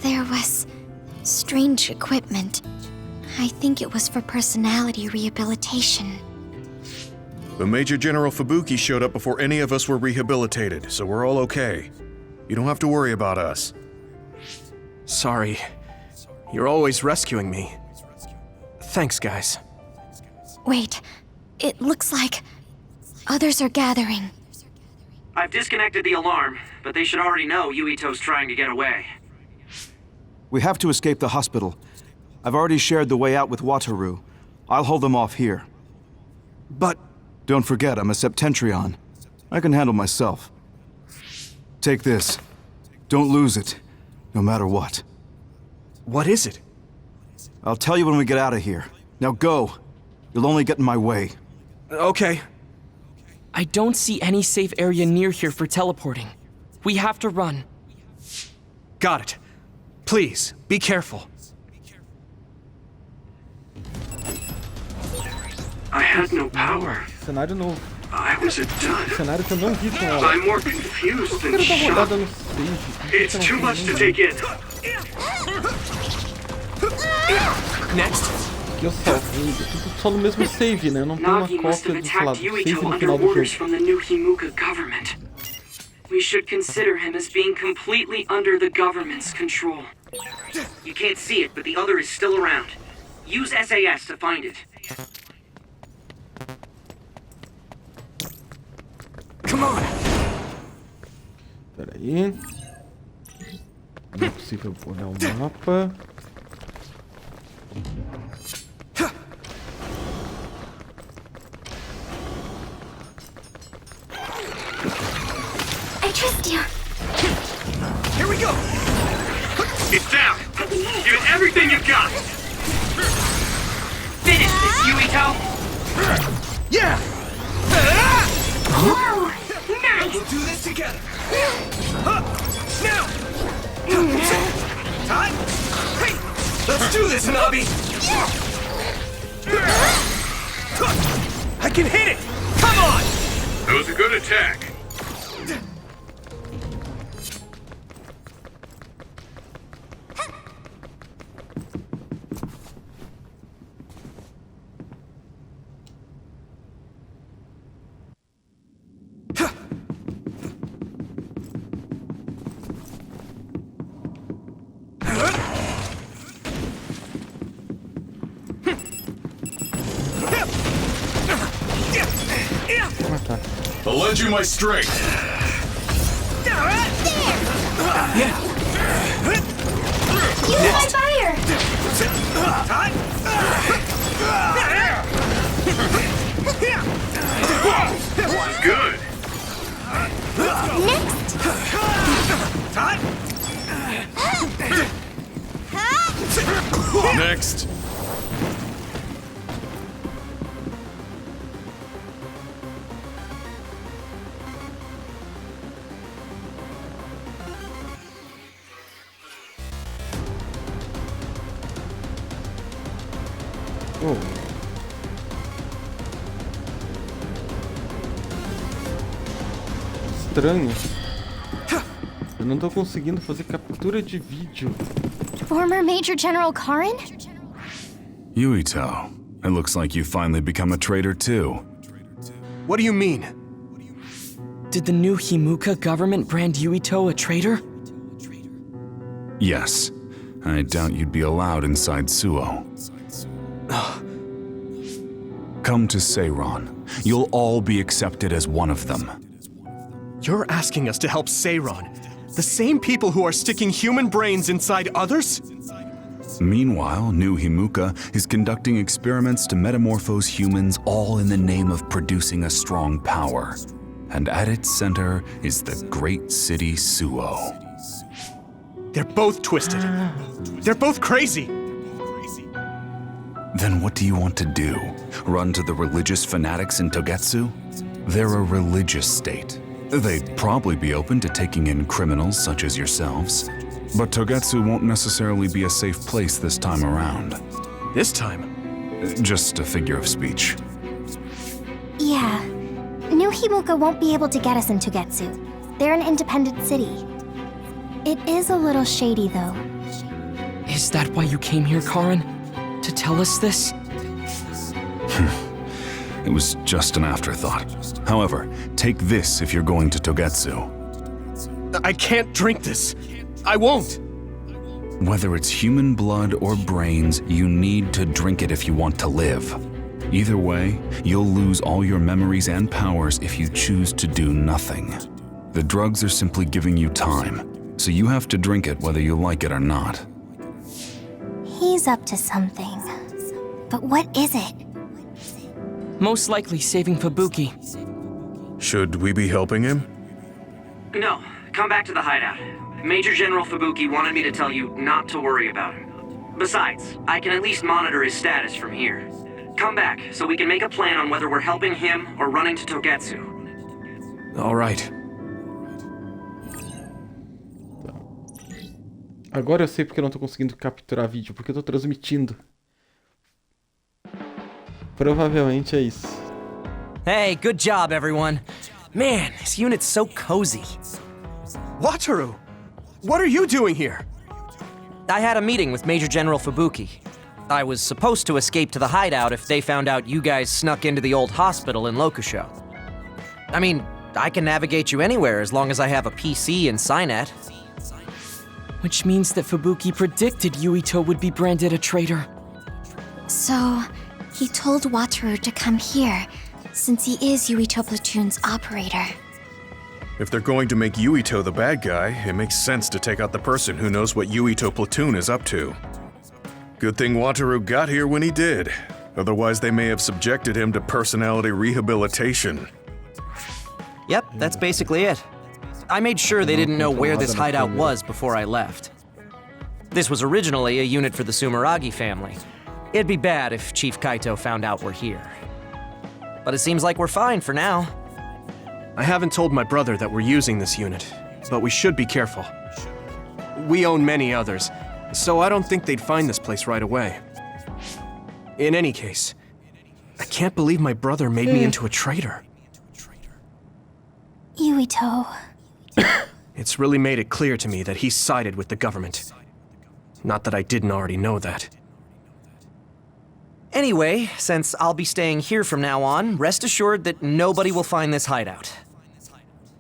There was strange equipment. I think it was for personality rehabilitation. But Major General Fubuki showed up before any of us were rehabilitated, so we're all okay. You don't have to worry about us. Sorry. You're always rescuing me. Thanks, guys. Wait, it looks like others are gathering. I've disconnected the alarm, but they should already know Yuito's trying to get away. We have to escape the hospital. I've already shared the way out with Wataru. I'll hold them off here. But... Don't forget, I'm a Septentrion. I can handle myself. Take this. Don't lose it, no matter what. What is it? I'll tell you when we get out of here. Now go. You'll only get in my way. Okay. I don't see any safe area near here for teleporting. We have to run. Got it. Please, be careful. I had no power. Cenário novo. I was a dud. Cenário que eu não vi com ela. I'm more confused Eu than quero dar uma olhada no shocked. save. It's too much to take in. Next. Eu salvei, tudo só no mesmo save, né? Não tem uma Nagi must cópia have do, sei lá, do attacked save Yuito no under final do orders jogo. from the new Himuka government. We should consider him as being completely under the government's control. You can't see it, but the other is still around. Use SAS to find it. Come on. Pera aí. Não é possível olhar o mapa. I trust you. Here we go! It's down! Give it everything you've got! Finish this, Yuito! Yeah! Whoa! Nice! We'll do this together! Now! Time! Hey! Let's do this, Hanabi! I can hit it! Come on! That was a good attack. I'll lend you my strength. Use my fire! Good. Next. Oh. Estranho. Eu não tô conseguindo fazer captura de vídeo. Former Major General Karin? Yuito, it looks like you finally become a traitor too. What do you mean? Did the new Himuka government brand Yuito a traitor? Yes. I doubt you'd be allowed inside Suo. Come to Seiron. You'll all be accepted as one of them. You're asking us to help Seiron? The same people who are sticking human brains inside others? Meanwhile, New Himuka is conducting experiments to metamorphose humans, all in the name of producing a strong power. And at its center is the great city Suo. They're both twisted. They're both crazy. Then what do you want to do? Run to the religious fanatics in Togetsu? They're a religious state. They'd probably be open to taking in criminals such as yourselves. But Togetsu won't necessarily be a safe place this time around. This time? Just a figure of speech. Yeah. New Himuka won't be able to get us in Togetsu. They're an independent city. It is a little shady, though. Is that why you came here, Karin? To tell us this? It was just an afterthought. However, take this if you're going to Togetsu. I can't drink this. I won't. Whether it's human blood or brains, you need to drink it if you want to live. Either way, you'll lose all your memories and powers if you choose to do nothing. The drugs are simply giving you time, so you have to drink it whether you like it or not. He's up to something. But what is it? Most likely saving Fubuki. Should we be helping him? No, come back to the hideout. Major General Fubuki wanted me to tell you not to worry about him. Besides, I can at least monitor his status from here. Come back, so we can make a plan on whether we're helping him or running to Togetsu. All right. Agora eu sei porque eu não tô conseguindo capturar vídeo, porque eu tô transmitindo. Provavelmente é isso. Hey, good job, everyone. Man, this unit's so cozy. Wataru! What are you doing here? I had a meeting with Major General Fubuki. I was supposed to escape to the hideout if they found out you guys snuck into the old hospital in Lokusho. I mean, I can navigate you anywhere as long as I have a PC and Cynet. Which means that Fubuki predicted Yuito would be branded a traitor. So, he told Wataru to come here, since he is Yuito Platoon's operator. If they're going to make Yuito the bad guy, it makes sense to take out the person who knows what Yuito Platoon is up to. Good thing Wataru got here when he did. Otherwise, they may have subjected him to personality rehabilitation. Yep, that's basically it. I made sure they didn't know where this hideout was before I left. This was originally a unit for the Sumeragi family. It'd be bad if Chief Kaito found out we're here. But it seems like we're fine for now. I haven't told my brother that we're using this unit, but we should be careful. We own many others, so I don't think they'd find this place right away. In any case, I can't believe my brother made me into a traitor. Yuito. It's really made it clear to me that he sided with the government. Not that I didn't already know that. Anyway, since I'll be staying here from now on, rest assured that nobody will find this hideout.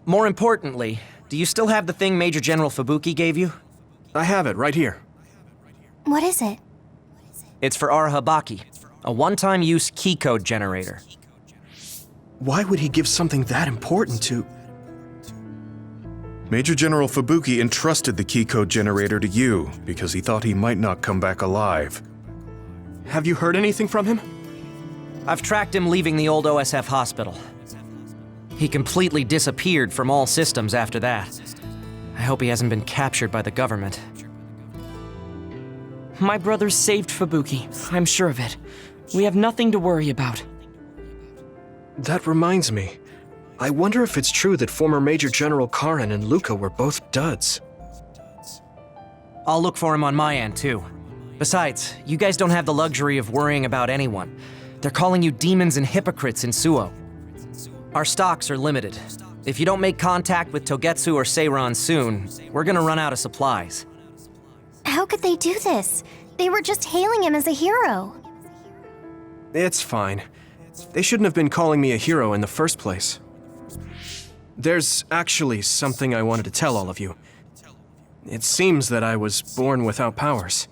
More importantly, do you still have the thing Major General Fubuki gave you? I have it right here. What is it? It's for Arahabaki, a one-time use key code generator. Why would he give something that important to... Major General Fubuki entrusted the key code generator to you because he thought he might not come back alive. Have you heard anything from him? I've tracked him leaving the old OSF hospital. He completely disappeared from all systems after that. I hope he hasn't been captured by the government. My brother saved Fubuki, I'm sure of it. We have nothing to worry about. That reminds me. I wonder if it's true that former Major General Karen and Luca were both duds. I'll look for him on my end, too. Besides, you guys don't have the luxury of worrying about anyone. They're calling you demons and hypocrites in Suo. Our stocks are limited. If you don't make contact with Togetsu or Seiran soon, we're gonna run out of supplies. How could they do this? They were just hailing him as a hero. It's fine. They shouldn't have been calling me a hero in the first place. There's actually something I wanted to tell all of you. It seems that I was born without powers.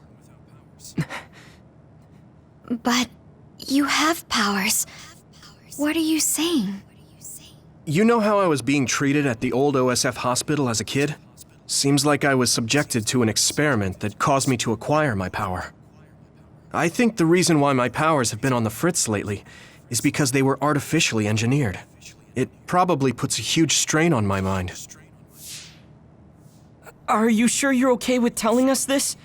But you have powers. What are you saying? You know how I was being treated at the old OSF hospital as a kid? Seems like I was subjected to an experiment that caused me to acquire my power. I think the reason why my powers have been on the fritz lately is because they were artificially engineered. It probably puts a huge strain on my mind. Are you sure you're okay with telling us this?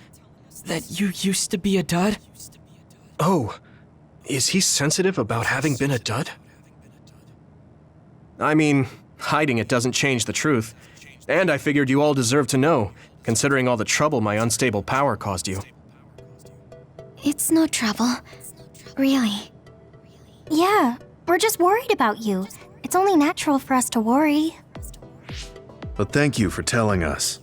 That you used to be a dud? Oh, is he sensitive about having been a dud? I mean, hiding it doesn't change the truth. And I figured you all deserve to know, considering all the trouble my unstable power caused you. It's no trouble. Really. Yeah, we're just worried about you. It's only natural for us to worry. But thank you for telling us.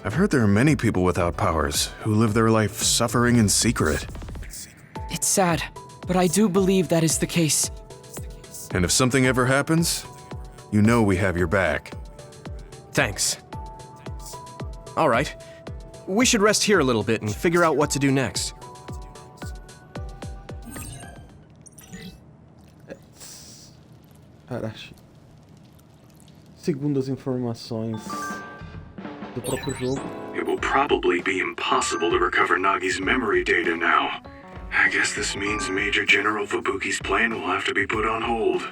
I've heard there are many people without powers who live their life suffering in secret. It's sad, but I do believe that is the case. And if something ever happens, you know we have your back. Thanks. All right. We should rest here a little bit and figure out what to do next. Segundo as informações do próprio jogo, it will probably be impossible to recover Nagi's memory data now. I guess this means Major General Fubuki's plan will have to be put on hold.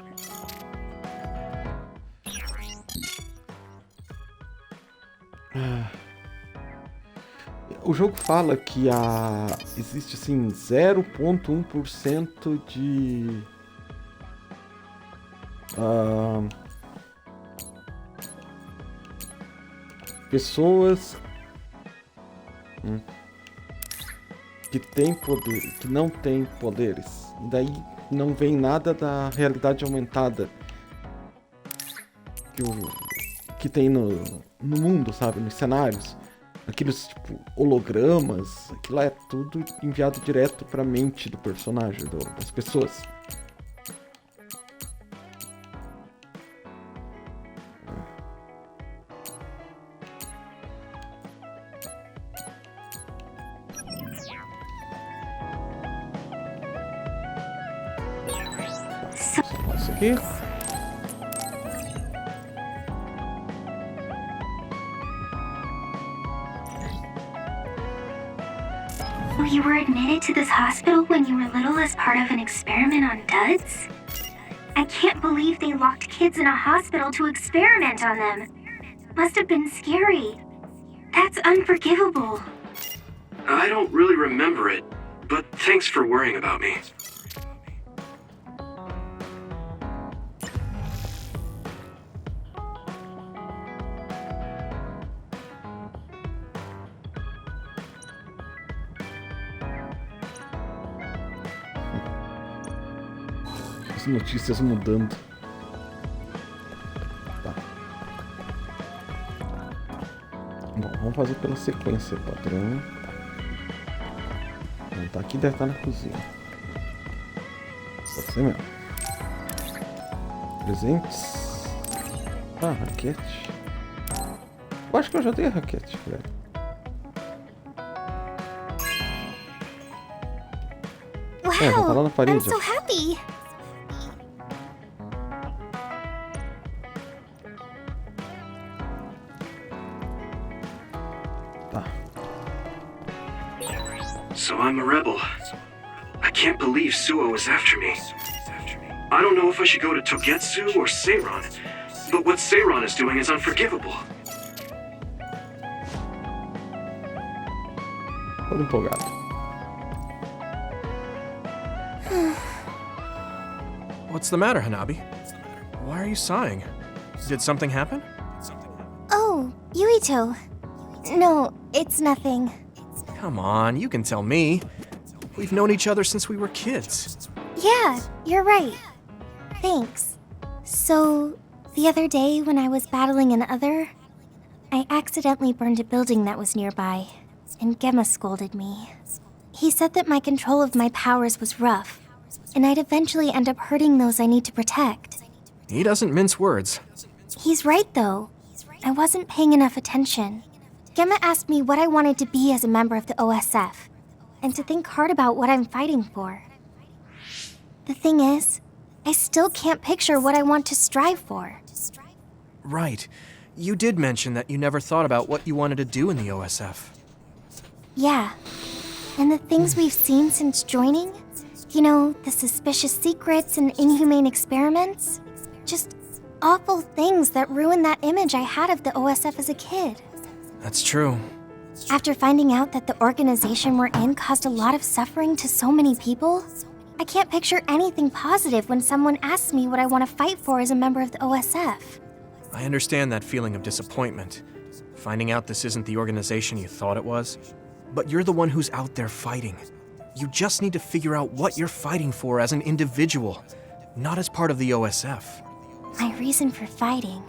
O jogo fala que existe assim 0,1% de pessoas que têm poder, que não têm poderes. E daí não vem nada da realidade aumentada que tem no mundo, sabe? Nos cenários. Aqueles tipo hologramas, aquilo lá é tudo enviado direto pra mente do personagem, das pessoas. Isso aqui. So you were admitted to this hospital when you were little as part of an experiment on duds? I can't believe they locked kids in a hospital to experiment on them. Must have been scary. That's unforgivable. I don't really remember it, but thanks for worrying about me. As notícias mudando. Tá. Bom, vamos fazer pela sequência, patrão. Não tá aqui, deve estar na cozinha. Você mesmo. Presentes. Ah, raquete. Eu acho que eu já dei a raquete, velho. É, já tá lá na parede. I'm so happy. Tá. So I'm a rebel. I can't believe Suo is after me. I don't know if I should go to Togetsu or Seiron, but what Seiron is doing is unforgivable. Todo empolgado. What's the matter, Hanabi? Why are you sighing? Did something happen? Oh, Yuito. No, it's nothing. Come on, you can tell me. We've known each other since we were kids. Yeah, you're right. Thanks. So, the other day when I was battling an other, I accidentally burned a building that was nearby, and Gemma scolded me. He said that my control of my powers was rough, and I'd eventually end up hurting those I need to protect. He doesn't mince words. He's right, though. I wasn't paying enough attention. Gemma asked me what I wanted to be as a member of the OSF, and to think hard about what I'm fighting for. The thing is, I still can't picture what I want to strive for. Right. You did mention that you never thought about what you wanted to do in the OSF. Yeah. And the things we've seen since joining, you know, the suspicious secrets and inhumane experiments, just awful things that ruined that image I had of the OSF as a kid. That's true. After finding out that the organization we're in caused a lot of suffering to so many people, I can't picture anything positive when someone asks me what I want to fight for as a member of the OSF. I understand that feeling of disappointment. Finding out this isn't the organization you thought it was. But you're the one who's out there fighting. You just need to figure out what you're fighting for as an individual, not as part of the OSF. My reason for fighting.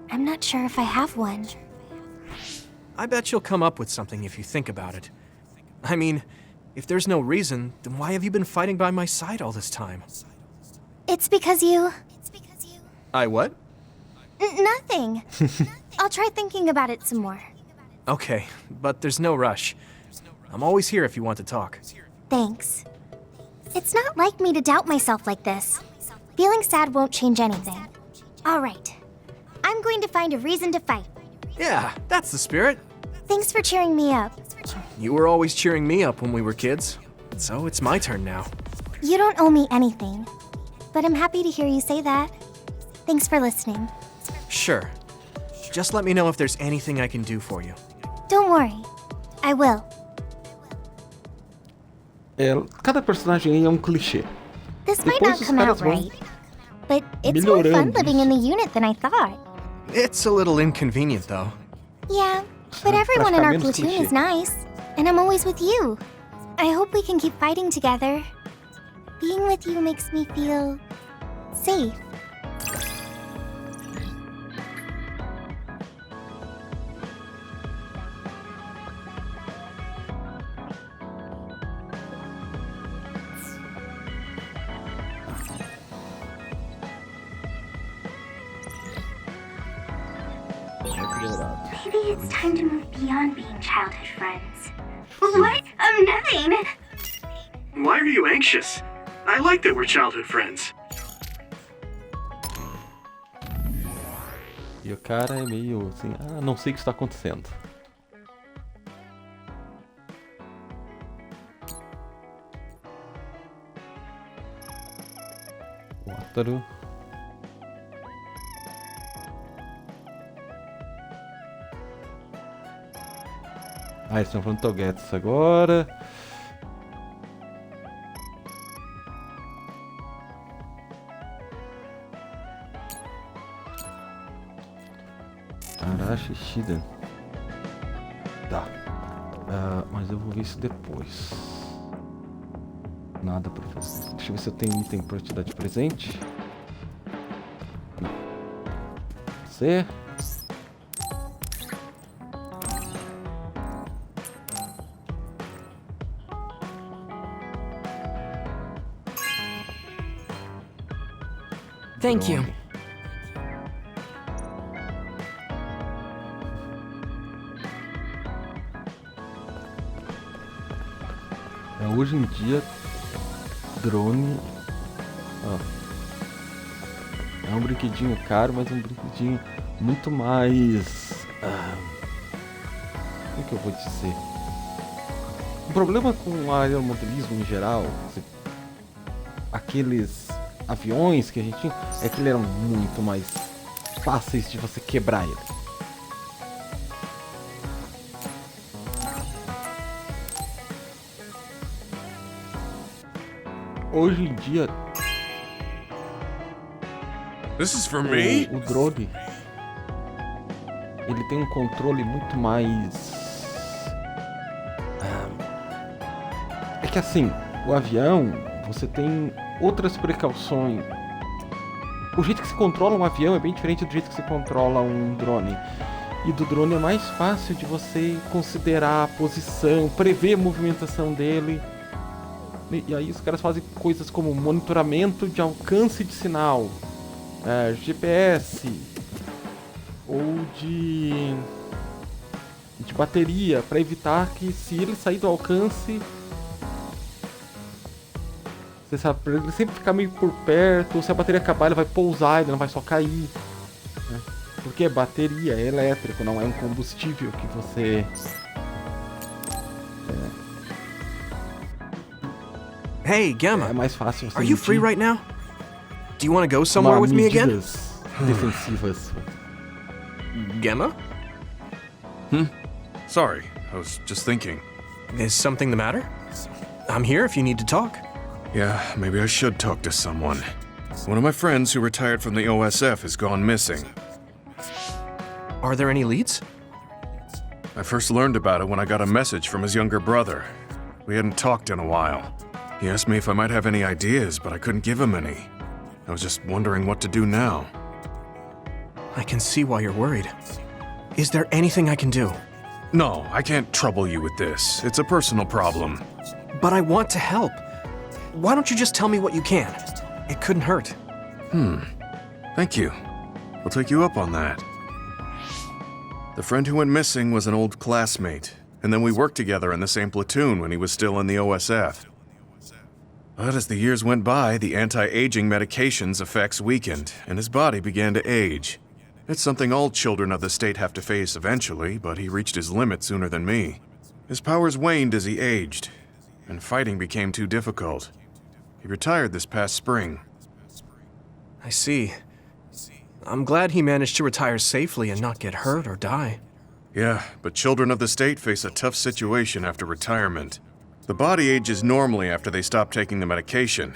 I'm not sure if I have one. I bet you'll come up with something if you think about it. I mean, if there's no reason, then why have you been fighting by my side all this time? It's because you... I what? Nothing. I'll try thinking about it some more. Okay, but there's no rush. I'm always here if you want to talk. Thanks. It's not like me to doubt myself like this. Feeling sad won't change anything. All right. I'm going to find a reason to fight. Yeah, that's the spirit. Thanks for cheering me up. You were always cheering me up when we were kids, so it's my turn now. You don't owe me anything, but I'm happy to hear you say that. Thanks for listening. Sure. Just let me know if there's anything I can do for you. Don't worry. I will. Cada personagem aí é clichê. This might not come out right, but it's more fun living in the unit than I thought. It's a little inconvenient, though. Yeah, but everyone in our platoon is nice, and I'm always with you. I hope we can keep fighting together. Being with you makes me feel... safe. Maybe it's time to move beyond being childhood friends. What? Nothing. Why are you anxious? I like that we're childhood friends. E o cara é meio assim, não sei o que está acontecendo. helicóptero. Ah, eles estão falando Togetsu agora. Arashi Shiden. Tá. Mas eu vou ver isso depois. Nada pra fazer. Deixa eu ver se eu tenho item pra te dar de presente. Não. Você. Thank you. Hoje em dia, drone é um brinquedinho caro, mas é um brinquedinho muito mais... como que eu vou dizer? O problema com o aeromodelismo em geral, aqueles aviões que a gente tinha, é que eles eram muito mais fáceis de você quebrar ele. Hoje em dia, This is for me? o drone, ele tem um controle muito mais... É que assim, o avião, você tem outras precauções. O jeito que se controla um avião é bem diferente do jeito que se controla um drone. E do drone é mais fácil de você considerar a posição, prever a movimentação dele. E aí os caras fazem coisas como monitoramento de alcance de sinal, GPS, ou de bateria, para evitar que se ele sair do alcance, você sabe, pra ele sempre ficar meio por perto, ou se a bateria acabar ele vai pousar, ele não vai só cair, né? Porque é bateria, é elétrico, não é um combustível que você... Hey, Gamma. É mais fácil você Are you free right now? Do you want to go somewhere with me again? Defensivas. Gamma? Sorry, I was just thinking. Is something the matter? I'm here if you need to talk. Yeah, maybe I should talk to someone. One of my friends who retired from the OSF has gone missing. Are there any leads? I first learned about it when I got a message from his younger brother. We hadn't talked in a while. He asked me if I might have any ideas, but I couldn't give him any. I was just wondering what to do now. I can see why you're worried. Is there anything I can do? No, I can't trouble you with this. It's a personal problem. But I want to help. Why don't you just tell me what you can? It couldn't hurt. Thank you. I'll take you up on that. The friend who went missing was an old classmate, and then we worked together in the same platoon when he was still in the OSF. But as the years went by, the anti-aging medication's effects weakened, and his body began to age. It's something all children of the state have to face eventually, but he reached his limit sooner than me. His powers waned as he aged, and fighting became too difficult. He retired this past spring. I see. I'm glad he managed to retire safely and not get hurt or die. Yeah, but children of the state face a tough situation after retirement. The body ages normally after they stop taking the medication,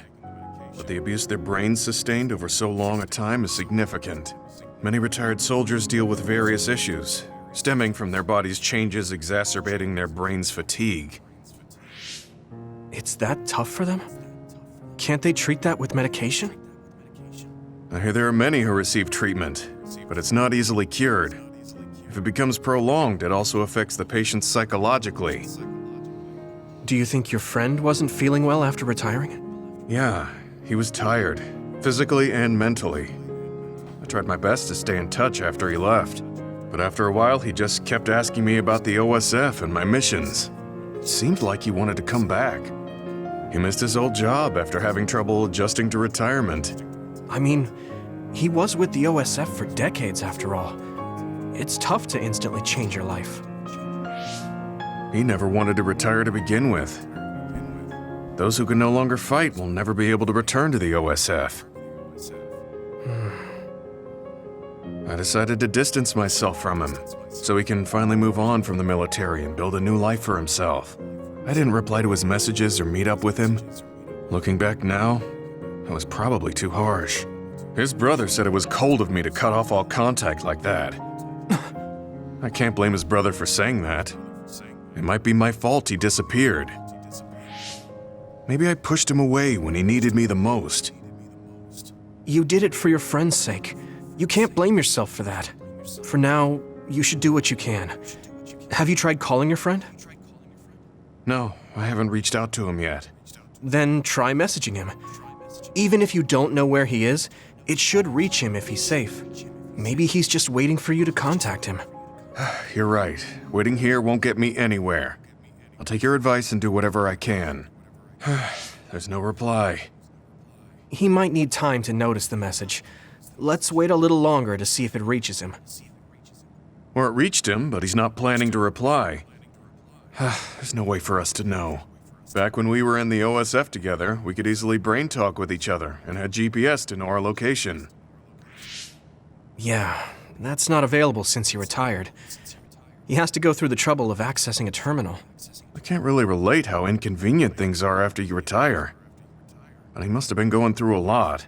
but the abuse their brains sustained over so long a time is significant. Many retired soldiers deal with various issues, stemming from their body's changes exacerbating their brain's fatigue. It's that tough for them? Can't they treat that with medication? I hear there are many who receive treatment, but it's not easily cured. If it becomes prolonged, it also affects the patient psychologically. Do you think your friend wasn't feeling well after retiring? Yeah, he was tired, physically and mentally. I tried my best to stay in touch after he left, but after a while he just kept asking me about the OSF and my missions. It seemed like he wanted to come back. He missed his old job after having trouble adjusting to retirement. I mean, he was with the OSF for decades after all. It's tough to instantly change your life. He never wanted to retire to begin with. Those who can no longer fight will never be able to return to the OSF. I decided to distance myself from him, so he can finally move on from the military and build a new life for himself. I didn't reply to his messages or meet up with him. Looking back now, I was probably too harsh. His brother said it was cold of me to cut off all contact like that. I can't blame his brother for saying that. It might be my fault he disappeared. Maybe I pushed him away when he needed me the most. You did it for your friend's sake. You can't blame yourself for that. For now, you should do what you can. Have you tried calling your friend? No, I haven't reached out to him yet. Then try messaging him. Even if you don't know where he is, it should reach him if he's safe. Maybe he's just waiting for you to contact him. You're right. Waiting here won't get me anywhere. I'll take your advice and do whatever I can. There's no reply. He might need time to notice the message. Let's wait a little longer to see if it reaches him. Or it reached him, but he's not planning to reply. There's no way for us to know. Back when we were in the OSF together, we could easily brain talk with each other and had GPS to know our location. Yeah, that's not available since he retired. He has to go through the trouble of accessing a terminal. I can't really relate how inconvenient things are after you retire. But he must have been going through a lot.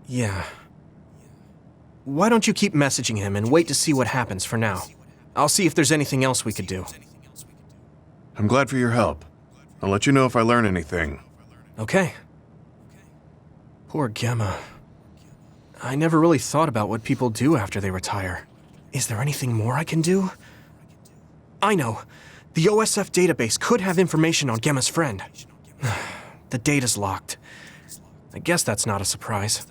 Yeah. Why don't you keep messaging him and wait to see what happens for now? I'll see if there's anything else we could do. I'm glad for your help. I'll let you know if I learn anything. Okay. Poor Gemma. I never really thought about what people do after they retire. Is there anything more I can do? I know. The OSF database could have information on Gemma's friend. The data's locked. I guess that's not a surprise.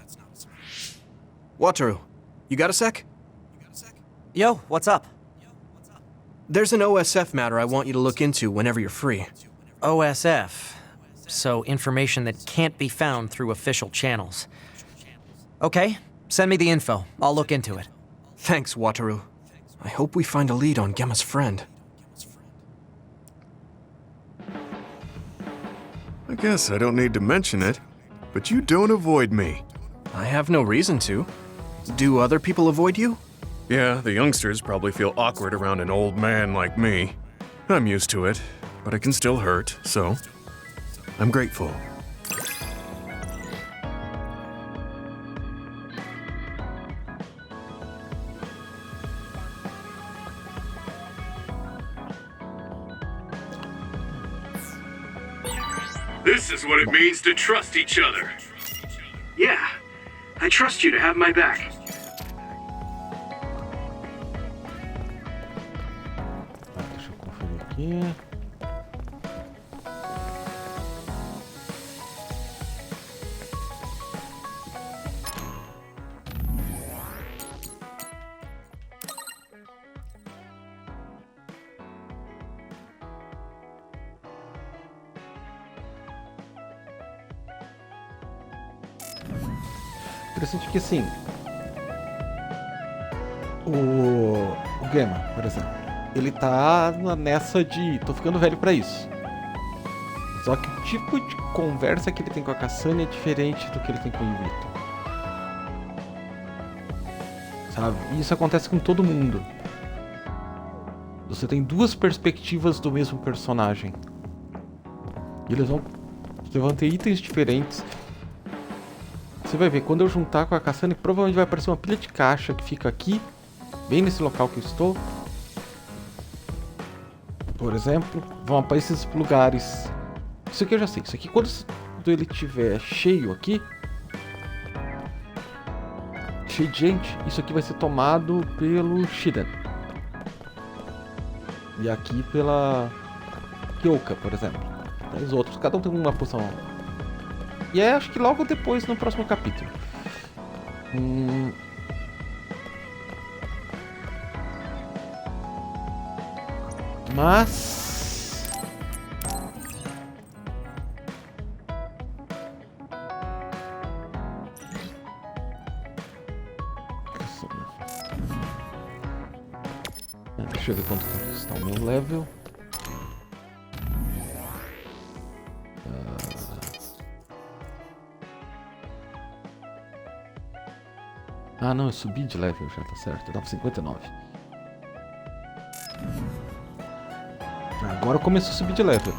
Wataru, you got a sec? Yo, what's up? There's an OSF matter I want you to look into whenever you're free. OSF. So information that can't be found through official channels. Okay, send me the info. I'll look into it. Thanks, Wataru. I hope we find a lead on Gemma's friend. I guess I don't need to mention it, but you don't avoid me. I have no reason to. Do other people avoid you? Yeah, the youngsters probably feel awkward around an old man like me. I'm used to it, but it can still hurt, so I'm grateful. This is what it means to trust each other. Yeah, I trust you to have my back. Deixa eu conferir aqui. Interessante que assim, o Gemma, por exemplo, ele tá nessa de tô ficando velho pra isso. Só que o tipo de conversa que ele tem com a Cassandra é diferente do que ele tem com o Yuito. Sabe? E isso acontece com todo mundo. Você tem duas perspectivas do mesmo personagem. E eles vão ter itens diferentes. Você vai ver, quando eu juntar com a Cassandra, provavelmente vai aparecer uma pilha de caixa que fica aqui, bem nesse local que eu estou. Por exemplo, vão aparecer esses lugares. Isso aqui eu já sei. Isso aqui, quando ele estiver cheio aqui, cheio de gente, isso aqui vai ser tomado pelo Shiden. E aqui pela Kyoka, por exemplo. E os outros, cada um tem uma poção. E é, acho que logo depois, no próximo capítulo. Mas... deixa eu ver quanto está o meu level. Ah, não, eu subi de level já, tá certo. Eu tava 59. Agora começou a subir de level.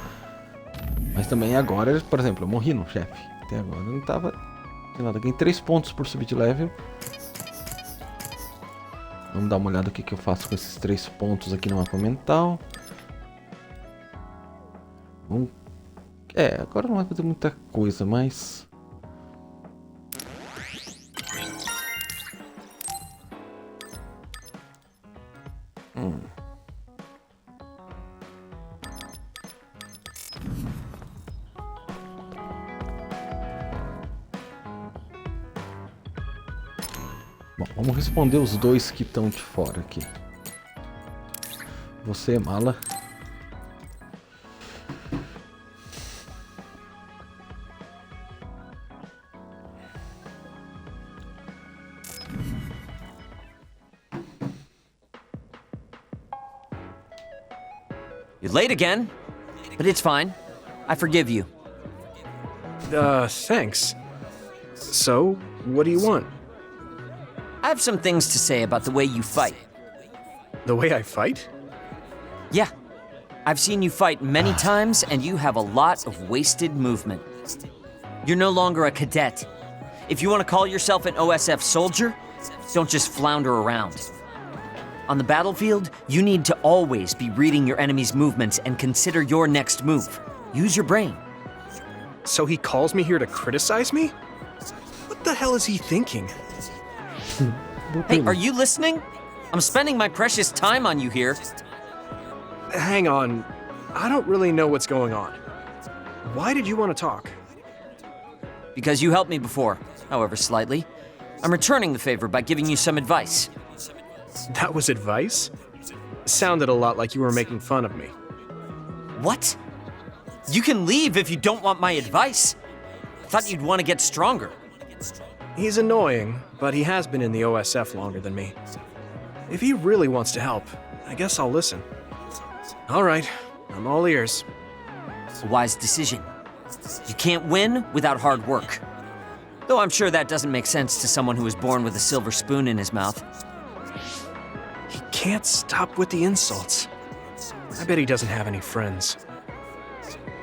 Mas também agora, por exemplo, eu morri no chefe. Até agora eu não tava... Sei nada, ganhei 3 pontos por subir de level. Vamos dar uma olhada o que eu faço com esses 3 pontos aqui no mapa mental. Vamos... agora não vai fazer muita coisa, mas... Bom, vamos responder os dois que estão de fora aqui. Você, mala. You're late again, but it's fine. I forgive you. Thanks. So, what do you want? I have some things to say about the way you fight. The way I fight? Yeah. I've seen you fight many times, and you have a lot of wasted movement. You're no longer a cadet. If you want to call yourself an OSF soldier, don't just flounder around. On the battlefield, you need to always be reading your enemy's movements and consider your next move. Use your brain. So he calls me here to criticize me? What the hell is he thinking? Hey, are you listening? I'm spending my precious time on you here. Hang on. I don't really know what's going on. Why did you want to talk? Because you helped me before, however slightly. I'm returning the favor by giving you some advice. That was advice? Sounded a lot like you were making fun of me. What? You can leave if you don't want my advice. I thought you'd want to get stronger. He's annoying, but he has been in the OSF longer than me. If he really wants to help, I guess I'll listen. All right, I'm all ears. A wise decision. You can't win without hard work. Though I'm sure that doesn't make sense to someone who was born with a silver spoon in his mouth. He can't stop with the insults. I bet he doesn't have any friends.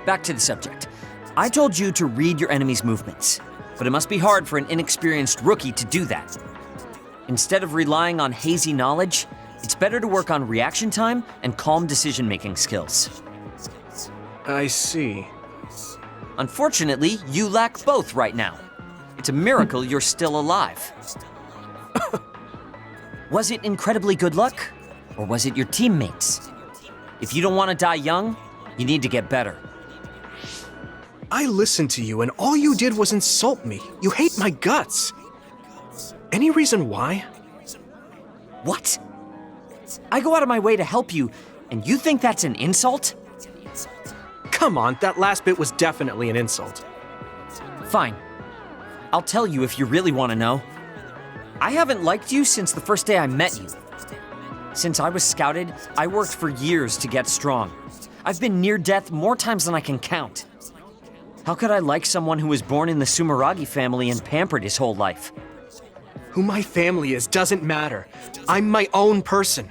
Back to the subject. I told you to read your enemy's movements, but it must be hard for an inexperienced rookie to do that. Instead of relying on hazy knowledge, it's better to work on reaction time and calm decision-making skills. I see. Unfortunately, you lack both right now. It's a miracle you're still alive. Was it incredibly good luck? Or was it your teammates? If you don't want to die young, you need to get better. I listened to you and all you did was insult me. You hate my guts. Any reason why? What? I go out of my way to help you, and you think that's an insult? Come on, that last bit was definitely an insult. Fine. I'll tell you if you really want to know. I haven't liked you since the first day I met you. Since I was scouted, I worked for years to get strong. I've been near death more times than I can count. How could I like someone who was born in the Sumeragi family and pampered his whole life? Who my family is doesn't matter. I'm my own person.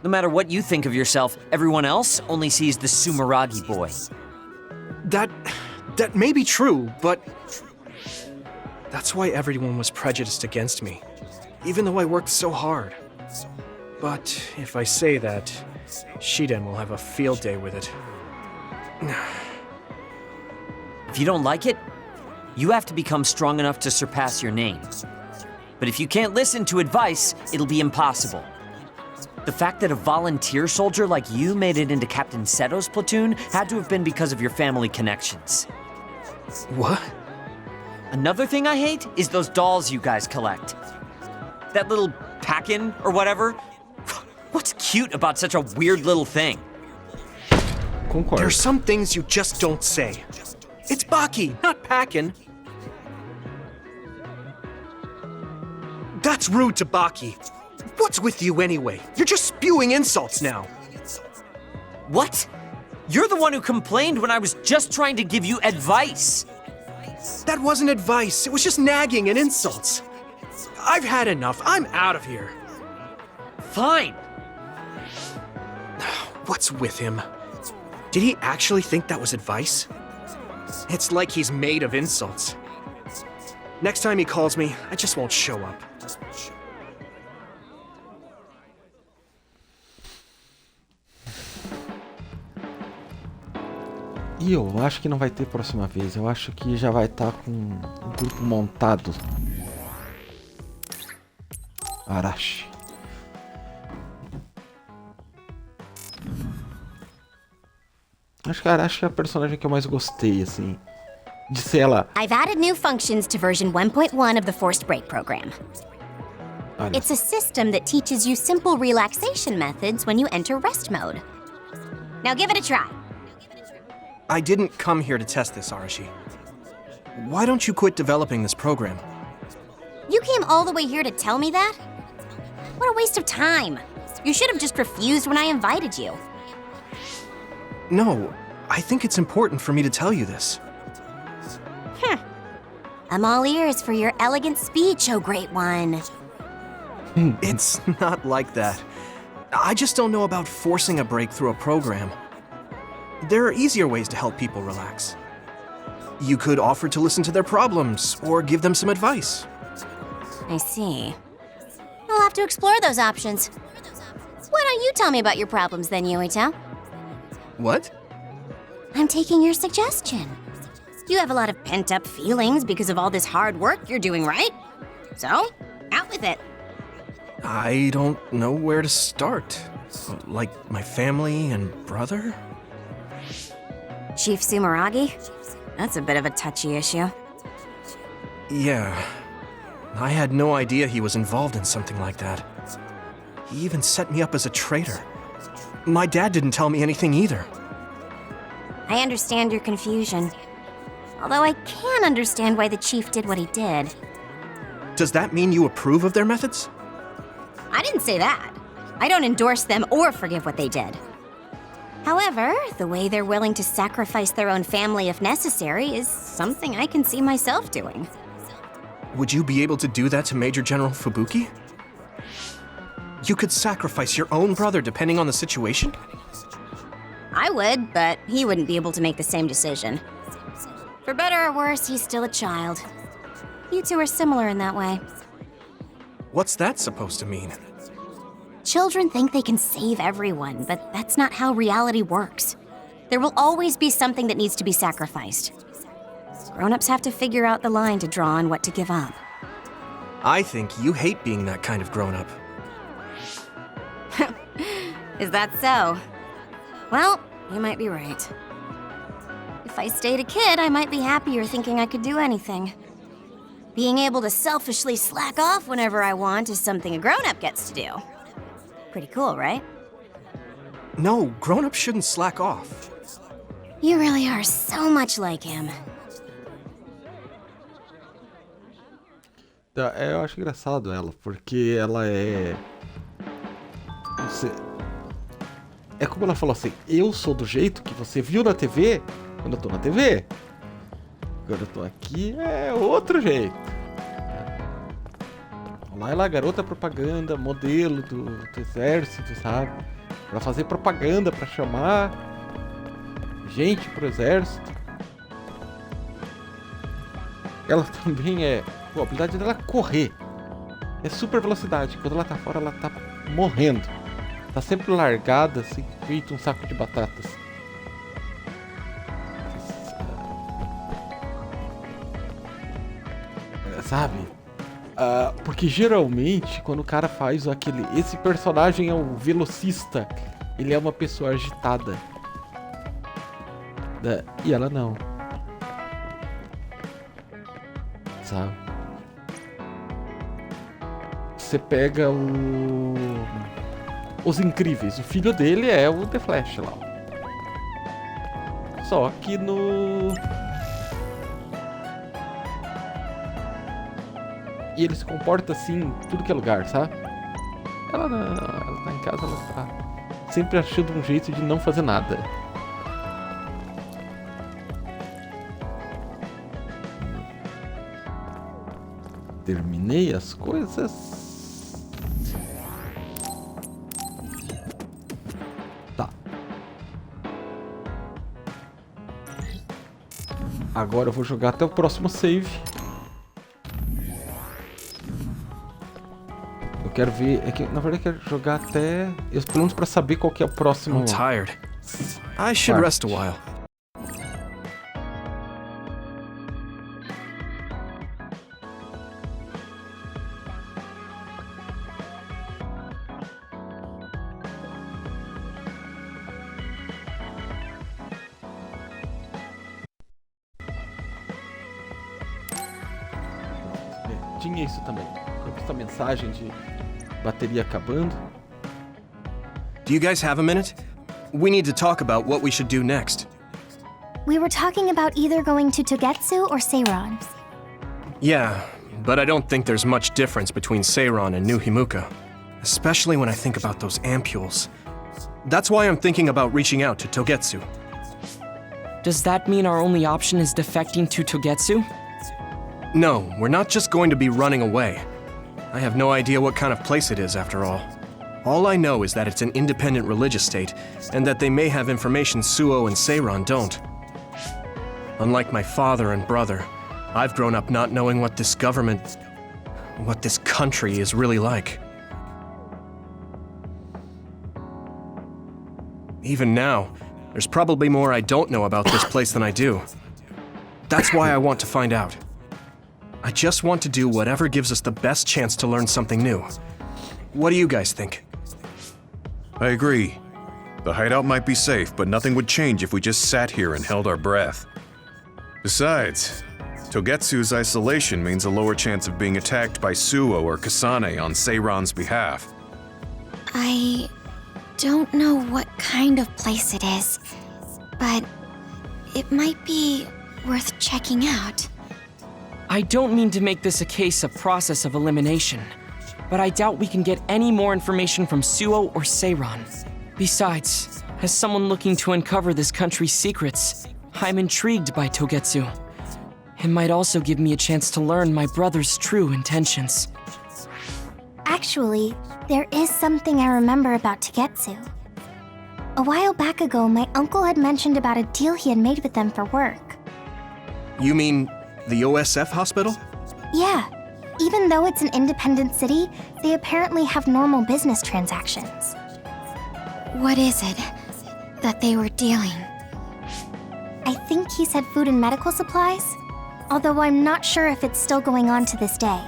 No matter what you think of yourself, everyone else only sees the Sumeragi boy. That may be true, but that's why everyone was prejudiced against me, even though I worked so hard. But if I say that, Shiden will have a field day with it. If you don't like it, you have to become strong enough to surpass your name. But if you can't listen to advice, it'll be impossible. The fact that a volunteer soldier like you made it into Captain Seto's platoon had to have been because of your family connections. What? Another thing I hate is those dolls you guys collect. That little pack-in or whatever. What's cute about such a weird little thing? There's some things you just don't say. It's Baki, not Packin. That's rude to Baki. What's with you anyway? You're just spewing insults now. What? You're the one who complained when I was just trying to give you advice. That wasn't advice. It was just nagging and insults. I've had enough. I'm out of here. Fine. What's with him? Did he actually think that was advice? It's like he's made of insults. Next time he calls me, I just won't show up. E eu acho que não vai ter próxima vez. Eu acho que já vai estar com um grupo montado. Arashi. Acho que a Arashi é a personagem que eu mais gostei, assim. De ser ela. I've added new functions to version 1.1 of the Forced Break program. Olha. It's a system that teaches you simple relaxation methods when you enter rest mode. Now give it a try. I didn't come here to test this, Arashi. Why don't you quit developing this program? You came all the way here to tell me that? What a waste of time. You should have just refused when I invited you. No, I think it's important for me to tell you this. I'm all ears for your elegant speech, oh great one. It's not like that. I just don't know about forcing a break through a program. There are easier ways to help people relax. You could offer to listen to their problems, or give them some advice. I see. I'll have to explore those options. Why don't you tell me about your problems then, Yuito? What? I'm taking your suggestion. You have a lot of pent-up feelings because of all this hard work you're doing, right? So, out with it. I don't know where to start. Like my family and brother? Chief Sumeragi? That's a bit of a touchy issue. Yeah. I had no idea he was involved in something like that. He even set me up as a traitor. My dad didn't tell me anything either. I understand your confusion. Although I can understand why the chief did what he did. Does that mean you approve of their methods? I didn't say that. I don't endorse them or forgive what they did. However, the way they're willing to sacrifice their own family if necessary is something I can see myself doing. Would you be able to do that to Major General Fubuki? You could sacrifice your own brother depending on the situation? I would, but he wouldn't be able to make the same decision. For better or worse, he's still a child. You two are similar in that way. What's that supposed to mean? Children think they can save everyone, but that's not how reality works. There will always be something that needs to be sacrificed. Grown-ups have to figure out the line to draw on what to give up. I think you hate being that kind of grown-up. Is that so? Well, you might be right. If I stayed a kid, I might be happier thinking I could do anything. Being able to selfishly slack off whenever I want is something a grown-up gets to do. Pretty cool, right? No, grown-ups shouldn't slack off. You really are so much like him. Eu acho engraçado ela, porque ela é... É como ela falou assim, eu sou do jeito que você viu na TV, quando eu tô na TV. Quando eu tô aqui, é outro jeito. Lá ela é a garota propaganda, modelo do exército, sabe? Pra fazer propaganda, pra chamar gente pro exército. Ela também é... Pô, a habilidade dela é correr. É super velocidade. Quando ela tá fora, ela tá morrendo. Tá sempre largada, assim, feito um saco de batatas. Sabe? Porque geralmente, quando o cara faz aquele... Esse personagem é o velocista. Ele é uma pessoa agitada. E ela não. Sabe? Você pega Os Incríveis. O filho dele é o The Flash lá. Só que no... E ele se comporta assim, tudo que é lugar, sabe? Ela não, ela tá em casa, ela tá sempre achando um jeito de não fazer nada. terminei as coisas. Tá. Agora eu vou jogar até o próximo save. Eu quero ver, é que na verdade eu quero jogar até, pelo menos pra saber qual que é o próximo. I'm tired. I should rest a while. Tinha isso também. Eu vi essa mensagem de bateria acabando. Do you guys have a minute? We need to talk about what we should do next. We were talking about either going to Togetsu or Seiron. Yeah, but I don't think there's much difference between Seiron and New Himuka. Especially when I think about those ampules. That's why I'm thinking about reaching out to Togetsu. Does that mean our only option is defecting to Togetsu? No, we're not just going to be running away. I have no idea what kind of place it is, after all. All I know is that it's an independent religious state, and that they may have information Suo and Seiron don't. Unlike my father and brother, I've grown up not knowing what this government, what this country is really like. Even now, there's probably more I don't know about this place than I do. That's why I want to find out. I just want to do whatever gives us the best chance to learn something new. What do you guys think? I agree. The hideout might be safe, but nothing would change if we just sat here and held our breath. Besides, Togetsu's isolation means a lower chance of being attacked by Suo or Kasane on Seiron's behalf. I don't know what kind of place it is, but it might be worth checking out. I don't mean to make this a case of process of elimination, but I doubt we can get any more information from Suo or Seiron. Besides, as someone looking to uncover this country's secrets, I'm intrigued by Togetsu. It might also give me a chance to learn my brother's true intentions. Actually, there is something I remember about Togetsu. A while back ago, my uncle had mentioned about a deal he had made with them for work. You mean the OSF hospital? Yeah. Even though it's an independent city, they apparently have normal business transactions. What is it that they were dealing? I think he said food and medical supplies, although I'm not sure if it's still going on to this day.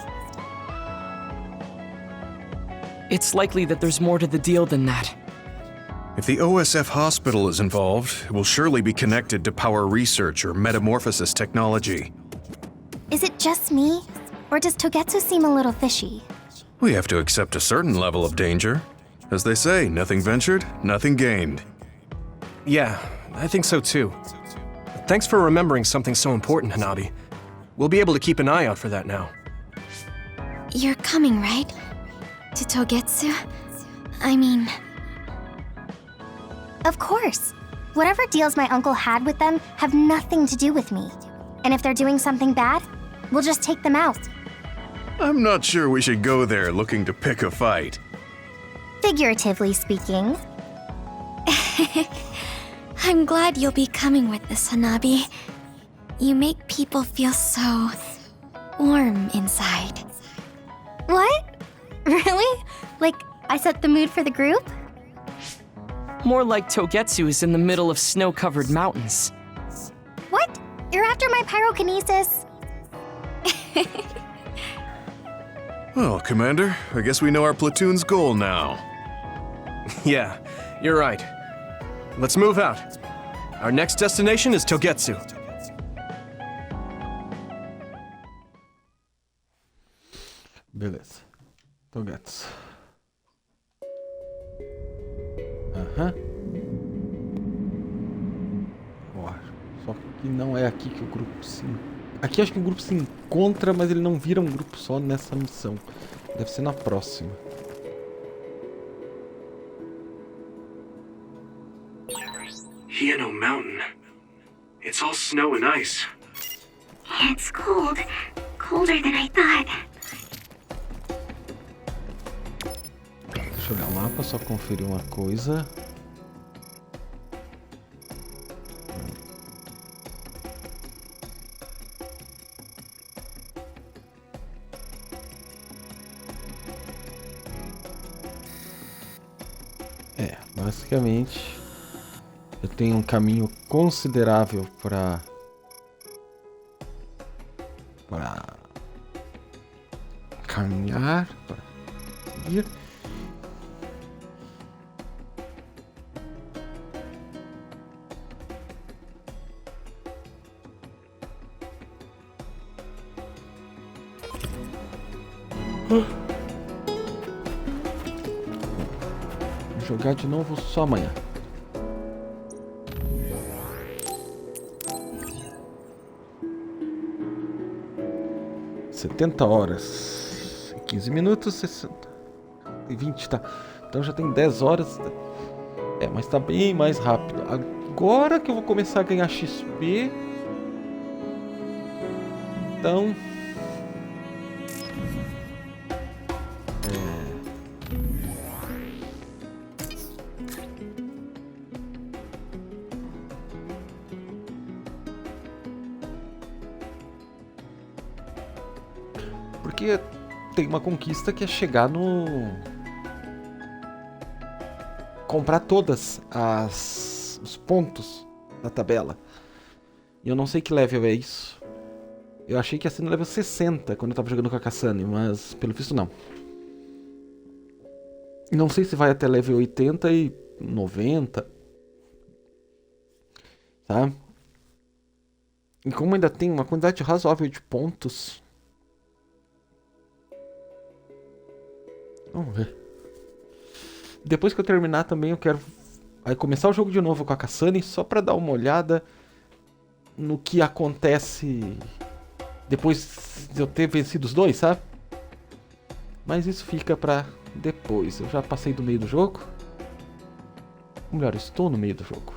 It's likely that there's more to the deal than that. If the OSF hospital is involved, it will surely be connected to power research or metamorphosis technology. Is it just me? Or does Togetsu seem a little fishy? We have to accept a certain level of danger. As they say, nothing ventured, nothing gained. Yeah, I think so too. Thanks for remembering something so important, Hanabi. We'll be able to keep an eye out for that now. You're coming, right? To Togetsu? I mean... Of course. Whatever deals my uncle had with them have nothing to do with me. And if they're doing something bad, we'll just take them out. I'm not sure we should go there looking to pick a fight. Figuratively speaking. I'm glad you'll be coming with us, Hanabi. You make people feel so... warm inside. What? Really? Like, I set the mood for the group? More like Togetsu is in the middle of snow-covered mountains. What? You're after my pyrokinesis? Well, Commander, I guess we know our platoon's goal now. Yeah, you're right. Let's move out. Our next destination is Togetsu. Beleza. Togetsu. Aham. Ó, só que não é aqui que o grupo se... Aqui acho que o grupo se encontra, mas ele não vira um grupo só nessa missão. Deve ser na próxima. Hieno Mountain. It's all snow and ice. Yeah, it's cold. Colder than I thought. Deixa eu olhar o mapa, só conferir uma coisa. Basicamente, eu tenho um caminho considerável para caminhar, para seguir. Jogar de novo só amanhã. $70. 15 minutos, 60 e 20, tá. Então já tem 10 horas. Mas tá bem mais rápido. Agora que eu vou começar a ganhar XP. Então... Porque tem uma conquista que é chegar no... comprar todas os pontos da tabela. E eu não sei que level é isso. Eu achei que ia ser no level 60 quando eu tava jogando com a Kassane, mas pelo visto não. Não sei se vai até level 80 e 90. Tá? E como ainda tem uma quantidade razoável de pontos... Vamos ver. Depois que eu terminar também eu quero aí começar o jogo de novo com a Kassane, só pra dar uma olhada no que acontece depois de eu ter vencido os dois, sabe? Mas isso fica pra depois. Eu já passei do meio do jogo. Ou melhor, estou no meio do jogo.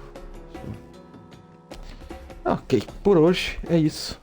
Ok, por hoje é isso.